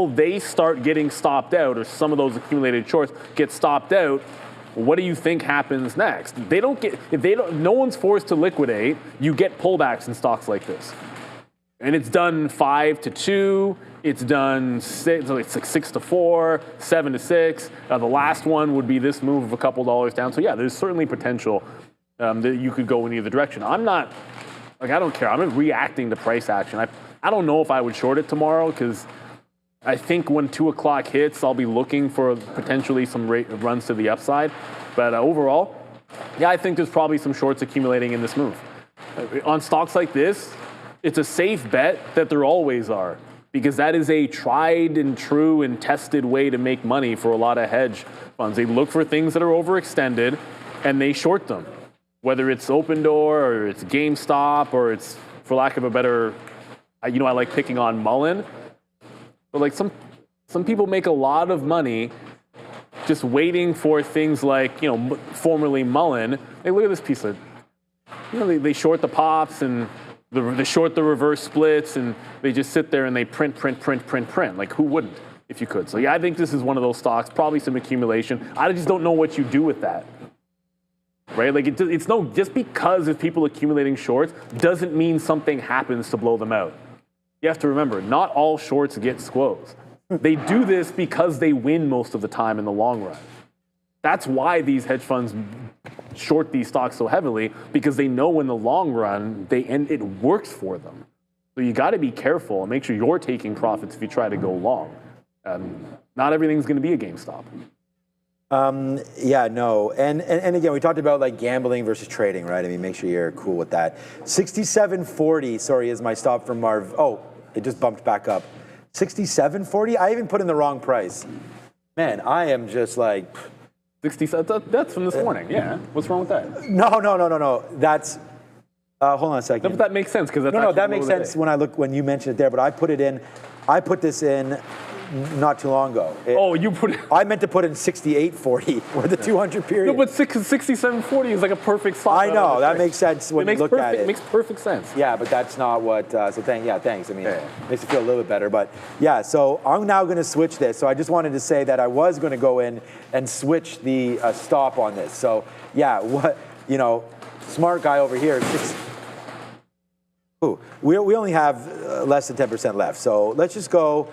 they start getting stopped out, or some of those accumulated shorts get stopped out, what do you think happens next? No one's forced to liquidate. You get pullbacks in stocks like this. And it's done 5 to 2. It's done 6 to 4, 7 to 6. The last one would be this move of a couple dollars down. So yeah, there's certainly potential that you could go in either direction. I don't care. I'm reacting to price action. I don't know if I would short it tomorrow, because I think when 2 o'clock hits, I'll be looking for potentially some runs to the upside. But overall, yeah, I think there's probably some shorts accumulating in this move. On stocks like this, it's a safe bet that there always are, because that is a tried and true and tested way to make money for a lot of hedge funds. They look for things that are overextended and they short them, whether it's Open Door or it's GameStop or it's, for lack of a better, I like picking on Mullen, but like some people make a lot of money just waiting for things like, formerly Mullen. Hey, look at this piece of, they short the pops and they short the reverse splits, and they just sit there and they print. Like, who wouldn't if you could? So yeah, I think this is one of those stocks, probably some accumulation. I just don't know what you do with that, right? Like, it's no, just because if people accumulating shorts doesn't mean something happens to blow them out. You have to remember, not all shorts get squoze. They do this because they win most of the time in the long run. That's why these hedge funds short these stocks so heavily, because they know in the long run it works for them. So you got to be careful and make sure you're taking profits if you try to go long. Not everything's going to be a GameStop. Yeah, no. And again, we talked about like gambling versus trading, right? I mean, make sure you're cool with that. 67.40, sorry, is my stop from Marv. Oh, it just bumped back up. 67.40? I even put in the wrong price. Man, I am just like... 67, that's from this morning, yeah. What's wrong with that? No. That's... hold on a second. No, but that makes sense, because that's No, that makes sense when you mentioned it there, but I put this in not too long ago. You put it... I meant to put in 68.40 or the 200 period. No, but 67.40 is like a perfect stop. I know, that makes sense when you look at it. It makes perfect sense. Yeah, but that's not what, thanks. I mean, it makes it feel a little bit better. But yeah, so I'm now going to switch this. So I just wanted to say that I was going to go in and switch the stop on this. So yeah, smart guy over here. We only have less than 10% left. So let's just go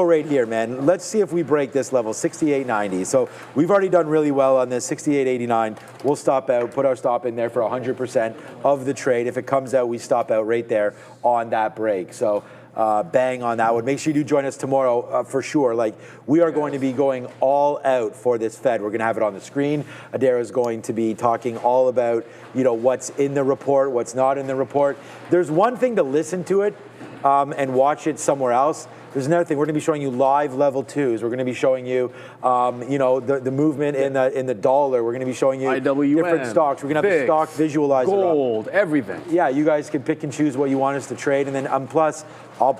right here, man. Let's see if we break this level, 68.90. So we've already done really well on this, 68.89. We'll stop out, put our stop in there for 100% of the trade. If it comes out, we stop out right there on that break. So bang on that one. Make sure you do join us tomorrow for sure. Like, we are going to be going all out for this Fed. We're going to have it on the screen. Adara is going to be talking all about, what's in the report, what's not in the report. There's one thing to listen to it and watch it somewhere else. There's another thing. We're going to be showing you live level 2s. We're going to be showing you, the movement in the dollar. We're going to be showing you IWM, different stocks. We're going to have the stock visualizer, gold, everything. Yeah, you guys can pick and choose what you want us to trade, and then plus, we'll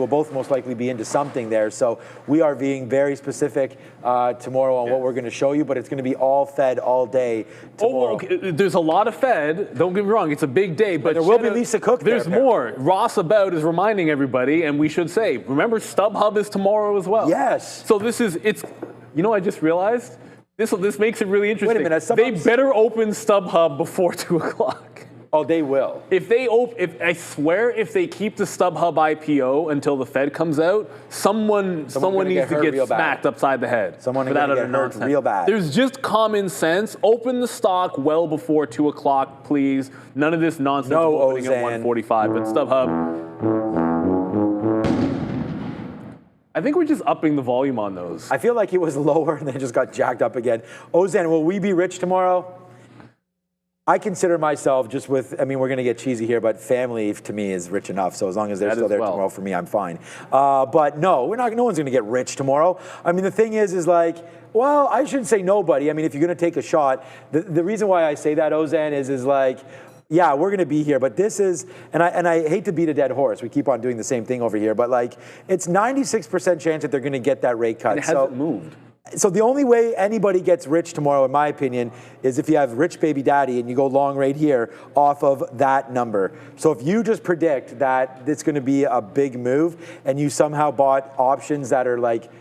both most likely be into something there. So we are being very specific tomorrow on what we're going to show you, but it's going to be all Fed all day tomorrow. Okay. There's a lot of Fed. Don't get me wrong. It's a big day, but there will be Lisa Cook. There's more. Ross About is reminding everybody, and we should say, remember, StubHub is tomorrow as well. Yes. So I just realized this makes it really interesting. Wait a minute. They better open StubHub before 2 o'clock. Oh, they will. If they I swear, if they keep the StubHub IPO until the Fed comes out, someone needs to get smacked upside the head. Someone needs to get hurt real bad. There's just common sense. Open the stock well before 2 o'clock, please. None of this nonsense opening at 145. But StubHub, I think we're just upping the volume on those. I feel like it was lower and then it just got jacked up again. Ozan, will we be rich tomorrow? I consider myself just with, I mean, we're going to get cheesy here, but family to me is rich enough. So as long as they're still there tomorrow for me, I'm fine. But no, no one's going to get rich tomorrow. I mean, the thing is like, well, I shouldn't say nobody. I mean, if you're going to take a shot, the reason why I say that, Ozan, is like, yeah, we're going to be here, but this is, and I hate to beat a dead horse. We keep on doing the same thing over here, but like, it's 96% chance that they're going to get that rate cut. And it hasn't moved. So the only way anybody gets rich tomorrow, in my opinion, is if you have rich baby daddy and you go long right here off of that number. So if you just predict that it's going to be a big move and you somehow bought options that are like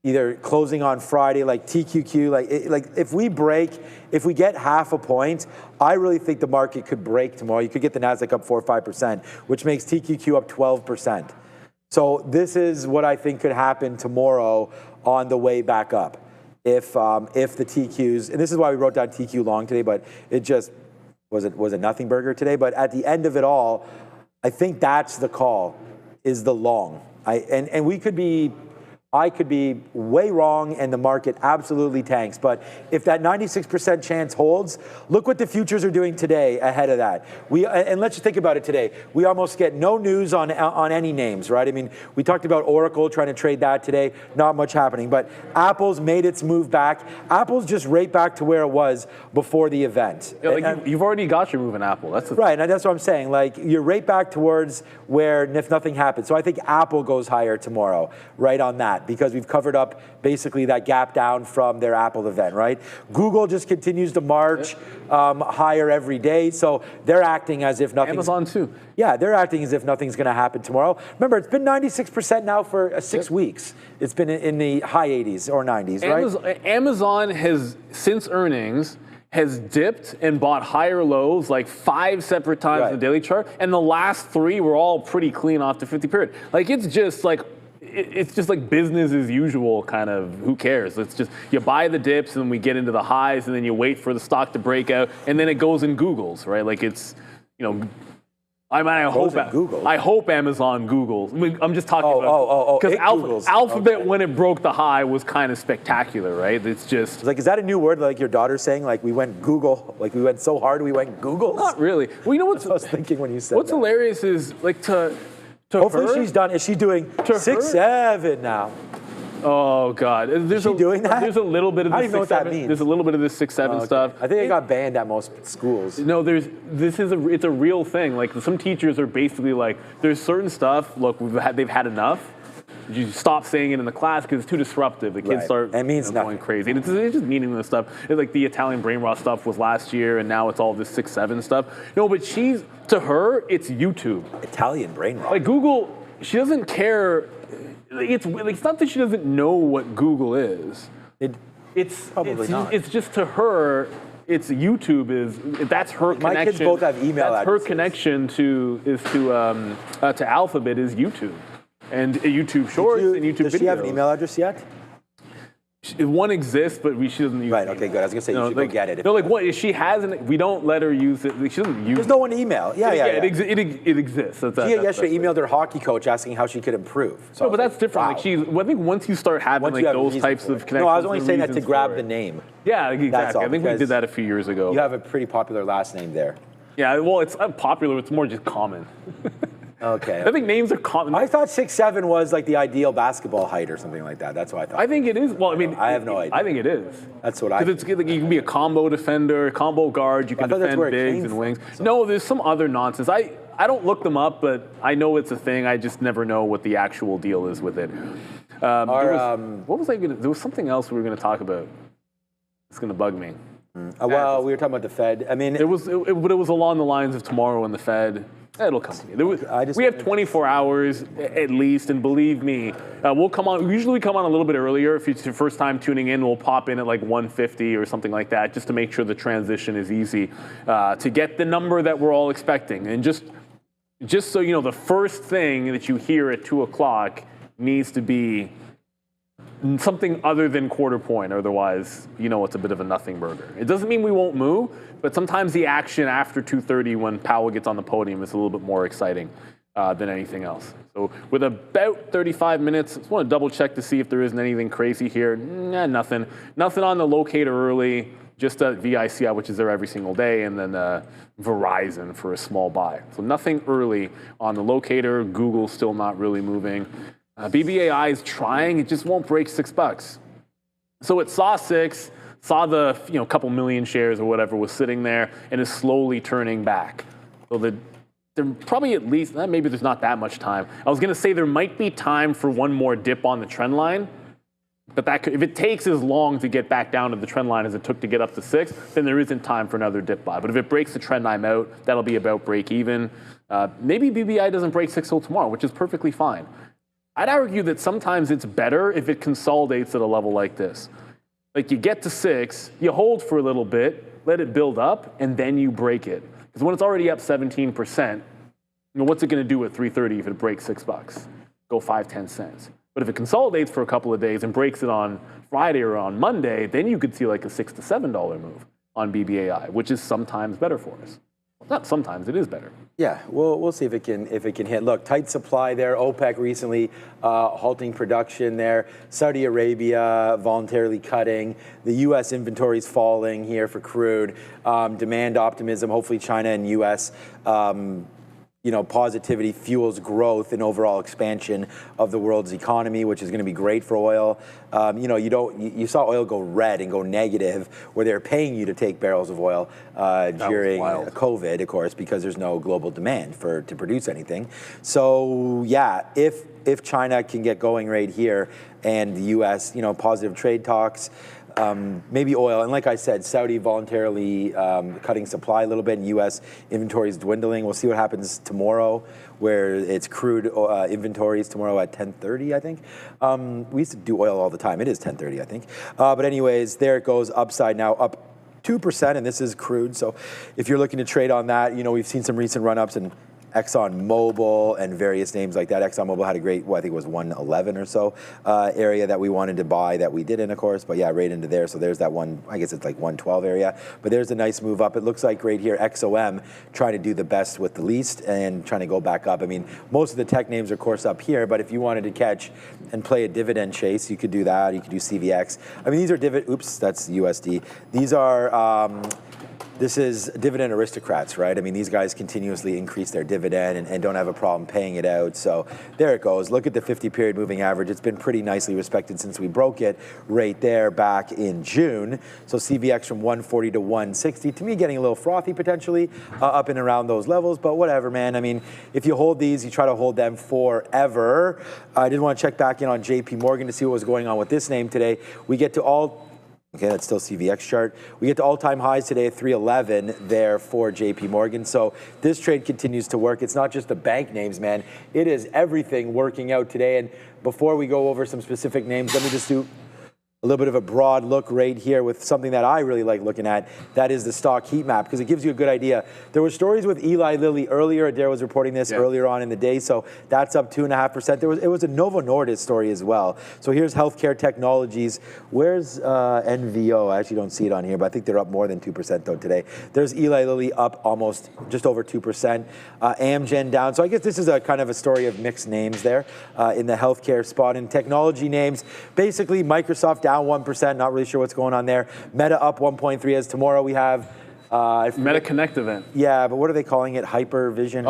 either closing on Friday, like TQQ, like if we get half a point, I really think the market could break tomorrow. You could get the Nasdaq up 4 or 5%, which makes TQQ up 12%. So this is what I think could happen tomorrow on the way back up. If the TQs, and this is why we wrote down TQ long today, but it just was a nothing burger today. But at the end of it all, I think that's the call, is the long. And we could be, I could be way wrong and the market absolutely tanks. But if that 96% chance holds, look what the futures are doing today ahead of that. And let's just think about it today. We almost get no news on any names, right? I mean, we talked about Oracle trying to trade that today. Not much happening. But Apple's made its move back. Apple's just right back to where it was before the event. Yeah, like you've already got your move in Apple. That's right, and that's what I'm saying. Like, you're right back towards where if nothing happens. So I think Apple goes higher tomorrow, right on that, because we've covered up basically that gap down from their Apple event, right? Google just continues to march higher every day, so they're acting as if nothing. Amazon too. Yeah, they're acting as if nothing's going to happen tomorrow. Remember, it's been 96% now for 6 weeks. It's been in the high 80s or 90s, right? Amazon has, since earnings, has dipped and bought higher lows like 5 separate times in the daily chart, and the last 3 were all pretty clean off the 50 period. Like, it's just like business as usual, kind of. Who cares? It's just, you buy the dips and then we get into the highs and then you wait for the stock to break out and then it goes in Googles, right? Like, it's, you know, I hope Amazon Googles. I mean, I'm just talking about because Alphabet when it broke the high was kind of spectacular, right? It's just like, is that a new word? Like your daughter's saying, like we went Google, like we went so hard we went Google. Not really. Well, you know what I was thinking when you said what's hilarious is like to hopefully her, she's done. Is she doing 6-7 now? Oh God! Is she doing that? There's a little bit of this 6-7. There's a little bit of this 6-7 stuff. I think it got banned at most schools. No, it's a real thing. Like, some teachers are basically like, there's certain stuff. Look, they've had enough. You stop saying it in the class because it's too disruptive. The kids start going crazy. And it's just meaningless stuff. It's like the Italian brain rot stuff was last year, and now it's all this 6-7 stuff. No, but to her, it's YouTube. Italian brain rot. Like Google, she doesn't care. It's not that she doesn't know what Google is. It's probably not. It's just, to her, it's YouTube that's her connection. My kids both have email addresses. Her connection to Alphabet is YouTube. And YouTube Shorts and YouTube videos. Does she have an email address yet? One exists, but she doesn't use it. Right, okay, good. I was going to say, you should go get it. No, like, what? She has we don't let her use it. Like, she doesn't use it. There's no one to email. Yeah. It exists. She yesterday emailed her hockey coach asking how she could improve. So no, but that's different. Wow. I think once you start having those types of connections. No, I was only saying that to grab the name. Yeah, exactly. I think we did that a few years ago. You have a pretty popular last name there. Yeah, well, it's not popular. It's more just common. Okay. I think names are common. I thought 6'7" was like the ideal basketball height or something like that. That's what I thought. I think it is. Well, I mean, I have no idea. I think it is. That's what I think. Because you can be a combo defender, combo guard. You can defend bigs and wings. No, there's some other nonsense. I don't look them up, but I know it's a thing. I just never know what the actual deal is with it. What was I going to? There was something else we were going to talk about. It's going to bug me. Well, we were talking about the Fed. I mean, but it was along the lines of tomorrow and the Fed. It'll come. We have 24 hours at least, and believe me, we'll come on. Usually we come on a little bit earlier. If it's your first time tuning in, we'll pop in at like 1:50 or something like that, just to make sure the transition is easy to get the number that we're all expecting. And just so you know, the first thing that you hear at 2 o'clock needs to be something other than quarter point, otherwise, you know, it's a bit of a nothing burger. It doesn't mean we won't move, but sometimes the action after 2:30 when Powell gets on the podium is a little bit more exciting than anything else. So with about 35 minutes, I just want to double check to see if there isn't anything crazy here. Nah, nothing. Nothing on the locator early, just a VICI, which is there every single day, and then Verizon for a small buy. So nothing early on the locator. Google still not really moving. BBAI is trying, it just won't break $6. So it saw 6, saw the couple million shares or whatever was sitting there, and is slowly turning back. So there probably at least, maybe there's not that much time. I was going to say there might be time for one more dip on the trend line, but if it takes as long to get back down to the trend line as it took to get up to 6, then there isn't time for another dip buy. But if it breaks the trend line out, that'll be about break even. Maybe BBI doesn't break 6 till tomorrow, which is perfectly fine. I'd argue that sometimes it's better if it consolidates at a level like this. Like you get to 6, you hold for a little bit, let it build up, and then you break it. Because when it's already up 17%, what's it going to do at 3:30 if it breaks $6? Go 5-10 cents. But if it consolidates for a couple of days and breaks it on Friday or on Monday, then you could see like a $6 to $7 move on BBAI, which is sometimes better for us. Not sometimes, it is better. Yeah, we'll see if it can hit. Look, tight supply there. OPEC recently halting production there. Saudi Arabia voluntarily cutting. The U.S. inventories falling here for crude. Demand optimism. Hopefully, China and U.S. Positivity fuels growth and overall expansion of the world's economy, which is going to be great for oil. You saw oil go red and go negative, where they're paying you to take barrels of oil during COVID, of course, because there's no global demand to produce anything. So yeah, if China can get going right here, and the U.S. positive trade talks. Maybe oil, and like I said, Saudi voluntarily cutting supply a little bit, and U.S. inventories dwindling. We'll see what happens tomorrow, where it's crude inventories tomorrow at 10:30, I think. We used to do oil all the time. It is 10:30, I think. But anyways, there it goes, upside now, up 2%, and this is crude. So if you're looking to trade on that, we've seen some recent run-ups and ExxonMobil and various names like that. ExxonMobil had a great, I think it was 111 or so area that we wanted to buy that we didn't, of course, but yeah, right into there. So there's that one, I guess it's like 112 area, but there's a nice move up. It looks like right here, XOM trying to do the best with the least and trying to go back up. I mean, most of the tech names are, of course, up here, but if you wanted to catch and play a dividend chase, you could do that. You could do CVX. I mean, these are that's USD. These are, this is dividend aristocrats, right? I mean, these guys continuously increase their dividend and don't have a problem paying it out. So there it goes. Look at the 50-period moving average. It's been pretty nicely respected since we broke it right there back in June. So CVX from 140 to 160. To me, getting a little frothy potentially up and around those levels, but whatever, man. I mean, if you hold these, you try to hold them forever. I did want to check back in on JP Morgan to see what was going on with this name today. We get to okay, that's still CVX chart. We get to all-time highs today at 311 there for JP Morgan. So this trade continues to work. It's not just the bank names, man. It is everything working out today. And before we go over some specific names, let me just do a little bit of a broad look right here with something that I really like looking at. That is the stock heat map, because it gives you a good idea. There were stories with Eli Lilly earlier. Adair was reporting this earlier on in the day, so that's up 2.5%. It was a Novo Nordisk story as well. So here's healthcare technologies. Where's NVO? I actually don't see it on here, but I think they're up more than 2% though today. There's Eli Lilly up almost just over 2%. AMZN down. So I guess this is a kind of a story of mixed names there in the healthcare spot. And technology names, basically Microsoft down 1%, not really sure what's going on there. Meta up 1.3, as tomorrow we have Meta Connect event. Yeah, but what are they calling it? Hypervision?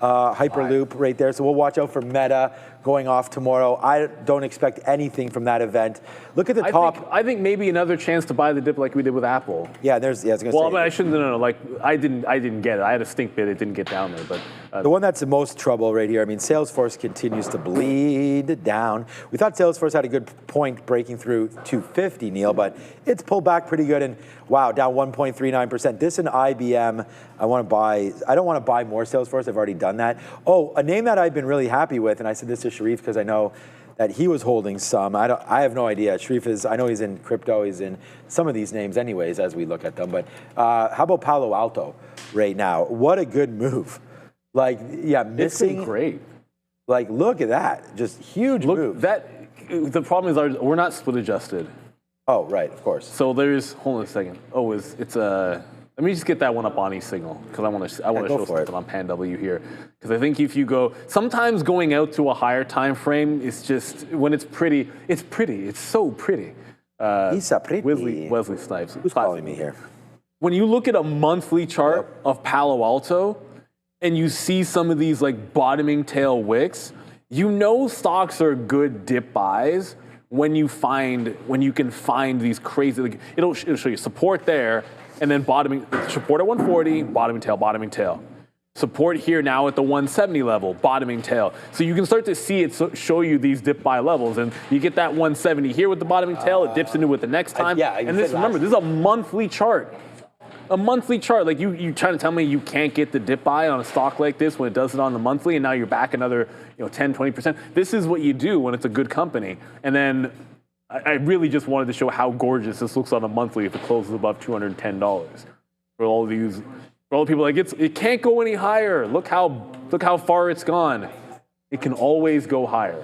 Hyperloop right there. So we'll watch out for Meta going off tomorrow. I don't expect anything from that event. Look at the top. I think maybe another chance to buy the dip like we did with Apple. Yeah, there's. Yeah, I was gonna well, say. I shouldn't. No, like I didn't get it. I had a stink bid. It didn't get down there, but the one that's the most trouble right here. I mean, Salesforce continues to bleed down. We thought Salesforce had a good point breaking through 250, Neil, but it's pulled back pretty good. And wow, down 1.39%. This and IBM. I want to buy. I don't want to buy more Salesforce. I've already done that. Oh, a name that I've been really happy with, and I said this to Sharif because I know that he was holding some. I have no idea. Sharif is, I know he's in crypto, he's in some of these names anyways as we look at them, but how about Palo Alto right now? What a good move. Like, yeah, missing. It's been great. Like, look at that. Just huge move. The problem is we're not split adjusted. Oh, right, of course. So there's, hold on a second. Oh, it's a, let me just get that one up on eSignal because I want to show something on PanW here. Because I think if you go, sometimes going out to a higher time frame is just, when it's pretty. It's so pretty. Isa pretty. Wesley Snipes. Who's calling me here? When you look at a monthly chart of Palo Alto and you see some of these like bottoming tail wicks, you know stocks are good dip buys when you can find these crazy, like, it'll show you support there, and then bottoming, support at 140, bottoming tail. Support here now at the 170 level, bottoming tail. So you can start to see it show you these dip buy levels, and you get that 170 here with the bottoming tail, it dips into it the next time. And this, remember, this is a monthly chart. A monthly chart, like you trying to tell me you can't get the dip buy on a stock like this when it does it on the monthly, and now you're back another 10, 20%. This is what you do when it's a good company. And then I really just wanted to show how gorgeous this looks on a monthly if it closes above $210. For all the people like it can't go any higher. Look how far it's gone. It can always go higher.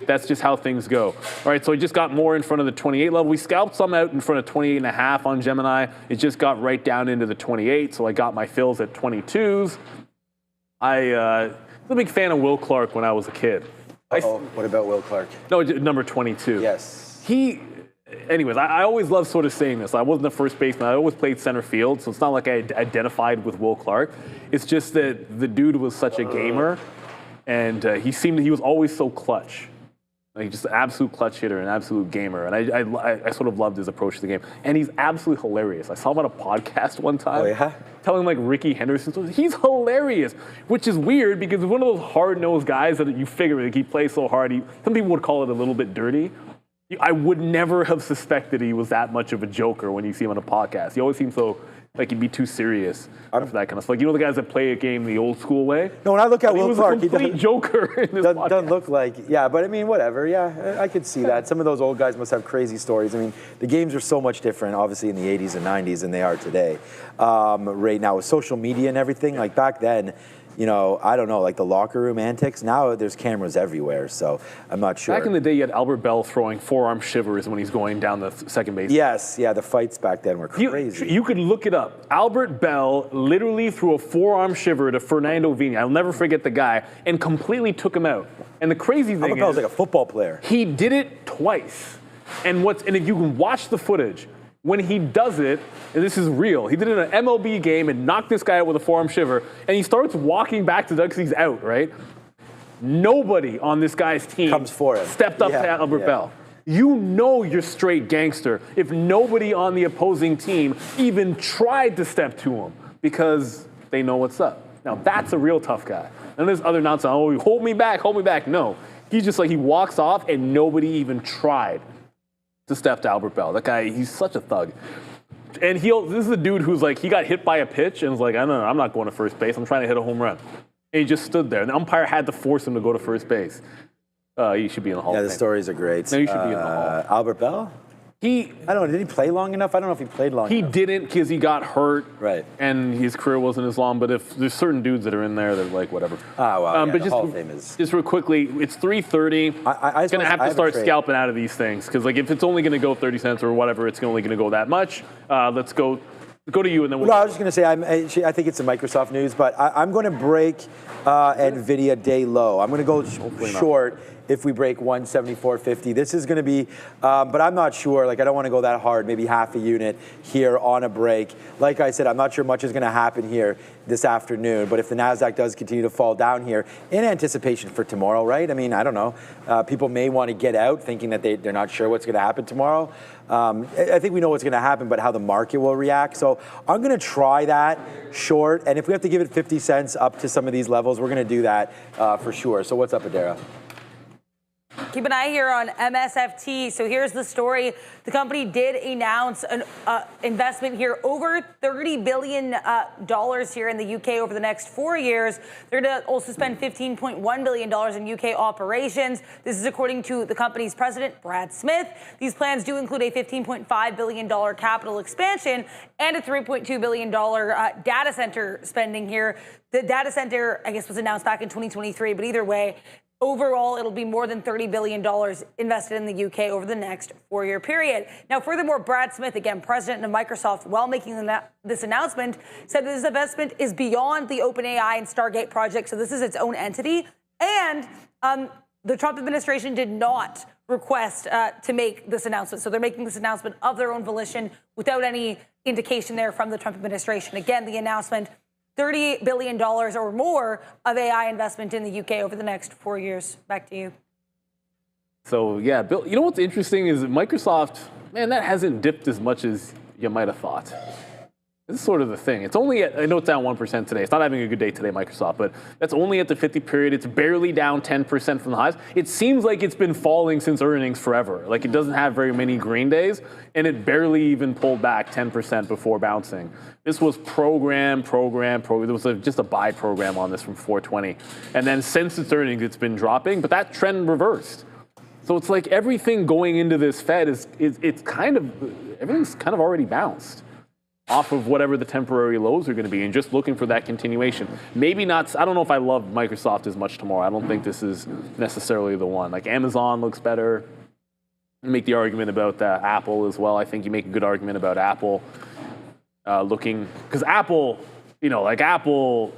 That's just how things go. All right, so it just got more in front of the 28 level. We scalped some out in front of 28.5 on Gemini. It just got right down into the 28, so I got my fills at 22s. I was a big fan of Will Clark when I was a kid. What about Will Clark? No, number 22. Yes. Anyways, I always love sort of saying this. I wasn't a first baseman. I always played center field, so it's not like I identified with Will Clark. It's just that the dude was such a gamer, and he was always so clutch. Like just an absolute clutch hitter, an absolute gamer. And I sort of loved his approach to the game. And he's absolutely hilarious. I saw him on a podcast one time. Oh, yeah? Telling like Ricky Henderson stories. He's hilarious, which is weird because he's one of those hard-nosed guys that you figure like he plays so hard. Some people would call it a little bit dirty. I would never have suspected he was that much of a joker when you see him on a podcast. He always seems so like he'd be too serious for that kind of stuff. Like, you know the guys that play a game the old school way? No, when I look at Will Clark, he was a complete joker in this podcast. Doesn't look like, yeah, but I mean, whatever, yeah, I could see that. Some of those old guys must have crazy stories. I mean, the games are so much different, obviously, in the 80s and 90s than they are today. Right now, with social media and everything, like back then, I don't know, like the locker room antics. Now there's cameras everywhere, so I'm not sure. Back in the day, you had Albert Bell throwing forearm shivers when he's going down the second base. Yes, yeah, the fights back then were crazy. You could look it up. Albert Bell literally threw a forearm shiver to Fernando Vina. I'll never forget the guy, and completely took him out. And the crazy thing Albert Bell's like a football player. He did it twice. And if you can watch the footage, when he does it, and this is real, he did it in an MLB game and knocked this guy out with a forearm shiver, and he starts walking back to Doug because he's out, right? Nobody on this guy's team comes for him. Stepped up to Albert Bell. You know you're straight gangster if nobody on the opposing team even tried to step to him because they know what's up. Now, that's a real tough guy. And there's other nonsense, hold me back. No, he's just like, he walks off and nobody even tried to step to Albert Bell. That guy, he's such a thug. And this is a dude who's like, he got hit by a pitch and was like, I don't know, I'm not going to first base. I'm trying to hit a home run. And he just stood there. And the umpire had to force him to go to first base. He should be in the Hall of Fame. Yeah, the stories are great. No, you should be in the Hall. Albert Bell? I don't know, did he play long enough? I don't know if he played long enough. He didn't because he got hurt. Right. And his career wasn't as long. But if there's certain dudes that are in there that are like, whatever. Ah, wow. But the Hall of Fame is... Just real quickly, it's 3:30. I'm going to have to start scalping out of these things. Because like, if it's only going to go 30 cents or whatever, it's only going to go that much. Let's go to you and then we'll... No, I was just going to say, I think it's the Microsoft news, but I'm going to break NVIDIA day low. I'm going to go short if we break 174.50. This is going to be, but I'm not sure. Like, I don't want to go that hard. Maybe half a unit here on a break. Like I said, I'm not sure much is going to happen here this afternoon. But if the Nasdaq does continue to fall down here in anticipation for tomorrow, right? I mean, I don't know. People may want to get out thinking that they're not sure what's going to happen tomorrow. I think we know what's going to happen, but how the market will react. So I'm going to try that short. And if we have to give it 50 cents up to some of these levels, we're going to do that for sure. So what's up, Adara? Keep an eye here on MSFT. So here's the story. The company did announce an investment here over $30 billion here in the UK over the next 4 years. They're going to also spend $15.1 billion in UK operations. This is according to the company's president, Brad Smith. These plans do include a $15.5 billion capital expansion and a $3.2 billion data center spending here. The data center, I guess, was announced back in 2023, but either way, overall, it'll be more than $30 billion invested in the UK over the next 4-year period. Now, furthermore, Brad Smith, again, president of Microsoft, while making this announcement, said this investment is beyond the OpenAI and Stargate project, so this is its own entity. And the Trump administration did not request to make this announcement. So they're making this announcement of their own volition without any indication there from the Trump administration. Again, the announcement, $30 billion or more of AI investment in the UK over the next 4 years. Back to you. So, yeah, Bill, you know what's interesting is that Microsoft, man, that hasn't dipped as much as you might have thought. This is sort of the thing. It's only at, I know it's down 1% today. It's not having a good day today, Microsoft, but that's only at the 50 period. It's barely down 10% from the highs. It seems like it's been falling since earnings forever. Like, it doesn't have very many green days, and it barely even pulled back 10% before bouncing. This was program. There was just a buy program on this from 420. And then since its earnings, it's been dropping, but that trend reversed. So it's like everything going into this Fed everything's kind of already bounced off of whatever the temporary lows are going to be, and just looking for that continuation. Maybe not, I don't know if I love Microsoft as much tomorrow. I don't think this is necessarily the one. Like, Amazon looks better. You make the argument about Apple as well. I think you make a good argument about Apple looking, because Apple, you know, like Apple,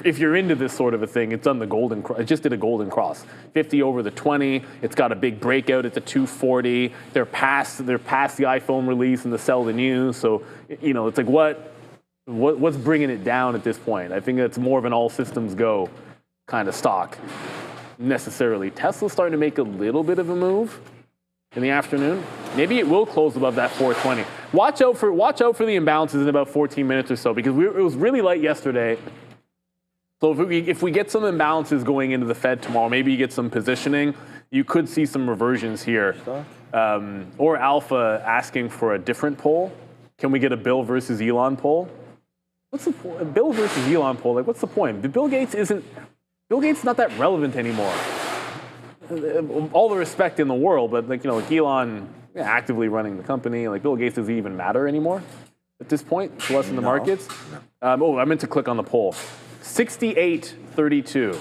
if you're into this sort of a thing, it's done the golden, it just did a golden cross. 50 over the 20, it's got a big breakout at the 240. They're past the iPhone release and the sell the news. So, you know, it's like what's bringing it down at this point? I think it's more of an all systems go kind of stock. Necessarily. Tesla's starting to make a little bit of a move in the afternoon. Maybe it will close above that 420. Watch out for the imbalances in about 14 minutes or so, because it was really light yesterday. So if we get some imbalances going into the Fed tomorrow, maybe you get some positioning, you could see some reversions here. Or Alpha asking for a different poll. Can we get a Bill versus Elon poll? What's the point? A Bill versus Elon poll? Like, what's the point? Bill Gates not that relevant anymore. All the respect in the world, but like, you know, like Elon actively running the company, like Bill Gates doesn't even matter anymore at this point to us in the markets. No. I meant to click on the poll. 68-32.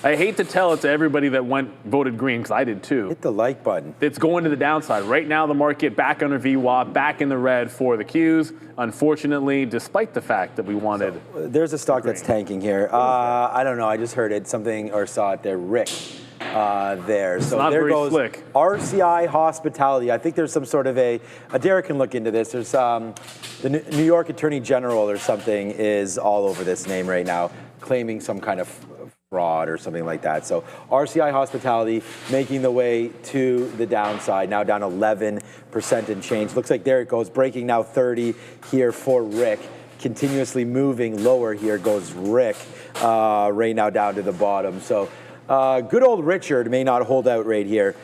I hate to tell it to everybody that voted green, because I did too. Hit the like button. It's going to the downside. Right now, the market back under VWAP, back in the red for the Qs. Unfortunately, despite the fact that we wanted. So, there's a stock that's tanking here. I don't know. I just heard it something or saw it there. Rick. There. It's so not there very goes slick. RCI Hospitality. I think there's some sort of Derek can look into this. There's the New York Attorney General or something is all over this name right now, claiming some kind of fraud or something like that. So RCI Hospitality making the way to the downside, now down 11% and change. Looks like there it goes, breaking now 30 here for Rick. Continuously moving lower here goes Rick, right now down to the bottom. So good old Richard may not hold out right here.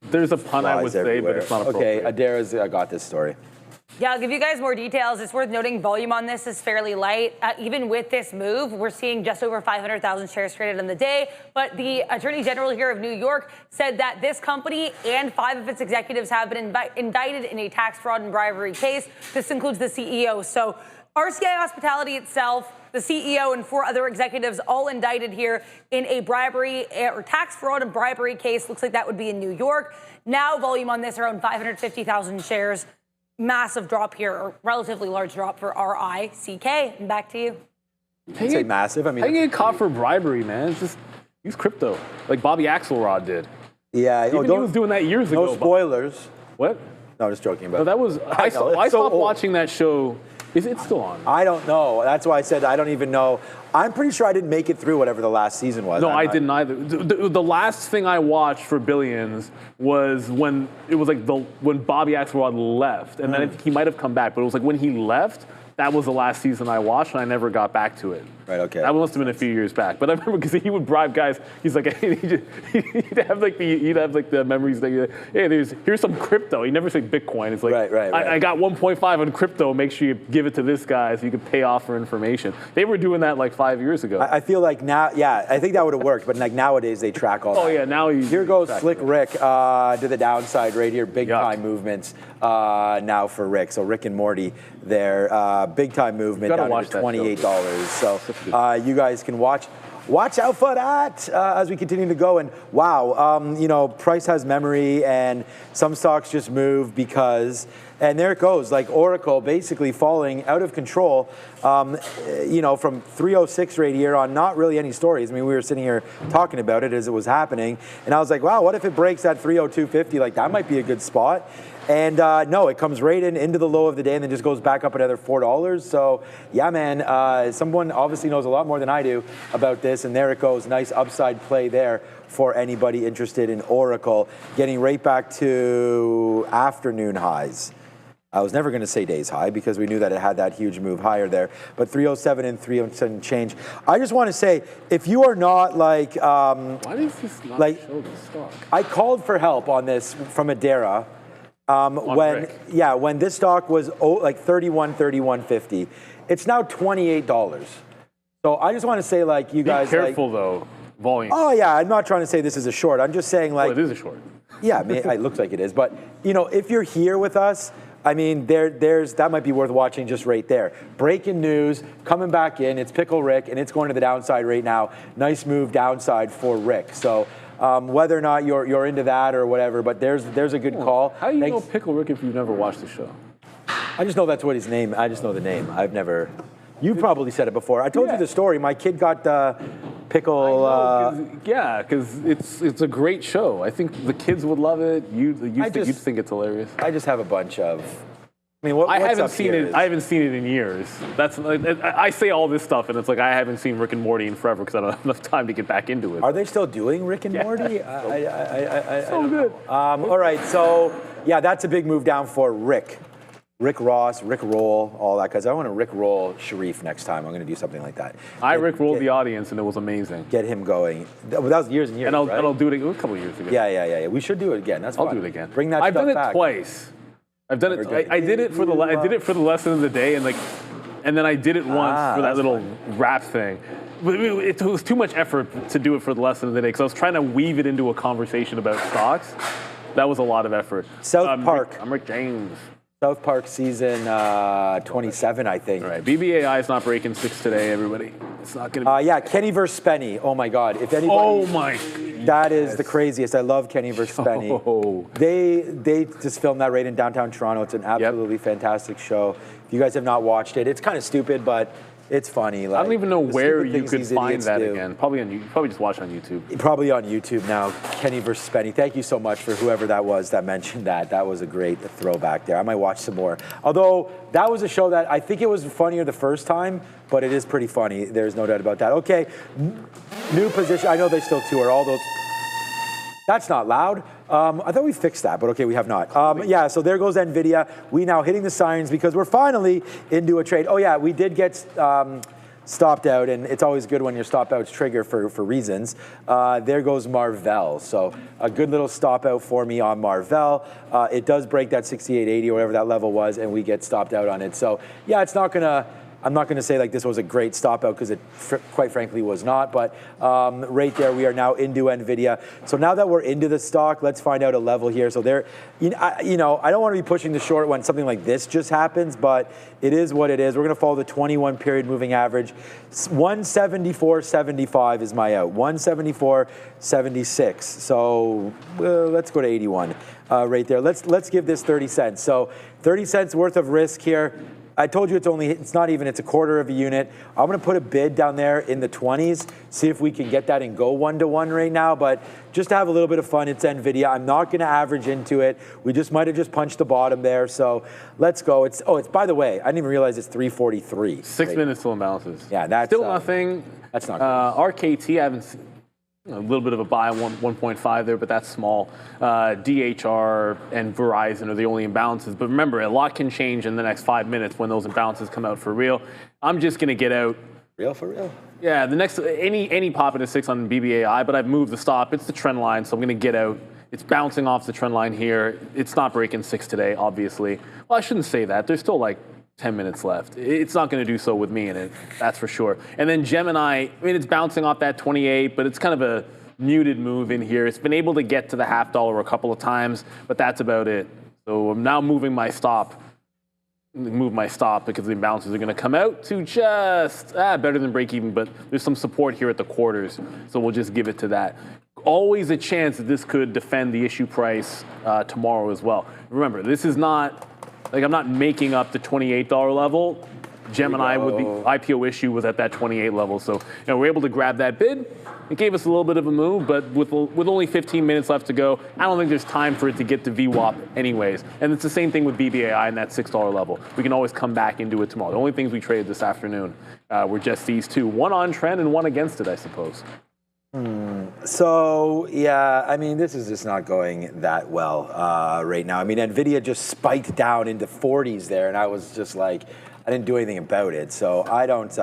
There's a pun I would say, but it's not appropriate. Okay, Adara's got this story. Yeah, I'll give you guys more details. It's worth noting volume on this is fairly light. Even with this move, we're seeing just over 500,000 shares traded in the day. But the Attorney General here of New York said that this company and 5 of its executives have been indicted in a tax fraud and bribery case. This includes the CEO. So RCI Hospitality itself, the CEO and 4 other executives all indicted here in a bribery or tax fraud and bribery case. Looks like that would be in New York. Now volume on this around 550,000 shares. Massive drop here, or relatively large drop for RICK. And back to you. I'd say massive. I mean, how you get caught for bribery, man? It's just, Use crypto, like Bobby Axelrod did. Yeah, Even he was doing that years ago. No spoilers. What? No, I'm just joking about No, that was, I stopped watching that show. Is it still on? I don't know. That's why I said I don't even know. I'm pretty sure I didn't make it through whatever the last season was. No, I didn't either. The last thing I watched for Billions was when it was like when Bobby Axelrod left, and then I think he might have come back, but it was like when he left, that was the last season I watched, and I never got back to it. Right, okay. That must have been a few years back. But I remember because he would bribe guys. He's like, he'd have like the memories that, hey, here's some crypto. He never said Bitcoin. It's like, right. I got 1.5 on crypto. Make sure you give it to this guy so you can pay off for information. They were doing that like 5 years ago. I feel like now, yeah, I think that would have worked, but like nowadays they track all that. Oh yeah, now here goes Slick Rick to the downside right here. Big time movements now for Rick. So Rick and Morty there, big time movement down to $28. So you guys can watch out for that as we continue to go. And wow, you know, price has memory, and some stocks just move because, and there it goes, like Oracle basically falling out of control, you know, from 306 right here on not really any stories. I mean, we were sitting here talking about it as it was happening, and I was like, wow, what if it breaks that 302.50? Like, that might be a good spot. And no, it comes right into the low of the day and then just goes back up another $4. So yeah, man, someone obviously knows a lot more than I do about this. And there it goes. Nice upside play there for anybody interested in Oracle. Getting right back to afternoon highs. I was never going to say days high because we knew that it had that huge move higher there. But 307 and 307 change. I just want to say, if you are not like... why does this not show the stock? I called for help on this from Adara. When this stock was like 31.50, it's now $28. So I just want to say, like, you guys, be careful though, volume. Oh yeah, I'm not trying to say this is a short. I'm just saying, like, well, it is a short. Yeah, it looks like it is. But you know, if you're here with us, I mean, there's that might be worth watching just right there. Breaking news coming back in. It's Pickle Rick, and it's going to the downside right now. Nice move downside for Rick. So. Whether or not you're into that or whatever, but there's a good call. How do you know Pickle Rick if you've never watched the show? I just know that's what his name. I just know the name. I've never. You probably said it before. I told you the story. My kid got Pickle. Yeah, because it's a great show. I think the kids would love it. You'd think it's hilarious. I just have a bunch of. I mean, I haven't seen it. I haven't seen it in years. That's like, I say all this stuff, and it's like I haven't seen Rick and Morty in forever because I don't have enough time to get back into it. Are they still doing Rick and Morty? So good. All right, so yeah, that's a big move down for Rick. Rick Ross, Rick Roll, all that, because I want to Rick Roll Sharif next time. I'm going to do something like that. I Rick rolled the audience, and it was amazing. Get him going. That was years and years, and I'll right? do it a couple of years ago. Yeah. We should do it again. That's fun. I'll do it again. Bring that I've stuff done it back. Twice. I've done it. I did it for the lesson of the day, and then I did it once for that little rap thing. It was too much effort to do it for the lesson of the day because I was trying to weave it into a conversation about stocks. That was a lot of effort. South Park. I'm Rick James. South Park season 27, I think. All right, BBAI is not breaking 6 today, everybody. It's not going to be. Yeah, Kenny versus Spenny. Oh my God. If anybody. Oh my. That is the craziest. I love Kenny versus Spenny. Oh. They just filmed that right in downtown Toronto. It's an absolutely fantastic show. If you guys have not watched it, it's kind of stupid, but it's funny. Like, I don't even know where you could find that again. Probably just watch on YouTube. Probably on YouTube now. Kenny versus Spenny. Thank you so much for whoever that was that mentioned that. That was a great throwback there. I might watch some more. Although that was a show that I think it was funnier the first time, but it is pretty funny. There's no doubt about that. Okay, new position. I know they still tour all those. That's not loud. I thought we fixed that, but okay, we have not. Yeah, so there goes NVIDIA. We now hitting the sirens because we're finally into a trade. Oh yeah, we did get stopped out, and it's always good when your stop outs trigger for reasons. There goes Marvell. So a good little stop out for me on Marvell. It does break that 68.80 or whatever that level was, and we get stopped out on it. So yeah, it's not gonna. I'm not going to say like this was a great stop out because it quite frankly was not, but right there we are now into NVIDIA. So now that we're into the stock, let's find out a level here. So there, I don't want to be pushing the short when something like this just happens, but it is what it is. We're going to follow the 21 period moving average. 174.75 is my out. 174.76. So let's go to 81 right there. Let's give this 30 cents. So 30 cents worth of risk here. I told you it's not even, it's a quarter of a unit. I'm going to put a bid down there in the 20s, see if we can get that and go 1-to-1 right now. But just to have a little bit of fun, it's NVIDIA. I'm not going to average into it. We just might have just punched the bottom there. So let's go. It's by the way, I didn't even realize it's 343. 6 minutes till imbalances. Yeah, that's still nothing. That's not good. RKT, I haven't seen. A little bit of a buy, 1.5 there, but that's small. DHR and Verizon are the only imbalances. But remember, a lot can change in the next 5 minutes when those imbalances come out for real. I'm just going to get out. Real for real? Yeah, the next any pop at a 6 on BBAI, but I've moved the stop. It's the trend line, so I'm going to get out. It's bouncing off the trend line here. It's not breaking 6 today, obviously. Well, I shouldn't say that. There's still like 10 minutes left. It's not going to do so with me in it, that's for sure. And then Gemini, I mean, it's bouncing off that 28, but it's kind of a muted move in here. It's been able to get to the $0.50 a couple of times, but that's about it. So I'm now moving my stop. Move my stop because the imbalances are going to come out to just better than break even, but there's some support here at the quarters, so we'll just give it to that. Always a chance that this could defend the issue price tomorrow as well. Remember, this is not like I'm not making up the $28 level. Gemini with the IPO issue was at that 28 level, so we're able to grab that bid. It gave us a little bit of a move, but with only 15 minutes left to go, I don't think there's time for it to get to VWAP anyways. And it's the same thing with BBAI and that $6 level. We can always come back into it tomorrow. The only things we traded this afternoon were just these two. One on trend and one against it, I suppose. So, yeah, I mean, this is just not going that well right now. I mean, NVIDIA just spiked down into 40s there, and I was just like, I didn't do anything about it. So I don't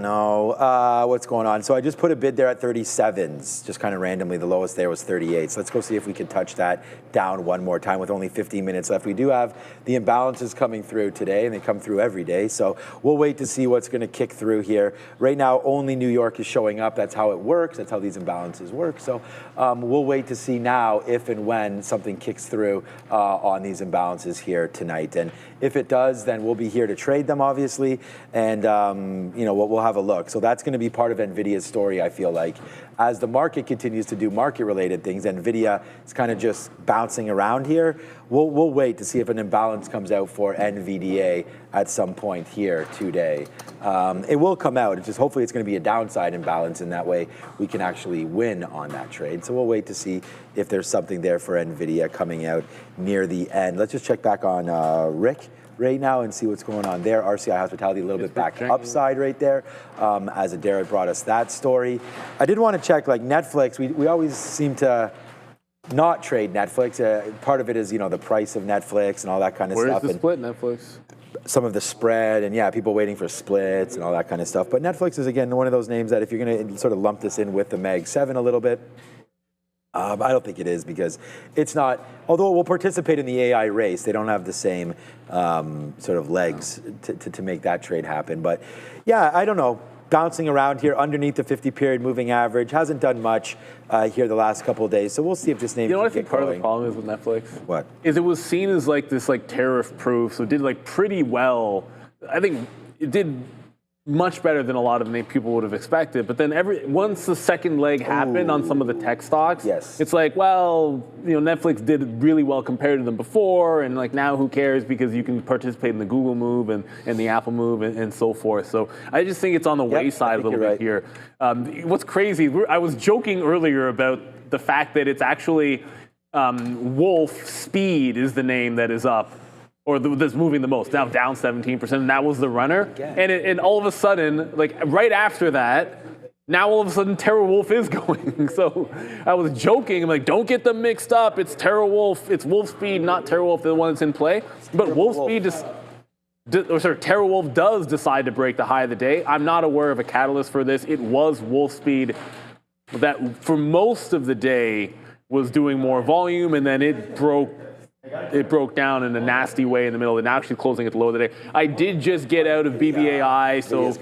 know what's going on. So I just put a bid there at 37s, just kind of randomly. The lowest there was 38. So let's go see if we can touch that down one more time with only 15 minutes left. We do have the imbalances coming through today, and they come through every day. So we'll wait to see what's going to kick through here. Right now, only New York is showing up. That's how it works. That's how these imbalances work. So we'll wait to see now if and when something kicks through on these imbalances here tonight. And if it does, then we'll be here to trade them, obviously. And, we'll have a look. So that's going to be part of NVIDIA's story, I feel like. As the market continues to do market-related things, NVIDIA is kind of just bouncing around here. We'll wait to see if an imbalance comes out for NVDA at some point here today. It will come out. It's just hopefully it's going to be a downside imbalance, and that way we can actually win on that trade. So we'll wait to see if there's something there for NVIDIA coming out near the end. Let's just check back on Rick right now and see what's going on there. RCI Hospitality a little bit back upside right there as Adara brought us that story. I did want to check like Netflix. We always seem to not trade Netflix. Part of it is, the price of Netflix and all that kind of stuff. Where's the split, Netflix? Some of the spread and people waiting for splits and all that kind of stuff. But Netflix is, again, one of those names that if you're going to sort of lump this in with the Mag 7 a little bit, I don't think it is because it's not, although it will participate in the AI race, they don't have the same sort of legs to make that trade happen. But yeah, I don't know. Bouncing around here underneath the 50-period moving average. Hasn't done much here the last couple of days. So we'll see if this name can get going. I think part of the problem is with Netflix? What? Is it was seen as like this tariff proof, so it did pretty well. I think it did much better than a lot of people would have expected. But then once the second leg happened on some of the tech stocks, it's like, well, Netflix did really well compared to them before, and now who cares because you can participate in the Google move and the Apple move and so forth. So I just think it's on the wayside a little bit here. What's crazy, I was joking earlier about the fact that it's actually Wolf Speed is the name that is up, or that's moving the most, now down 17%, and that was the runner. And all of a sudden, right after that, now all of a sudden TerraWolf is going. So I was joking, I'm like, don't get them mixed up. It's TerraWolf, it's Wolf Speed, not TerraWolf, the one that's in play. But Wolf Speed TerraWolf does decide to break the high of the day. I'm not aware of a catalyst for this. It was Wolf Speed that for most of the day was doing more volume, and then it broke down in a nasty way in the middle, and actually closing at the low of the day. I did just get out of BBAI, so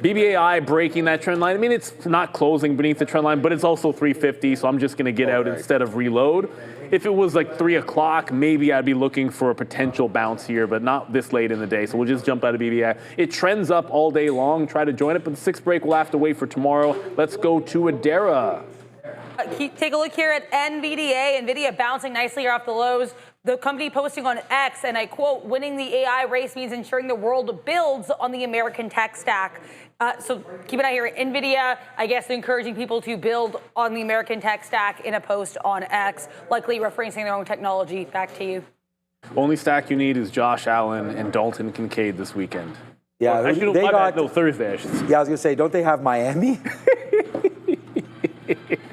BBAI breaking that trend line. I mean, it's not closing beneath the trend line, but it's also 350, so I'm just going to get out instead of reload. If it was 3 o'clock, maybe I'd be looking for a potential bounce here, but not this late in the day, so we'll just jump out of BBAI. It trends up all day long, try to join it, but the 6th break we'll have to wait for tomorrow. Let's go to Adara. Take a look here at NVDA. NVIDIA bouncing nicely off the lows The company posting on X, and I quote, winning the AI race means ensuring the world builds on the American tech stack. So keep an eye here. NVIDIA, I guess, encouraging people to build on the American tech stack in a post on X, likely referencing their own technology. Back to you. Only stack you need is Josh Allen and Dalton Kincaid this weekend. Yeah, actually, they got Thursday, I should say. Yeah, I was gonna say, don't they have Miami?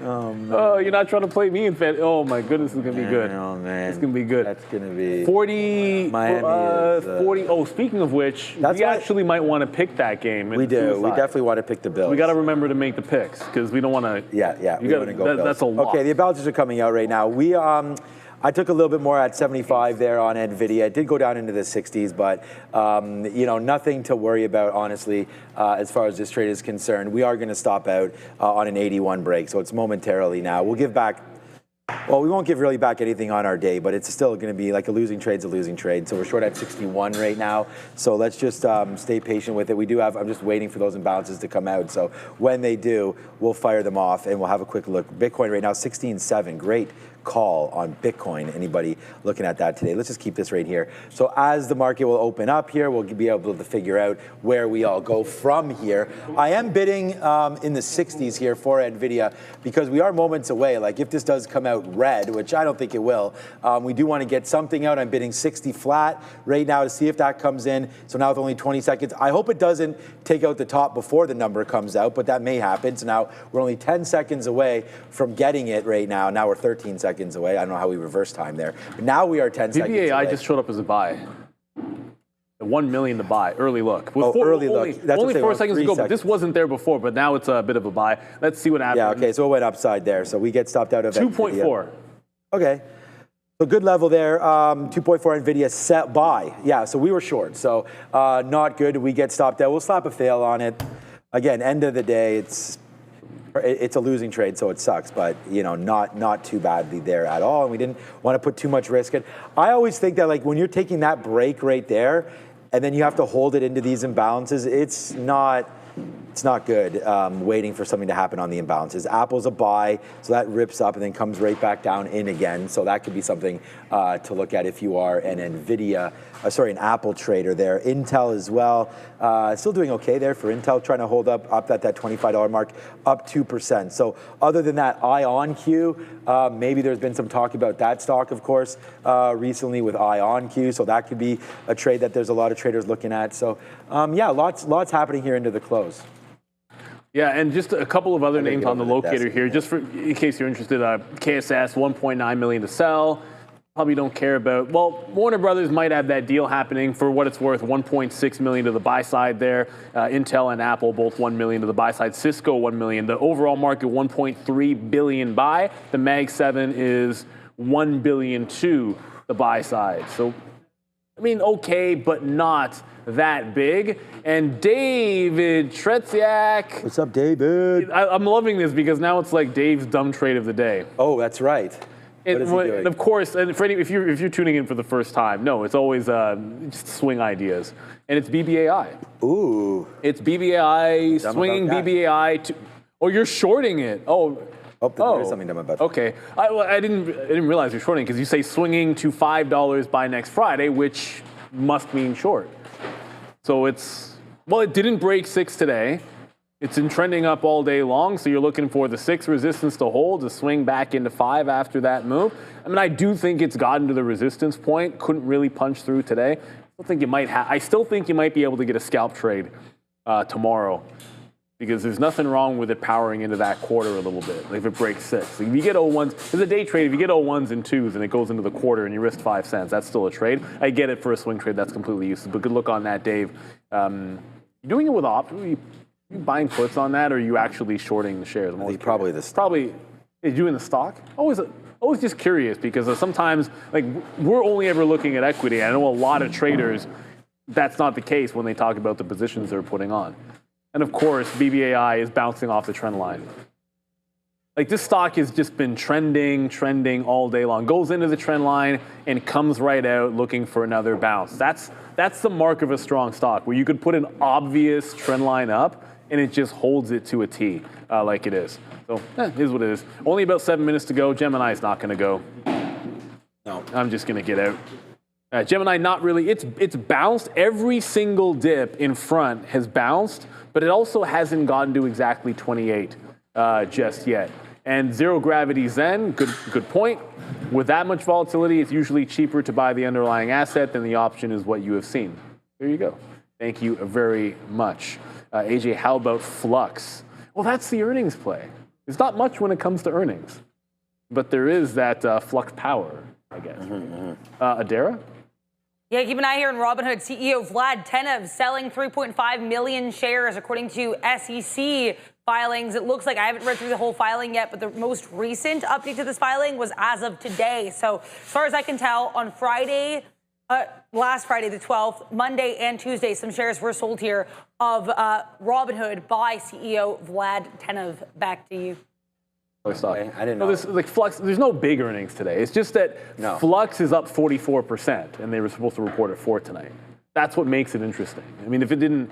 Oh, you're not trying to play me in Fed. Oh my goodness, it's gonna be good. Oh man, it's gonna be good. That's gonna be 40. Miami. 40. Oh, speaking of which, we actually might want to pick that game. We do. We definitely want to pick the Bills. We got to remember to make the picks because we don't want to. Yeah. We gotta go Bills. That's a lot. Okay, the imbalances are coming out right now. We I took a little bit more at 75 there on NVIDIA. It did go down into the 60s, but nothing to worry about, honestly, as far as this trade is concerned. We are going to stop out on an 81 break, so it's momentarily now. We'll give back. Well, we won't give really back anything on our day, but it's still going to be like a losing trade's a losing trade. So we're short at 61 right now. So let's just stay patient with it. We do have, I'm just waiting for those imbalances to come out. So when they do, we'll fire them off and we'll have a quick look. Bitcoin right now, 16.7. Great call on Bitcoin. Anybody looking at that today? Let's just keep this right here. So as the market will open up here, we'll be able to figure out where we all go from here. I am bidding in the 60s here for NVIDIA because we are moments away. Like if this does come out red, which I don't think it will, we do want to get something out. I'm bidding 60 flat right now to see if that comes in. So now with only 20 seconds, I hope it doesn't take out the top before the number comes out, but that may happen. So now we're only 10 seconds away from getting it right now. Now we're 13 seconds away. I don't know how we reverse time there. But now we are 10 seconds away. BBAI just showed up as a buy. The 1 million to buy. Early look. Early look. That's only 4 seconds ago, but this wasn't there before, but now it's a bit of a buy. Let's see what happens. Yeah, okay, so it went upside there. So we get stopped out of 2.4. Okay. So good level there. 2.4 NVIDIA set buy. Yeah, so we were short. So not good. We get stopped out. We'll slap a fail on it. Again, end of the day, it's a losing trade, so it sucks, but not too badly there at all. And we didn't want to put too much risk in. I always think that like when you're taking that break right there, and then you have to hold it into these imbalances, it's not good waiting for something to happen on the imbalances. Apple's a buy, so that rips up and then comes right back down in again. So that could be something to look at if you are an an Apple trader there. Intel as well, still doing okay there for Intel, trying to hold up at that $25 mark, up 2%. So other than that, IonQ, maybe there's been some talk about that stock, of course, recently with IonQ. So that could be a trade that there's a lot of traders looking at. So yeah, lots happening here into the close. Yeah, and just a couple of other names on the locator here, just in case you're interested. KSS, 1.9 million to sell. Probably don't care about. Well, Warner Brothers might have that deal happening for what it's worth. 1.6 million to the buy side there. Intel and Apple both 1 million to the buy side. Cisco 1 million. The overall market 1.3 billion buy. The Mag 7 is 1 billion to the buy side. So, I mean, okay, but not that big. And David Tretsiak. What's up, David? I'm loving this because now it's like Dave's dumb trade of the day. Oh, that's right. What is he doing? Of course, and if you're tuning in for the first time, no, it's always just swing ideas, and it's BBAI. Ooh. It's BBAI swinging BBAI to. Oh, you're shorting it. Oh, there's something dumb about that. Okay, I didn't realize you're shorting because you say swinging to $5 by next Friday, which must mean short. So it didn't break 6 today. It's been trending up all day long, so you're looking for the 6 resistance to hold, to swing back into 5 after that move. I mean, I do think it's gotten to the resistance point. Couldn't really punch through today. I still think you might be able to get a scalp trade tomorrow because there's nothing wrong with it powering into that quarter a little bit. Like if it breaks 6, if you get 0-1s, it's a day trade. If you get 0-1s and 2s and it goes into the quarter and you risk 5 cents, that's still a trade. I get it for a swing trade. That's completely useless. But good luck on that, Dave. You're doing it with options. Are you buying puts on that, or are you actually shorting the shares? Probably the stock. Probably, is you in the stock? Always just curious because sometimes, like, we're only ever looking at equity. I know a lot of traders, that's not the case when they talk about the positions they're putting on. And of course, BBAI is bouncing off the trend line. Like, this stock has just been trending all day long. Goes into the trend line and comes right out looking for another bounce. That's the mark of a strong stock, where you could put an obvious trend line up and it just holds it to a T like it is. So, it is what it is. Only about 7 minutes to go. Gemini's not going to go. No. I'm just going to get out. Gemini, not really. It's bounced. Every single dip in front has bounced, but it also hasn't gotten to exactly 28 just yet. And zero gravity Zen, good point. With that much volatility, it's usually cheaper to buy the underlying asset than the option is what you have seen. There you go. Thank you very much. AJ, how about Flux? Well, that's the earnings play. There's not much when it comes to earnings, but there is that FLUX Power, I guess. Adara? Yeah, keep an eye here on Robinhood. CEO Vlad Tenev selling 3.5 million shares according to SEC filings. It looks like I haven't read through the whole filing yet, but the most recent update to this filing was as of today. So as far as I can tell, on Friday, last Friday the 12th, Monday and Tuesday, some shares were sold here of Robinhood by CEO Vlad Tenev. Back to you. Okay, I didn't know. Like Flux, there's no big earnings today. It's just that Flux is up 44%, and they were supposed to report at 4 tonight. That's what makes it interesting. I mean, if it didn't,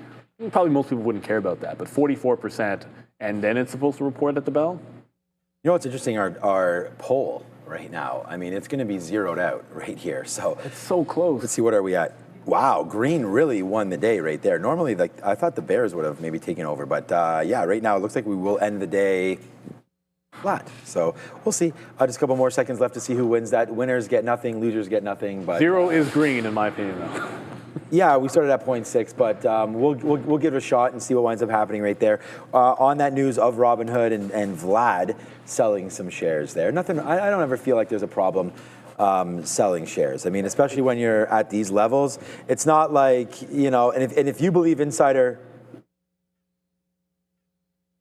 probably most people wouldn't care about that. But 44%, and then it's supposed to report at the bell. You know what's interesting? Our poll right now. I mean, it's going to be zeroed out right here. So it's so close. Let's see, what are we at? Wow, green really won the day right there. Normally, like I thought the Bears would have maybe taken over, but yeah, right now it looks like we will end the day flat. So we'll see. Just a couple more seconds left to see who wins that. Winners get nothing, losers get nothing. But zero is green in my opinion, though. Yeah, we started at 0.6, but we'll give it a shot and see what winds up happening right there. On that news of Robinhood and Vlad selling some shares there. Nothing. I don't ever feel like there's a problem selling shares. I mean, especially when you're at these levels, it's not like, you know. And if you believe insider.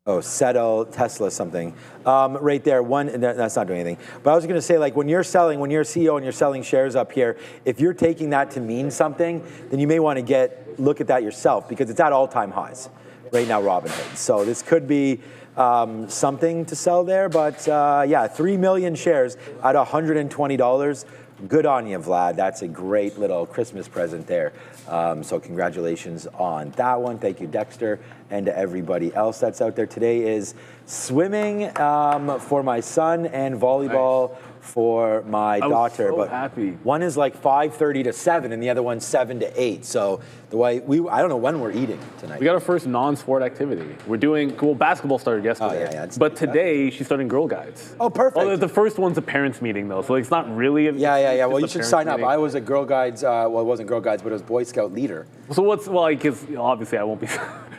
Oh, settle Tesla something right there. That's not doing anything. But I was going to say, like, when you're selling, when you're a CEO and you're selling shares up here, if you're taking that to mean something, then you may want to look at that yourself, because it's at all-time highs right now, Robinhood. So this could be something to sell there. But yeah, 3 million shares at $120. Good on you, Vlad. That's a great little Christmas present there. So congratulations on that one. Thank you, Dexter, and to everybody else that's out there. Today is swimming for my son and volleyball for my daughter. So but happy. One is like 5:30 to 7, and the other one's 7 to 8. So the way I don't know when we're eating tonight. We got our first non-sport activity. We're doing basketball started yesterday. Oh, yeah, but today she's starting Girl Guides. Oh, perfect. Well, the first one's a parents meeting though, so it's not really. Yeah. Well, you should sign up. I was a Girl Guides. Well, it wasn't Girl Guides, but it was Boy Scout leader. So because obviously I won't be.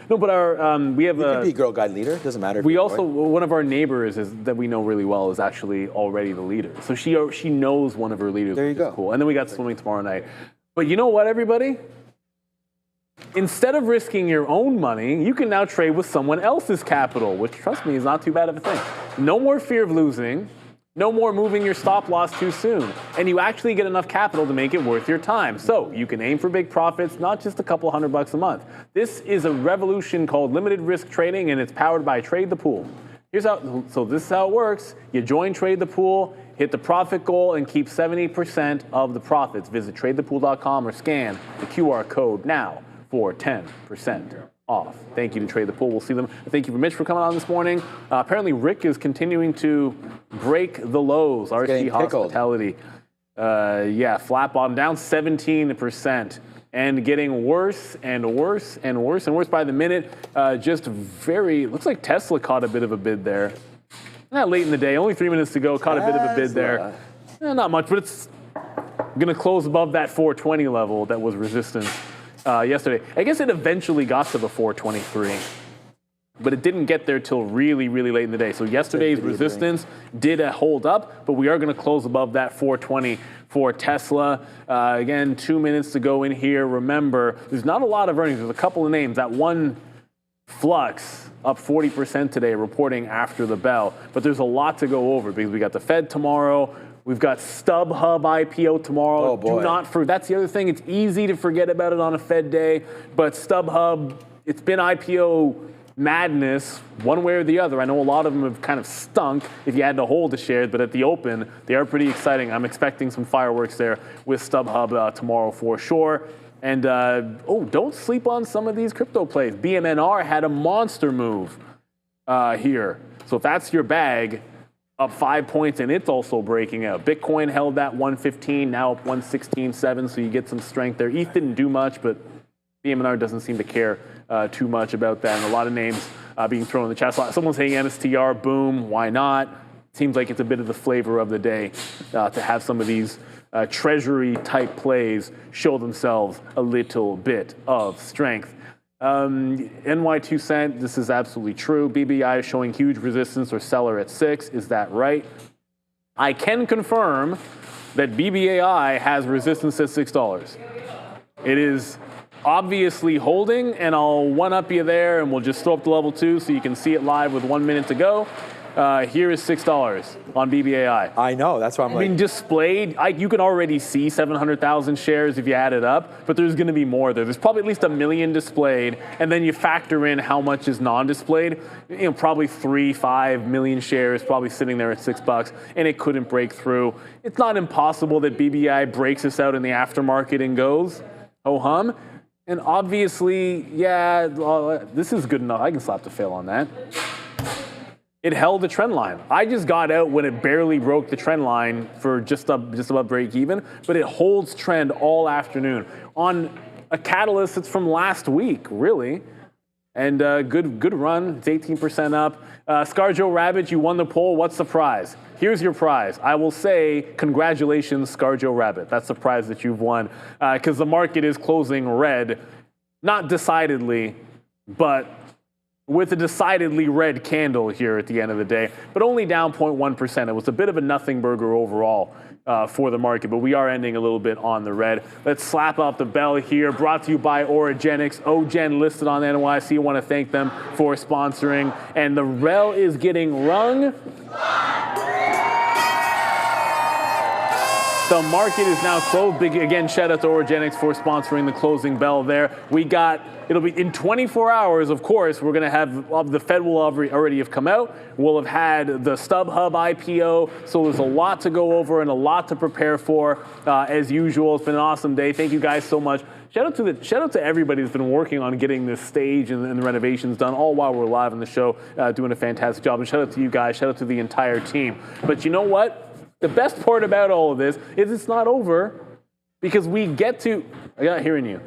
No, but our we have you could be Girl Guide leader. Doesn't matter. We also one of our neighbors that we know really well is actually already the leader. So she knows one of her leaders. There you go. Cool. And then we got swimming tomorrow night. But you know what, everybody? Instead of risking your own money, you can now trade with someone else's capital, which, trust me, is not too bad of a thing. No more fear of losing. No more moving your stop loss too soon. And you actually get enough capital to make it worth your time. So you can aim for big profits, not just a couple $100 a month. This is a revolution called limited risk trading, and it's powered by Trade the Pool. So this is how it works. You join Trade the Pool, hit the profit goal, and keep 70% of the profits. Visit tradethepool.com or scan the QR code now for 10% off. Thank you to Trade the Pool. We'll see them. Thank you for Mitch for coming on this morning. Apparently, Rick is continuing to break the lows. RC Hospitality. Yeah, flat bottom down 17%. And getting worse and worse and worse and worse by the minute. Looks like Tesla caught a bit of a bid there. Not late in the day, only 3 minutes to go, caught a bit of a bid there. Not much, but it's going to close above that 420 level that was resistance yesterday. I guess it eventually got to the 423, but it didn't get there till really, really late in the day. So yesterday's resistance did hold up, but we are going to close above that 420 for Tesla. Again, 2 minutes to go in here. Remember, there's not a lot of earnings. There's a couple of names. That one, Flux, up 40% today, reporting after the bell. But there's a lot to go over because we got the Fed tomorrow. We've got StubHub IPO tomorrow. Oh, boy. That's the other thing. It's easy to forget about it on a Fed day. But StubHub, it's been IPO madness one way or the other. I know a lot of them have kind of stunk if you had to hold the shares, but at the open, they are pretty exciting. I'm expecting some fireworks there with StubHub tomorrow for sure. And don't sleep on some of these crypto plays. BMNR had a monster move here. So if that's your bag, up 5 points, and it's also breaking out. Bitcoin held that 115, now up 116.7, so you get some strength there. ETH didn't do much, but the M&R doesn't seem to care too much about that, and a lot of names being thrown in the chat. Someone's saying MSTR, boom, why not? Seems like it's a bit of the flavor of the day to have some of these treasury-type plays show themselves a little bit of strength. NYT cent, this is absolutely true. BBAI is showing huge resistance or seller at 6. Is that right? I can confirm that BBAI has resistance at $6. It is obviously holding, and I'll one-up you there, and we'll just throw up to level 2 so you can see it live with 1 minute to go. Here is $6 on BBAI. I know, that's why I'm like. I mean, displayed, you can already see 700,000 shares if you add it up, but there's going to be more there. There's probably at least 1 million displayed, and then you factor in how much is non-displayed. You know, probably 3-5 million shares probably sitting there at $6, and it couldn't break through. It's not impossible that BBAI breaks this out in the aftermarket and goes, oh hum. And obviously, yeah, this is good enough. I can slap the fail on that. It held the trend line. I just got out when it barely broke the trend line for just about break even, but it holds trend all afternoon on a catalyst that's from last week, really. And good run. It's 18% up. Scarjo Rabbit, you won the poll. What's the prize? Here's your prize. I will say congratulations, Scarjo Rabbit. That's the prize that you've won, because the market is closing red, not decidedly, but with a decidedly red candle here at the end of the day, but only down 0.1%. It was a bit of a nothing burger overall for the market, but we are ending a little bit on the red. Let's slap up the bell here, brought to you by Origenics. OGen listed on NYC. I want to thank them for sponsoring. And the bell is getting rung. The market is now closed. Big, again, shout out to Origenics for sponsoring the closing bell there. It'll be in 24 hours, of course, we're going to have, the Fed will already have come out. We'll have had the StubHub IPO. So there's a lot to go over and a lot to prepare for, as usual. It's been an awesome day. Thank you guys so much. Shout out to everybody who's been working on getting this stage and the renovations done, all while we're live on the show, doing a fantastic job. And shout out to you guys. Shout out to the entire team. But you know what? The best part about all of this is it's not over, because we get to, I'm not hearing you.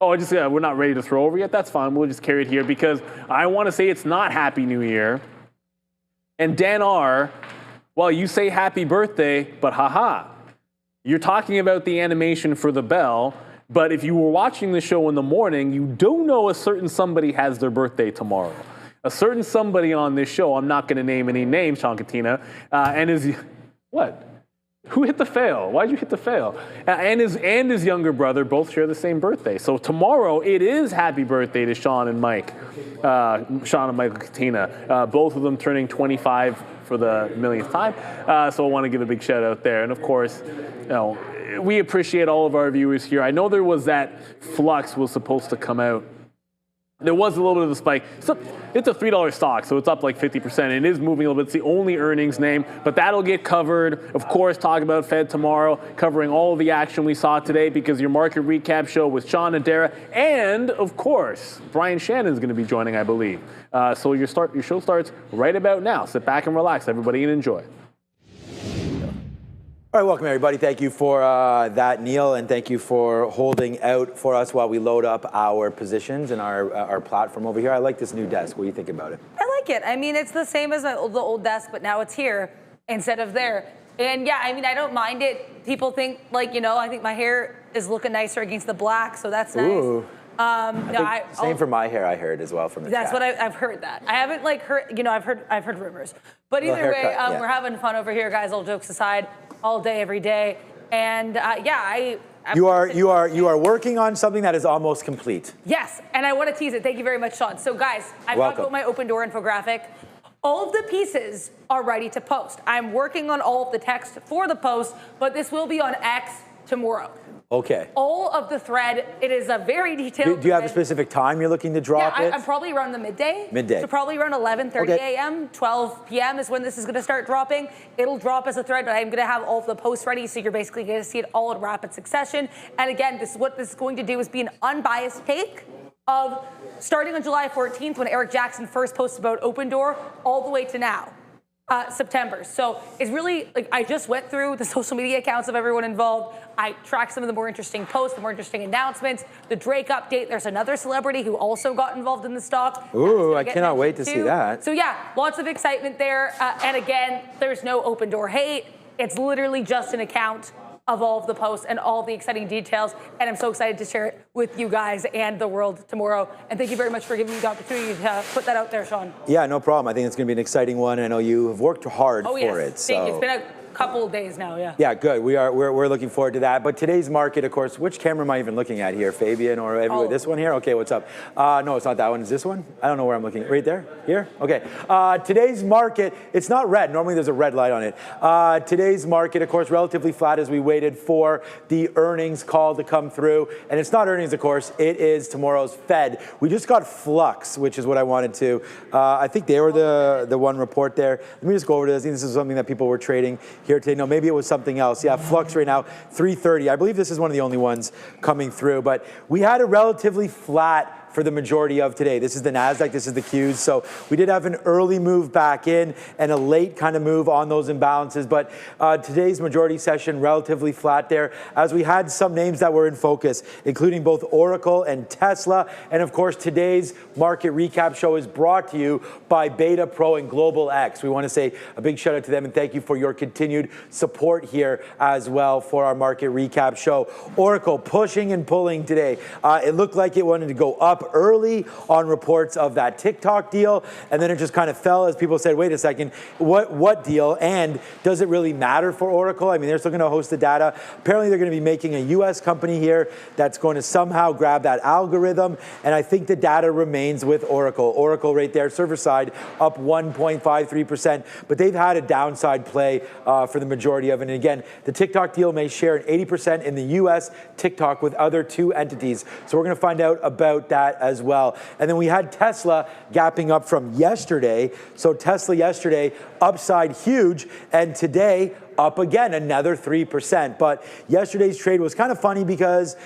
Oh, we're not ready to throw over yet? That's fine. We'll just carry it here, because I want to say it's not Happy New Year. And Dan R., well, you say happy birthday, but haha. You're talking about the animation for the bell, but if you were watching the show in the morning, you don't know a certain somebody has their birthday tomorrow. A certain somebody on this show, I'm not going to name any names, Sean Katina, and is... What? Who hit the fail? Why'd you hit the fail? And his younger brother both share the same birthday. So tomorrow it is happy birthday to Sean and Mike. Sean and Michael Katina. Both of them turning 25 for the millionth time. So I want to give a big shout out there. And of course, we appreciate all of our viewers here. I know there was that Flux was supposed to come out. There was a little bit of a spike. It's a $3 stock, so it's up like 50%. It is moving a little bit. It's the only earnings name, but that'll get covered. Of course, talk about Fed tomorrow, covering all of the action we saw today, because your market recap show with Sean and Dara, and of course, Brian Shannon's going to be joining, I believe. So your show starts right about now. Sit back and relax, everybody, and enjoy. All right, welcome everybody. Thank you for that, Neil, and thank you for holding out for us while we load up our positions and our platform over here. I like this new desk. What do you think about it? I like it. I mean, it's the same as the old desk, but now it's here instead of there. And yeah, I mean, I don't mind it. People think, like, I think my hair is looking nicer against the black, so that's nice. Ooh. Same for my hair, I heard as well from the chat. That's what I've heard that. I haven't heard, I've heard rumors. But either way, yeah. We're having fun over here, guys, all jokes aside, all day, every day. And you are working on something that is almost complete. Yes, and I want to tease it. Thank you very much, Sean. So guys, I've talked about my open door infographic. All of the pieces are ready to post. I'm working on all of the text for the post, but this will be on X tomorrow. Okay. All of the thread, it is a very detailed Do you have a specific time you're looking to drop it? I'm probably around the midday. Midday. So probably around 11:30 a.m., 12 p.m. is when this is going to start dropping. It'll drop as a thread, but I'm going to have all of the posts ready, so you're basically going to see it all in rapid succession. And again, what this is going to do is be an unbiased take of starting on July 14th when Eric Jackson first posted about Open Door all the way to now. September. So it's really, like, I just went through the social media accounts of everyone involved. I tracked some of the more interesting posts, the more interesting announcements, the Drake update. There's another celebrity who also got involved in the stock. Ooh, I cannot wait to see that. So yeah, lots of excitement there. And again, there's no open door hate. It's literally just an account of all of the posts and all the exciting details. And I'm so excited to share it with you guys and the world tomorrow. And thank you very much for giving me the opportunity to put that out there, Sean. Yeah, no problem. I think it's going to be an exciting one. I know you have worked hard for it. So. It's been a couple of days now, yeah. Yeah, good. We're looking forward to that. But today's market, of course, which camera am I even looking at here? Fabian or everywhere? This one here? Okay, what's up? No, it's not that one. Is this one? I don't know where I'm looking. Right there? Here? Okay. Today's market, it's not red. Normally there's a red light on it. Today's market, of course, relatively flat as we waited for the earnings call to come through. And it's not earnings, of course. It is tomorrow's Fed. We just got Flux, which is what I wanted to. I think they were the one report there. Let me just go over to this. I think this is something that people were trading here today. No, maybe it was something else. Yeah, Flux right now, 330. I believe this is one of the only ones coming through. But we had a relatively flat for the majority of today. This is the Nasdaq, this is the Qs. So we did have an early move back in and a late kind of move on those imbalances. But today's majority session, relatively flat there, as we had some names that were in focus, including both Oracle and Tesla. And of course, today's market recap show is brought to you by Beta Pro and Global X. We want to say a big shout out to them and thank you for your continued support here as well for our market recap show. Oracle pushing and pulling today. It looked like it wanted to go up early on reports of that TikTok deal, and then it just kind of fell as people said, wait a second, what deal? And does it really matter for Oracle? I mean, they're still going to host the data. Apparently, they're going to be making a US company here that's going to somehow grab that algorithm, and I think the data remains with Oracle. Oracle right there, server side, up 1.53%, but they've had a downside play for the majority of it. And again, the TikTok deal may share an 80% in the US TikTok with other two entities. So we're going to find out about that as well. And then we had Tesla gapping up from yesterday. So Tesla yesterday, upside huge, and today up again another 3%. But yesterday's trade was kind of funny because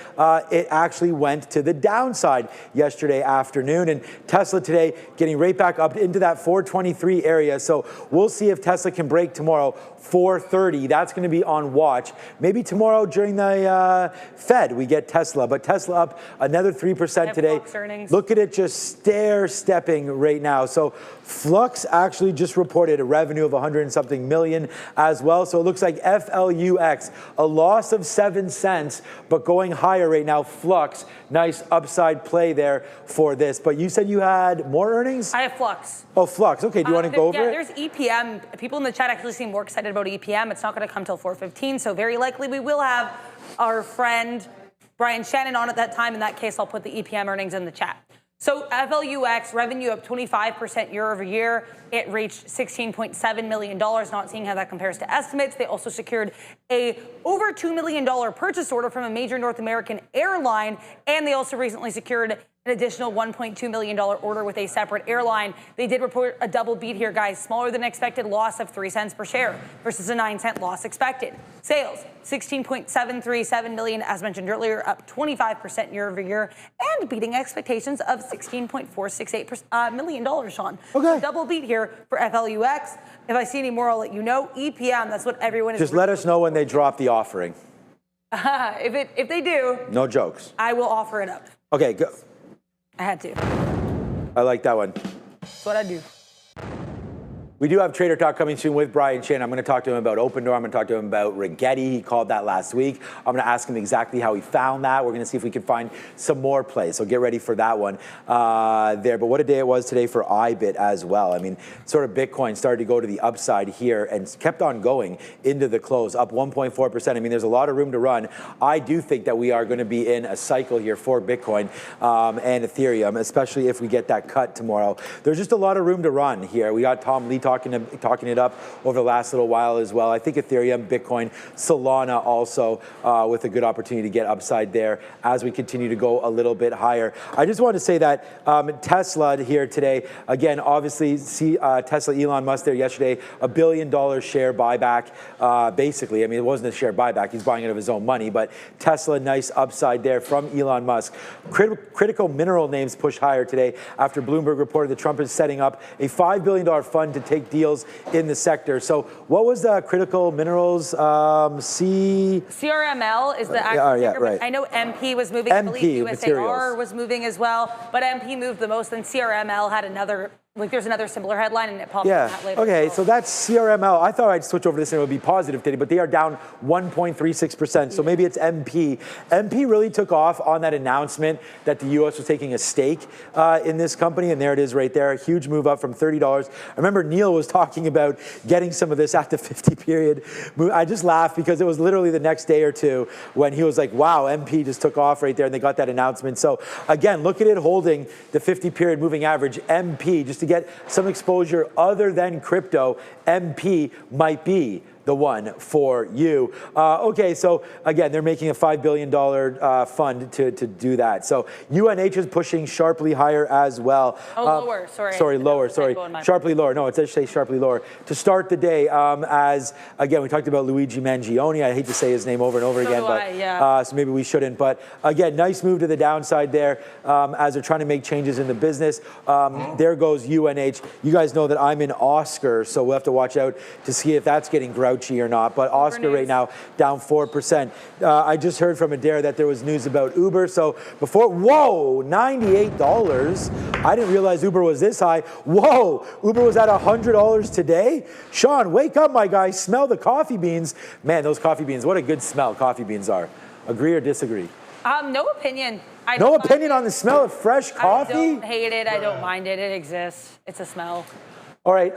it actually went to the downside yesterday afternoon. And Tesla today getting right back up into that 423 area. So we'll see if Tesla can break tomorrow 430. That's going to be on watch. Maybe tomorrow during the Fed we get Tesla. But Tesla up another 3% today. Look at it just stair-stepping right now. So Flux actually just reported a revenue of 100 and something million as well. So it looks like FLUX, a loss of 7 cents, but going higher right now. Flux, nice upside play there for this. But you said you had more earnings? I have Flux. Oh, Flux. Okay, do you want to go over it? Yeah, there's EPM. People in the chat actually seem more excited about EPM. It's not going to come till 4:15, so very likely we will have our friend Brian Shannon on at that time. In that case, I'll put the EPM earnings in the chat. So FLUX revenue up 25% year over year. It reached $16.7 million. Not seeing how that compares to estimates. They also secured a over $2 million purchase order from a major North American airline, and they also recently secured an additional $1.2 million order with a separate airline. They did report a double beat here, guys. Smaller than expected loss of 3 cents per share versus a 9-cent loss expected. Sales, $16.737 million, as mentioned earlier, up 25% year over year, and beating expectations of $16.468 million, Sean. Okay. So double beat here for FLUX. If I see any more, I'll let you know. EPM, that's what everyone is. Just let us know when they drop the offering. If they do. No jokes. I will offer it up. Okay, go. I had to. I like that one. That's what I do. We do have Trader Talk coming soon with Brian Shannon. I'm going to talk to him about Open Door. I'm going to talk to him about Rigetti. He called that last week. I'm going to ask him exactly how he found that. We're going to see if we can find some more plays. So get ready for that one there. But what a day it was today for IBIT as well. I mean, sort of Bitcoin started to go to the upside here and kept on going into the close, up 1.4%. I mean, there's a lot of room to run. I do think that we are going to be in a cycle here for Bitcoin and Ethereum, especially if we get that cut tomorrow. There's just a lot of room to run here. We got Tom Lee talking it up over the last little while as well. I think Ethereum, Bitcoin, Solana also with a good opportunity to get upside there as we continue to go a little bit higher. I just want to say that Tesla here today, again, obviously Tesla, Elon Musk there yesterday, $1 billion share buyback, basically. I mean, it wasn't a share buyback. He's buying it of his own money, but Tesla, nice upside there from Elon Musk. Critical mineral names push higher today after Bloomberg reported that Trump is setting up a $5 billion fund to take take deals in the sector. So what was the critical minerals? CRML is the actual ticker, right. I know MP was moving. I believe USAR was moving as well, but MP moved the most, and CRML had another. Like there's another similar headline, and it popped up that later. Okay, so that's CRML. I thought I'd switch over to this and it would be positive today, but they are down 1.36%. So maybe it's MP. MP really took off on that announcement that the U.S. was taking a stake in this company, and there it is right there. A huge move up from $30. I remember Neil was talking about getting some of this at the 50 period. I just laughed because it was literally the next day or two when he was like, wow, MP just took off right there, and they got that announcement. So again, look at it holding the 50 period moving average. MP, just to get some exposure other than crypto, MP might be the one for you. Okay, so again, they're making a $5 billion fund to do that. So UNH is pushing sharply higher as well. Oh, lower, sorry. Sorry, lower, sorry. Sharply lower. No, it does say sharply lower. To start the day, as again, we talked about Luigi Mangione. I hate to say his name over and over again, but so maybe we shouldn't. But again, nice move to the downside there as they're trying to make changes in the business. There goes UNH. You guys know that I'm in Oscar, so we'll have to watch out to see if that's getting grouchy or not, but Oscar right now down 4%. I just heard from Adair that there was news about Uber. So before, whoa, $98. I didn't realize Uber was this high. Whoa, Uber was at $100 today. Sean, wake up, my guy. Smell the coffee beans. Man, those coffee beans, what a good smell coffee beans are. Agree or disagree? No opinion. No opinion on the smell of fresh coffee? I don't hate it. I don't mind it. It exists. It's a smell. All right,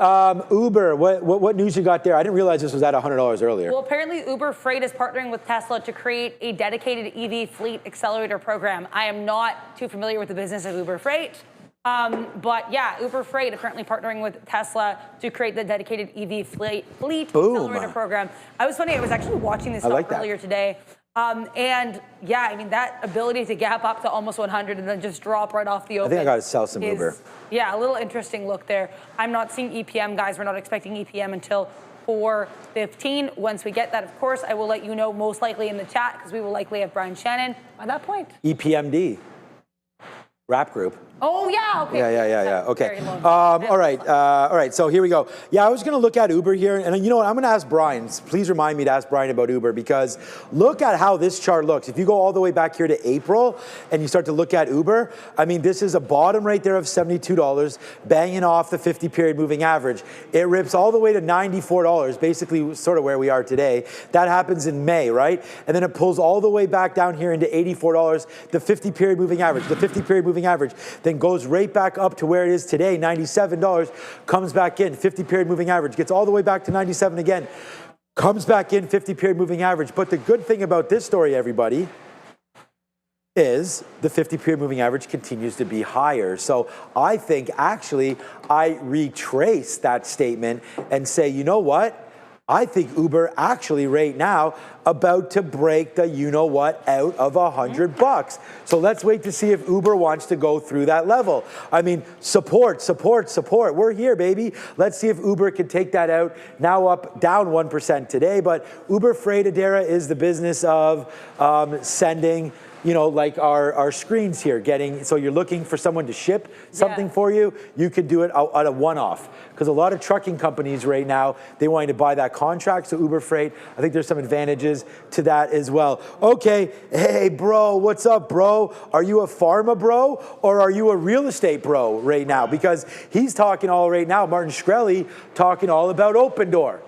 Uber, what news you got there? I didn't realize this was at $100 earlier. Well, apparently Uber Freight is partnering with Tesla to create a dedicated EV fleet accelerator program. I am not too familiar with the business of Uber Freight, but yeah, Uber Freight apparently partnering with Tesla to create the dedicated EV fleet accelerator program. I was actually watching this earlier today. And yeah, I mean, that ability to gap up to almost 100 and then just drop right off the open. I think I got to sell some Uber. Yeah, a little interesting look there. I'm not seeing EPM, guys. We're not expecting EPM until 4:15. Once we get that, of course, I will let you know most likely in the chat because we will likely have Brian Shannon by that point. EPMD, rap group. Oh, yeah, okay. Yeah. Okay. All right. So here we go. Yeah, I was going to look at Uber here. And you know what? I'm going to ask Brian. Please remind me to ask Brian about Uber because look at how this chart looks. If you go all the way back here to April and you start to look at Uber, I mean, this is a bottom right there of $72, banging off the 50-period moving average. It rips all the way to $94, basically sort of where we are today. That happens in May, right? And then it pulls all the way back down here into $84, the 50-period moving average. The 50-period moving average then goes right back up to where it is today, $97, comes back in, 50-period moving average, gets all the way back to 97 again, comes back in, 50-period moving average. But the good thing about this story, everybody, is the 50-period moving average continues to be higher. So I think actually I retrace that statement and say, you know what? I think Uber actually right now about to break the you-know-what out of $100. So let's wait to see if Uber wants to go through that level. I mean, support. We're here, baby. Let's see if Uber can take that out. Now up, down 1% today. But Uber Freight, Adara, is the business of sending, you know, like our screens here, so you're looking for someone to ship something for you, you could do it at a one-off. Because a lot of trucking companies right now, they want to buy that contract, so Uber Freight, I think there's some advantages to that as well. Okay, hey bro, what's up bro? Are you a pharma bro, or are you a real estate bro right now? Because he's talking all right now, Martin Shkreli, talking all about Open Door.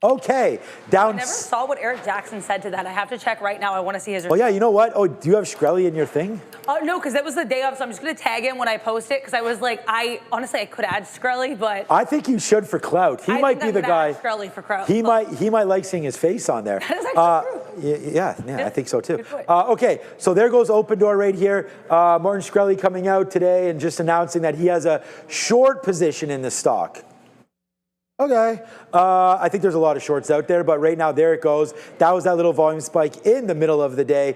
Okay, down. I never saw what Eric Jackson said to that. I have to check right now. I want to see his. Oh yeah, you know what? Oh, do you have Shkreli in your thing? No, because that was the day of, so I'm just going to tag him when I post it, because I was like, honestly, I could add Shkreli, but. I think you should for clout. He might be the guy. Add Shkreli for clout. He might like seeing his face on there. That is actually true. Yeah, I think so too. Okay, so there goes Open Door right here. Martin Shkreli coming out today and just announcing that he has a short position in the stock. Okay, I think there's a lot of shorts out there, but right now, there it goes. That was that little volume spike in the middle of the day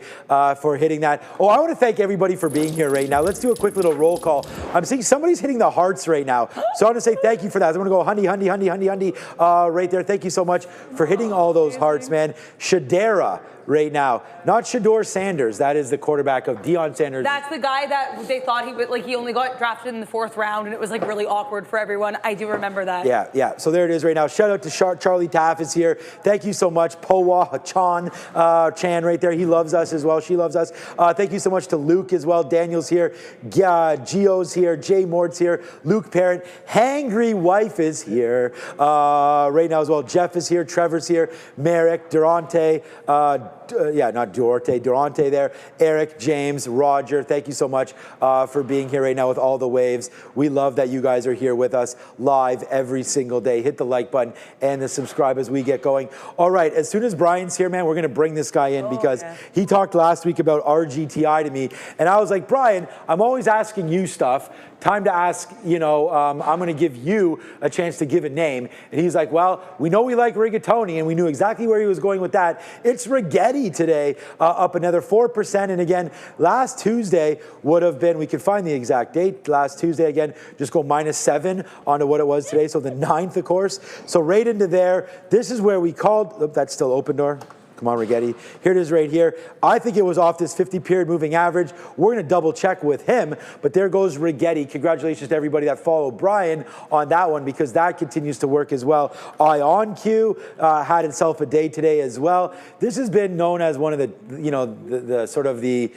for hitting that. Oh, I want to thank everybody for being here right now. Let's do a quick little roll call. I'm seeing somebody's hitting the hearts right now. So I want to say thank you for that. I want to go Hundy, right there. Thank you so much for hitting all those hearts, man. Shadera, right now. Not Shador Sanders. That is the quarterback of Deion Sanders. That's the guy that they thought he only got drafted in the 4th round, and it was like really awkward for everyone. I do remember that. Yeah. So there it is right now. Shout out to Charlie Taff is here. Thank you so much. Powa Chan right there. He loves us as well. She loves us. Thank you so much to Luke as well. Daniel's here. Gio's here. Jay Mort's here. Luke Parent. Hangry Wife is here right now as well. Jeff is here. Trevor's here. Merrick, Durante. Not Duarte, Durante there. Eric, James, Roger, thank you so much for being here right now with all the waves. We love that you guys are here with us live every single day. Hit the like button and the subscribe as we get going. All right, as soon as Brian's here, man, we're going to bring this guy in because he talked last week about RGTI to me. And I was like, Brian, I'm always asking you stuff. Time to ask, I'm going to give you a chance to give a name. And he's like, well, we know we like rigatoni, and we knew exactly where he was going with that. It's Rigetti today, up another 4%. And again, last Tuesday would have been, we could find the exact date. Last Tuesday, again, just go -7 onto what it was today. So the 9th, of course. So right into there. This is where we called, that's still open door. Come on, Rigetti. Here it is right here. I think it was off this 50-period moving average. We're going to double check with him, but there goes Rigetti. Congratulations to everybody that followed Brian on that one because that continues to work as well. IonQ had itself a day today as well. This has been known as one of the sort of the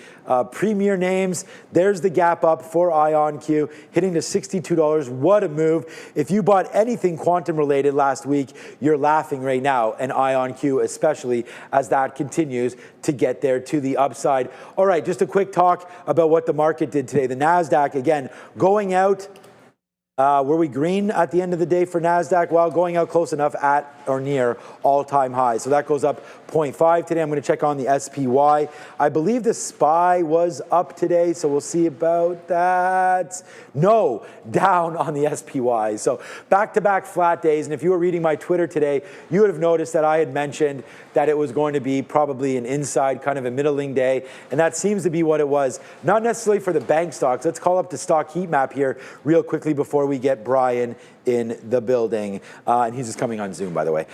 premier names. There's the gap up for IonQ, hitting to $62. What a move. If you bought anything quantum related last week, you're laughing right now, and IonQ especially, as that continues to get there to the upside. All right, just a quick talk about what the market did today. The Nasdaq, again, going out. Were we green at the end of the day for Nasdaq? Well, going out close enough at or near all-time highs. So that goes up 0.5 today. I'm going to check on the SPY. I believe the SPY was up today, so we'll see about that. No, down on the SPY. So back-to-back flat days. And if you were reading my Twitter today, you would have noticed that I had mentioned that it was going to be probably an inside, kind of a middling day. And that seems to be what it was. Not necessarily for the bank stocks. Let's call up the stock heat map here real quickly before we get Brian in the building. And he's just coming on Zoom, by the way.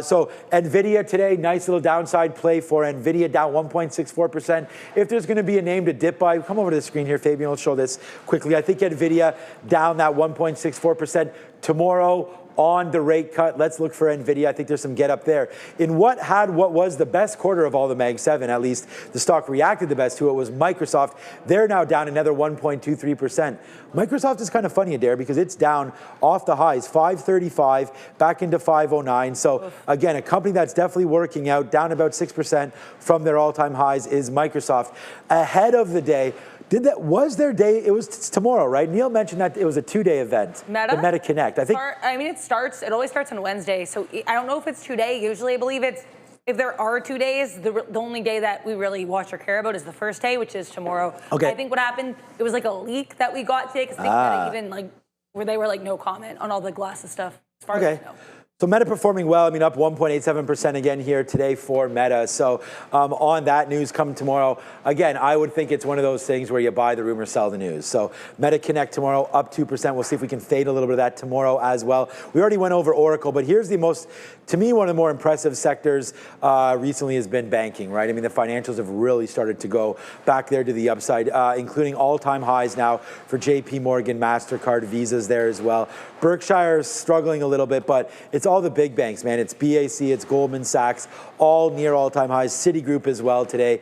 So NVIDIA today, nice little downside play for NVIDIA, down 1.64%. If there's going to be a name to dip by, come over to the screen here, Fabian. We'll show this quickly. I think NVIDIA down that 1.64%. Tomorrow, on the rate cut, let's look for NVIDIA. I think there's some get up there. In what was the best quarter of all the Mag 7, at least the stock reacted the best to it, was Microsoft. They're now down another 1.23%. Microsoft is kind of funny, Adair, because it's down off the highs, 535 back into 509. So again, a company that's definitely working out, down about 6% from their all-time highs is Microsoft. Ahead of the day, was their day? It was tomorrow, right? Neil mentioned that it was a 2-day event. Meta? The Meta Connect. I think. It always starts on Wednesday. So I don't know if it's 2 day. Usually I believe if there are 2 days, the only day that we really watch or care about is the first day, which is tomorrow. Okay. I think what happened, it was like a leak that we got today, because I think that even where they were like no comment on all the glasses stuff, as far as I know. So Meta performing well. I mean, up 1.87% again here today for Meta. So on that news come tomorrow. Again, I would think it's one of those things where you buy the rumor, sell the news. So Meta Connect tomorrow up 2%. We'll see if we can fade a little bit of that tomorrow as well. We already went over Oracle, but here's to me, one of the more impressive sectors recently has been banking, right? I mean, the financials have really started to go back there to the upside, including all-time highs now for JP Morgan, MasterCard, Visa's there as well. Berkshire is struggling a little bit, but it's all the big banks, man. It's BAC, it's Goldman Sachs, all near all-time highs. Citigroup as well today,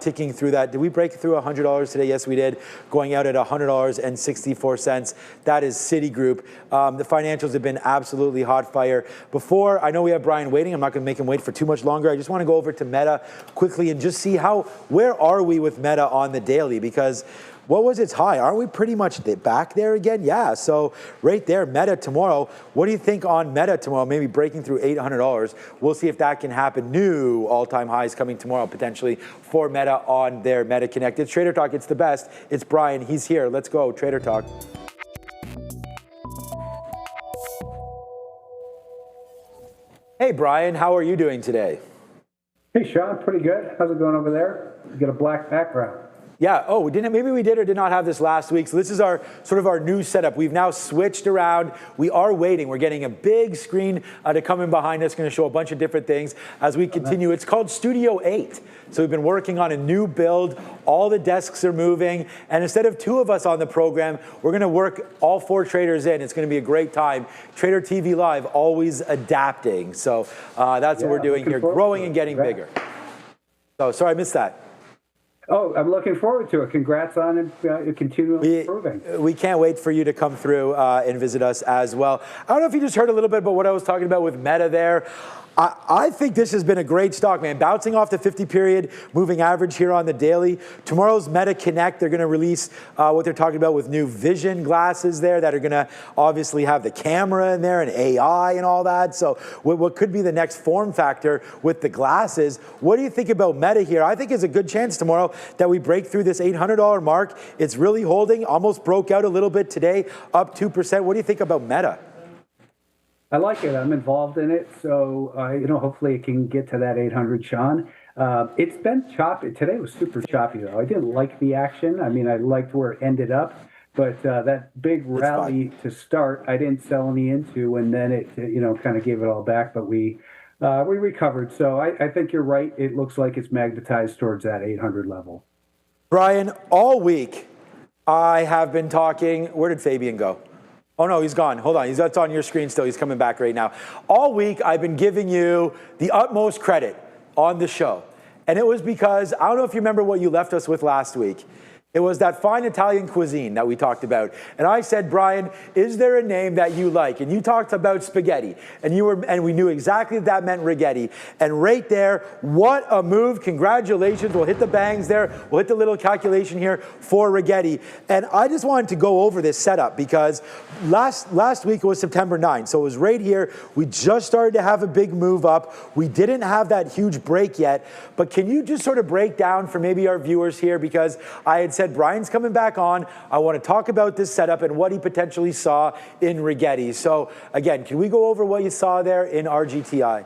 ticking through that. Did we break through $100 today? Yes, we did. Going out at $100.64. That is Citigroup. The financials have been absolutely hot fire. Before, I know we have Brian waiting. I'm not going to make him wait for too much longer. I just want to go over to Meta quickly and just see where are we with Meta on the daily, because what was its high? Aren't we pretty much back there again? Yeah, so right there, Meta tomorrow. What do you think on Meta tomorrow? Maybe breaking through $800. We'll see if that can happen. New all-time highs coming tomorrow potentially for Meta on their Meta Connect. It's Trader Talk. It's the best. It's Brian. He's here. Let's go, Trader Talk. Hey, Brian. How are you doing today? Hey, Sean. Pretty good. How's it going over there? You got a black background. Yeah. Oh, we didn't. Maybe we did or did not have this last week. So this is our sort of our new setup. We've now switched around. We are waiting. We're getting a big screen to come in behind us. Going to show a bunch of different things as we continue. It's called Studio 8. So we've been working on a new build. All the desks are moving, and instead of 2 of us on the program, we're going to work all 4 traders in. It's going to be a great time. Trader TV Live, always adapting. So that's what we're doing here, growing and getting bigger. So sorry, I missed that. Oh, I'm looking forward to it. Congrats on it continually improving. We can't wait for you to come through and visit us as well. I don't know if you just heard a little bit about what I was talking about with Meta there. I think this has been a great stock, man. Bouncing off the 50-period moving average here on the daily. Tomorrow's Meta Connect, they're going to release what they're talking about with new vision glasses there that are going to obviously have the camera in there and AI and all that. So what could be the next form factor with the glasses? What do you think about Meta here? I think it's a good chance tomorrow that we break through this $800 mark. It's really holding, almost broke out a little bit today, up 2%. What do you think about Meta? I like it. I'm involved in it, so hopefully it can get to that 800, Sean. It's been choppy. Today was super choppy, though. I didn't like the action. I mean, I liked where it ended up, but that big rally to start, I didn't sell any into, and then it, kind of gave it all back. But we recovered. So I think you're right. It looks like it's magnetized towards that 800 level. Brian, all week I have been talking. Where did Fabian go? Oh, no, he's gone. Hold on. That's on your screen still. He's coming back right now. All week, I've been giving you the utmost credit on the show. And it was because, I don't know if you remember what you left us with last week. It was that fine Italian cuisine that we talked about. And I said, Brian, is there a name that you like? And you talked about spaghetti. And we knew exactly that meant rigetti. And right there, what a move. Congratulations. We'll hit the bangs there. We'll hit the little calculation here for rigetti. And I just wanted to go over this setup because last week was September 9th. So it was right here. We just started to have a big move up. We didn't have that huge break yet. But can you just sort of break down for maybe our viewers here? Because I had said Brian's coming back on. I want to talk about this setup and what he potentially saw in rigetti. So again, can we go over what you saw there in RGTI?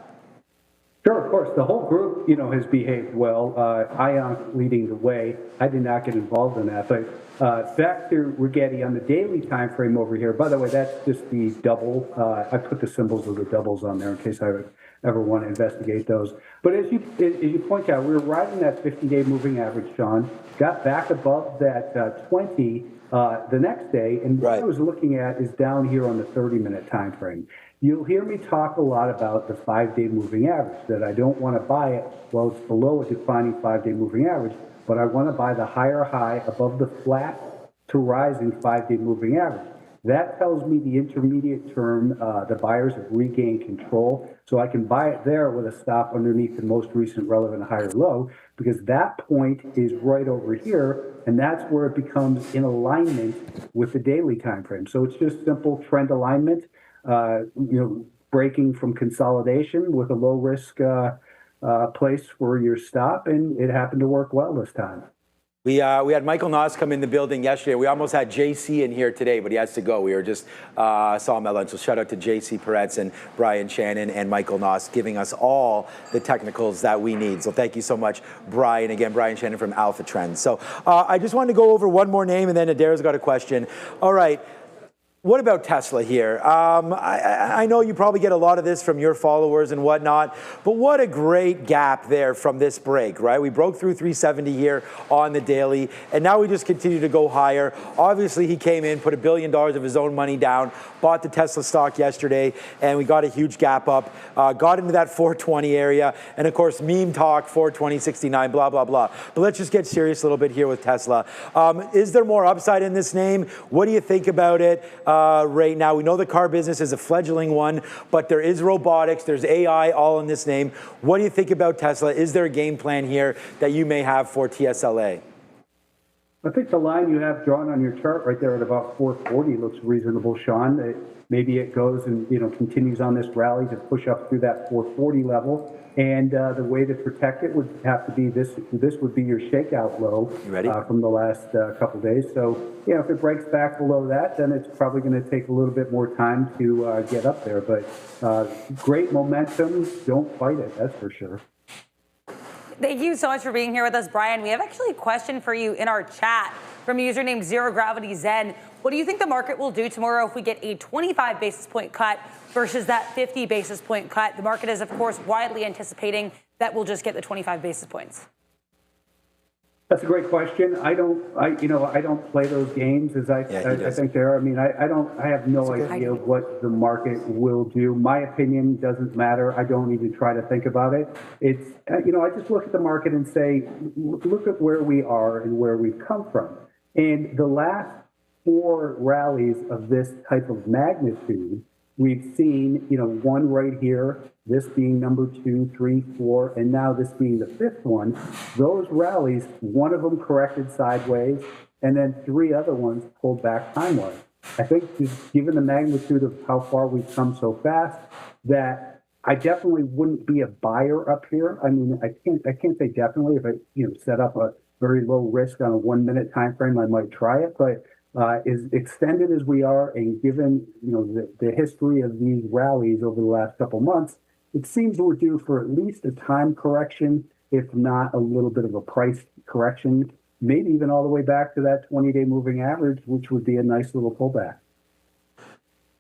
Sure, of course. The whole group, has behaved well. Ion leading the way. I did not get involved in that. But back to rigetti on the daily time frame over here. By the way, that's just the double. I put the symbols of the doubles on there in case I would ever want to investigate those. But as you point out, we were riding that 50-day moving average, Sean, got back above that 20 the next day, and what I was looking at is down here on the 30-minute time frame. You'll hear me talk a lot about the 5-day moving average, that I don't want to buy it while it's below a declining 5-day moving average, but I want to buy the higher high above the flat to rising 5-day moving average. That tells me the intermediate term, the buyers have regained control, so I can buy it there with a stop underneath the most recent relevant higher low, because that point is right over here, and that's where it becomes in alignment with the daily time frame. So it's just simple trend alignment, breaking from consolidation with a low risk place for your stop, and it happened to work well this time. We had Michael Noss come in the building yesterday. We almost had JC in here today, but he has to go. We were just saw him at lunch. So shout out to JC Peretz and Brian Shannon and Michael Noss giving us all the technicals that we need. So thank you so much, Brian. Again, Brian Shannon from Alpha Trends. So I just wanted to go over one more name, and then Adair's got a question. All right. What about Tesla here? I know you probably get a lot of this from your followers and whatnot, but what a great gap there from this break, right? We broke through 370 here on the daily, and now we just continue to go higher. Obviously, he came in, put $1 billion of his own money down, bought the Tesla stock yesterday, and we got a huge gap up, got into that 420 area, and of course, meme talk, 420.69, blah, blah, blah. But let's just get serious a little bit here with Tesla. Is there more upside in this name? What do you think about it? Right now, we know the car business is a fledgling one, but there is robotics, there's AI all in this name. What do you think about Tesla? Is there a game plan here that you may have for TSLA? I think the line you have drawn on your chart right there at about 440 looks reasonable, Sean. Maybe it goes and continues on this rally to push up through that 440 level. And the way to protect it would have to be this. This would be your shakeout low from the last couple days. So, if it breaks back below that, then it's probably going to take a little bit more time to get up there. But great momentum. Don't fight it. That's for sure. Thank you so much for being here with us, Brian. We have actually a question for you in our chat from a user named Zero Gravity Zen. What do you think the market will do tomorrow if we get a 25 basis point cut versus that 50 basis point cut? The market is, of course, widely anticipating that we'll just get the 25 basis points. That's a great question. I don't play those games as I think there. I mean, I have no idea what the market will do. My opinion doesn't matter. I don't even try to think about it. It's, I just look at the market and say, look at where we are and where we've come from. And the last 4 rallies of this type of magnitude, we've seen, one right here, this being number 2, 3, 4, and now this being the 5th one. Those rallies, one of them corrected sideways, and then 3 other ones pulled back timewise. I think just given the magnitude of how far we've come so fast, that I definitely wouldn't be a buyer up here. I mean, I can't say definitely. If I set up a very low risk on a 1-minute time frame, I might try it, but as extended as we are, and given the history of these rallies over the last couple months, it seems we're due for at least a time correction, if not a little bit of a price correction, maybe even all the way back to that 20-day moving average, which would be a nice little pullback.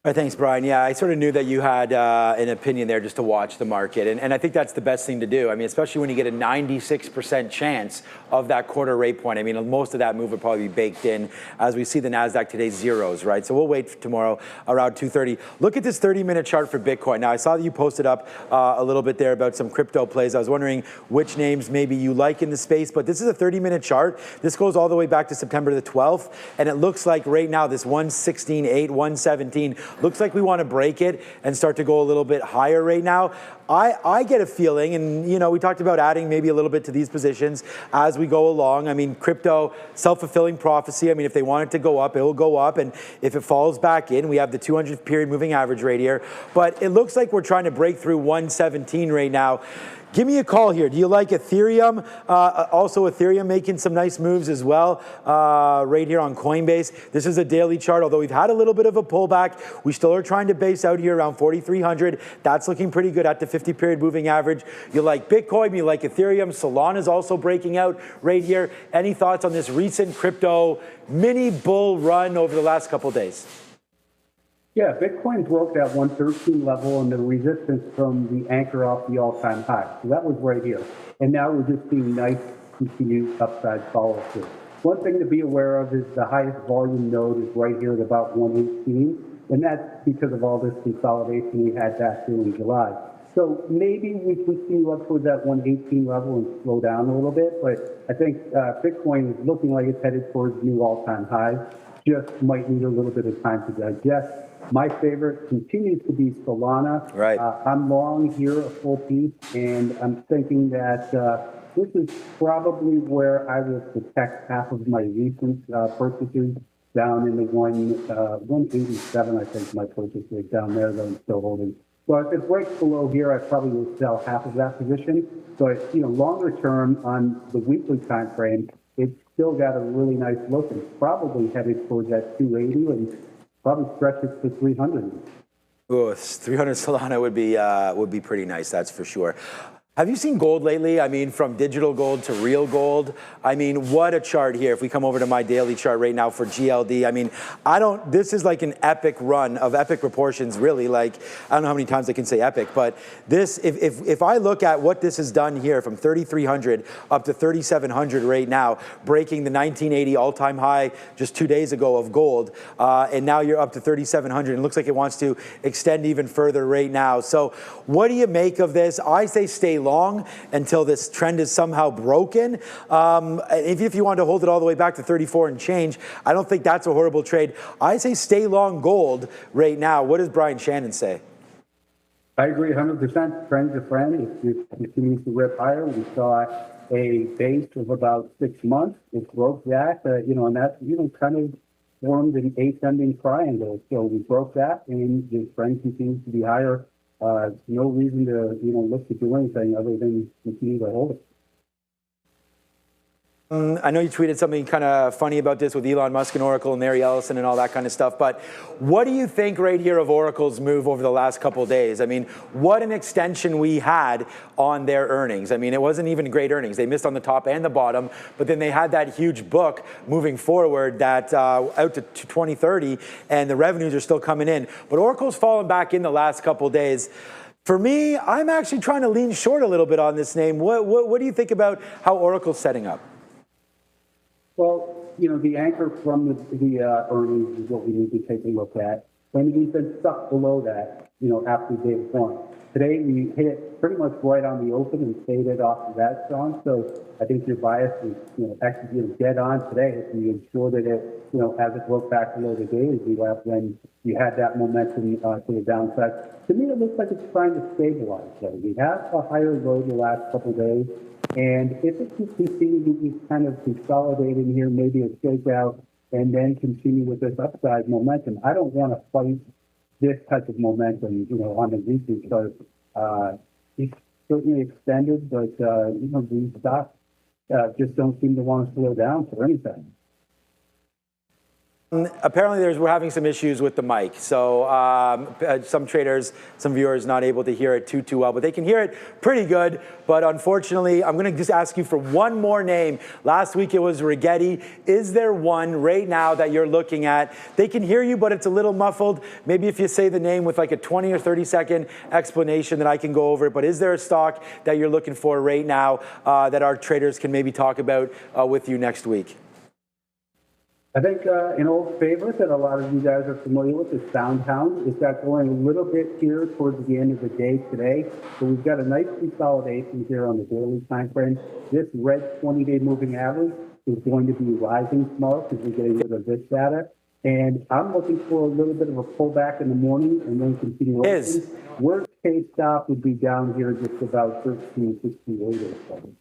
All right, thanks, Brian. Yeah, I sort of knew that you had an opinion there just to watch the market. And I think that's the best thing to do. I mean, especially when you get a 96% chance of that quarter rate point. I mean, most of that move would probably be baked in as we see the Nasdaq today zeros, right? So we'll wait for tomorrow around 2:30. Look at this 30-minute chart for Bitcoin. Now, I saw that you posted up a little bit there about some crypto plays. I was wondering which names maybe you like in the space, but this is a 30-minute chart. This goes all the way back to September the 12th, and it looks like right now this 116.8, 117, looks like we want to break it and start to go a little bit higher right now. I get a feeling, and we talked about adding maybe a little bit to these positions as we go along. I mean, crypto, self-fulfilling prophecy. I mean, if they want it to go up, it will go up. And if it falls back in, we have the 200 period moving average right here. But it looks like we're trying to break through 117 right now. Give me a call here. Do you like Ethereum? Also, Ethereum making some nice moves as well right here on Coinbase. This is a daily chart. Although we've had a little bit of a pullback, we still are trying to base out here around 4,300. That's looking pretty good at the 50-period moving average. You like Bitcoin, you like Ethereum. Solana is also breaking out right here. Any thoughts on this recent crypto mini bull run over the last couple of days? Yeah, Bitcoin broke that 113 level and the resistance from the anchor off the all-time high. So that was right here. And now we're just seeing nice continued upside follow through. One thing to be aware of is the highest volume node is right here at about 118. And that's because of all this consolidation we had back here in July. So maybe we continue up towards that 118 level and slow down a little bit. But I think Bitcoin is looking like it's headed towards new all-time highs. Just might need a little bit of time to digest. My favorite continues to be Solana. Right. I'm long here a full piece, and I'm thinking that this is probably where I will protect half of my recent purchases down in the 187, I think my purchase is down there that I'm still holding. So if it breaks below here, I probably will sell half of that position. But longer term on the weekly time frame, it's still got a really nice look. It's probably headed towards that 280 and probably stretch it to 300. Oh, 300 Solana would be pretty nice, that's for sure. Have you seen gold lately? I mean, from digital gold to real gold. I mean, what a chart here. If we come over to my daily chart right now for GLD, I mean, this is like an epic run of epic proportions, really. Like, I don't know how many times I can say epic, but this, if I look at what this has done here from 3,300 up to 3,700 right now, breaking the 1980 all-time high just 2 days ago of gold, and now you're up to 3,700. It looks like it wants to extend even further right now. So what do you make of this? I say stay long until this trend is somehow broken. If you want to hold it all the way back to 34 and change, I don't think that's a horrible trade. I say stay long gold right now. What does Brian Shannon say? I agree 100%. Trend to trend. It continues to rip higher. We saw a base of about 6 months. It broke that, and that, kind of formed an ascending triangle. So we broke that, and the trend continues to be higher. No reason to, look to do anything other than continue to hold it. I know you tweeted something kind of funny about this with Elon Musk and Oracle and Mary Ellison and all that kind of stuff, but what do you think right here of Oracle's move over the last couple of days? I mean, what an extension we had on their earnings. I mean, it wasn't even great earnings. They missed on the top and the bottom, but then they had that huge book moving forward that out to 2030, and the revenues are still coming in. But Oracle's fallen back in the last couple of days. For me, I'm actually trying to lean short a little bit on this name. What do you think about how Oracle's setting up? Well, you know, the anchor from the earnings is what we need to take a look at. And we've been stuck below that, you know, after day one. Today, we hit it pretty much right on the open and faded off of that, Sean. So I think your bias is, you know, executed dead on today. If you ensure that it, you know, as it broke back below the daily VWAP, when you had that momentum to the downside. To me, it looks like it's trying to stabilize. So we have a higher low the last couple of days. And if it can continue to be kind of consolidating here, maybe a shakeout, and then continue with this upside momentum, I don't want to fight this type of momentum, you know, on the weekly chart. It's certainly extended, but, you know, these stocks just don't seem to want to slow down for anything. Apparently we're having some issues with the mic. So some traders, some viewers not able to hear it too well, but they can hear it pretty good. But unfortunately, I'm gonna just ask you for one more name. Last week it was Rigetti. Is there one right now that you're looking at? They can hear you, but it's a little muffled. Maybe if you say the name with like a 20 or 30 second explanation that I can go over it. But is there a stock that you're looking for right now that our traders can maybe talk about with you next week? I think an old favorite that a lot of you guys are familiar with is SoundHound. It's got going a little bit here towards the end of the day today. So we've got a nice consolidation here on the daily time frame. This red 20-day moving average is going to be rising tomorrow because we're getting rid of this data. And I'm looking for a little bit of a pullback in the morning and then continue. Worst case stop would be down here just about 1368 or so.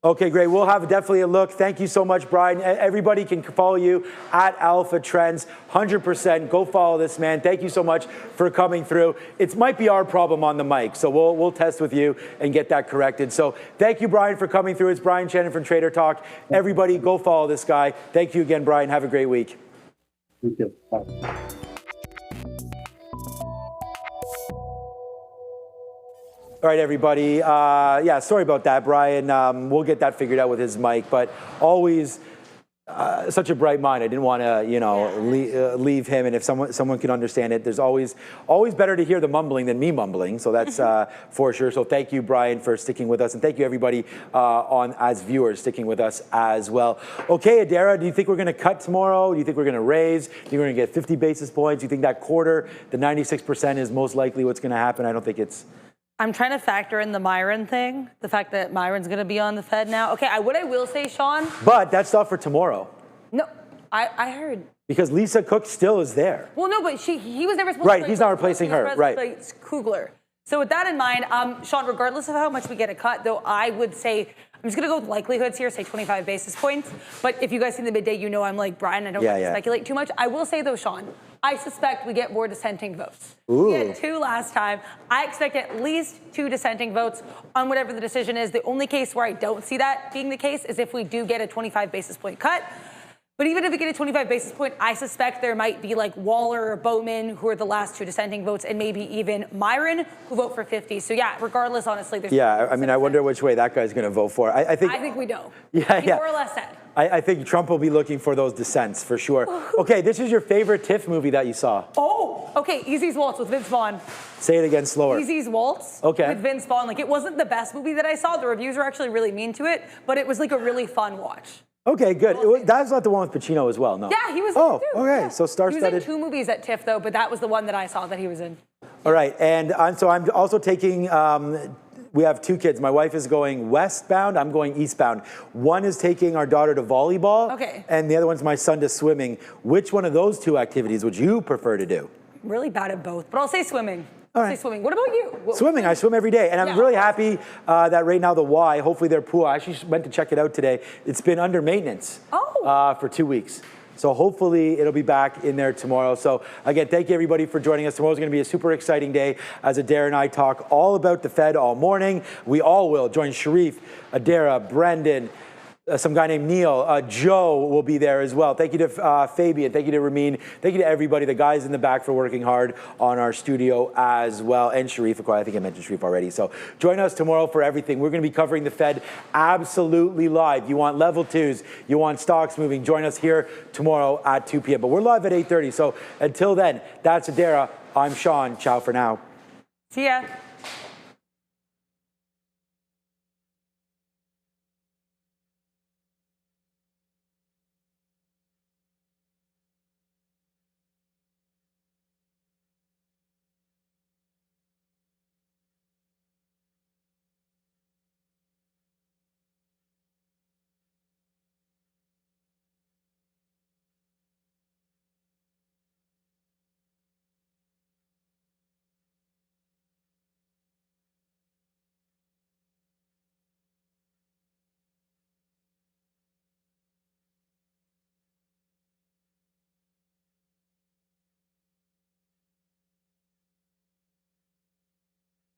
Okay, great. We'll have definitely a look. Thank you so much, Brian. Everybody can follow you at Alpha Trends, 100%. Go follow this man. Thank you so much for coming through. It might be our problem on the mic, so we'll test with you and get that corrected. So thank you, Brian, for coming through. It's Brian Shannon from Trader Talk. Everybody, go follow this guy. Thank you again, Brian. Have a great week. Thank you. Bye. All right, everybody. Yeah, sorry about that, Brian. We'll get that figured out with his mic, but always such a bright mind. I didn't want to, you know, leave him. And if someone can understand it, there's always better to hear the mumbling than me mumbling. So that's for sure. So thank you, Brian, for sticking with us, and thank you, everybody, as viewers, sticking with us as well. Okay, Adara, do you think we're going to cut tomorrow? Do you think we're going to raise? Do you think we're going to get 50 basis points? Do you think that quarter, the 96%, is most likely what's going to happen? I don't think it's. I'm trying to factor in the Myron thing, the fact that Myron's going to be on the Fed now. Okay, what I will say, Sean. But that's not for tomorrow. No, I heard. Because Lisa Cook still is there. Well, no, but he was never supposed to. Right, he's not replacing her. Right. It's Kugler. So with that in mind, Sean, regardless of how much we get a cut, though, I would say, I'm just going to go with likelihoods here, say 25 basis points. But if you guys see the midday, you know I'm like, Brian, I don't want to speculate too much. I will say, though, Sean, I suspect we get more dissenting votes. Ooh. We had 2 last time. I expect at least 2 dissenting votes on whatever the decision is. The only case where I don't see that being the case is if we do get a 25 basis point cut. But even if we get a 25 basis point, I suspect there might be like Waller or Bowman, who are the last 2 dissenting votes, and maybe even Myron, who vote for 50. So yeah, regardless, honestly, there's. Yeah, I mean, I wonder which way that guy's going to vote for. I think we know. Yeah, he more or less said. I think Trump will be looking for those dissents for sure. Okay, this is your favorite TIFF movie that you saw. Oh, okay, Easy's Waltz with Vince Vaughn. Say it again slower. Easy's Waltz with Vince Vaughn. Like, it wasn't the best movie that I saw. The reviews were actually really mean to it, but it was like a really fun watch. Okay, good. That's not the one with Pacino as well, no? Yeah, he was there too. Okay, yeah. so star-studded. He was in 2 movies at TIFF, though, but that was the one that I saw that he was in. All right, and so I'm also taking, we have 2 kids. My wife is going westbound, I'm going eastbound. One is taking our daughter to volleyball, and the other one's my son to swimming. Which one of those 2 activities would you prefer to do? I'm really bad at both, but I'll say swimming. All right. Say swimming. What about you? Swimming. I swim every day. And I'm really happy that right now the Y, hopefully their pool, I actually went to check it out today. It's been under maintenance for 2 weeks. So hopefully it'll be back in there tomorrow. So again, thank you everybody for joining us. Tomorrow's going to be a super exciting day as Adara and I talk all about the Fed all morning. We all will. Join Sharif, Adara, Brendan, some guy named Neil. Joe will be there as well. Thank you to Fabian. Thank you to Ramin. Thank you to everybody, the guys in the back for working hard on our studio as well. And Sharif, I think I mentioned Sharif already. So join us tomorrow for everything. We're going to be covering the Fed absolutely live. You want level twos, you want stocks moving. Join us here tomorrow at 2 p.m. But we're live at 8:30. So until then, that's Adara. I'm Sean. Ciao for now. See ya.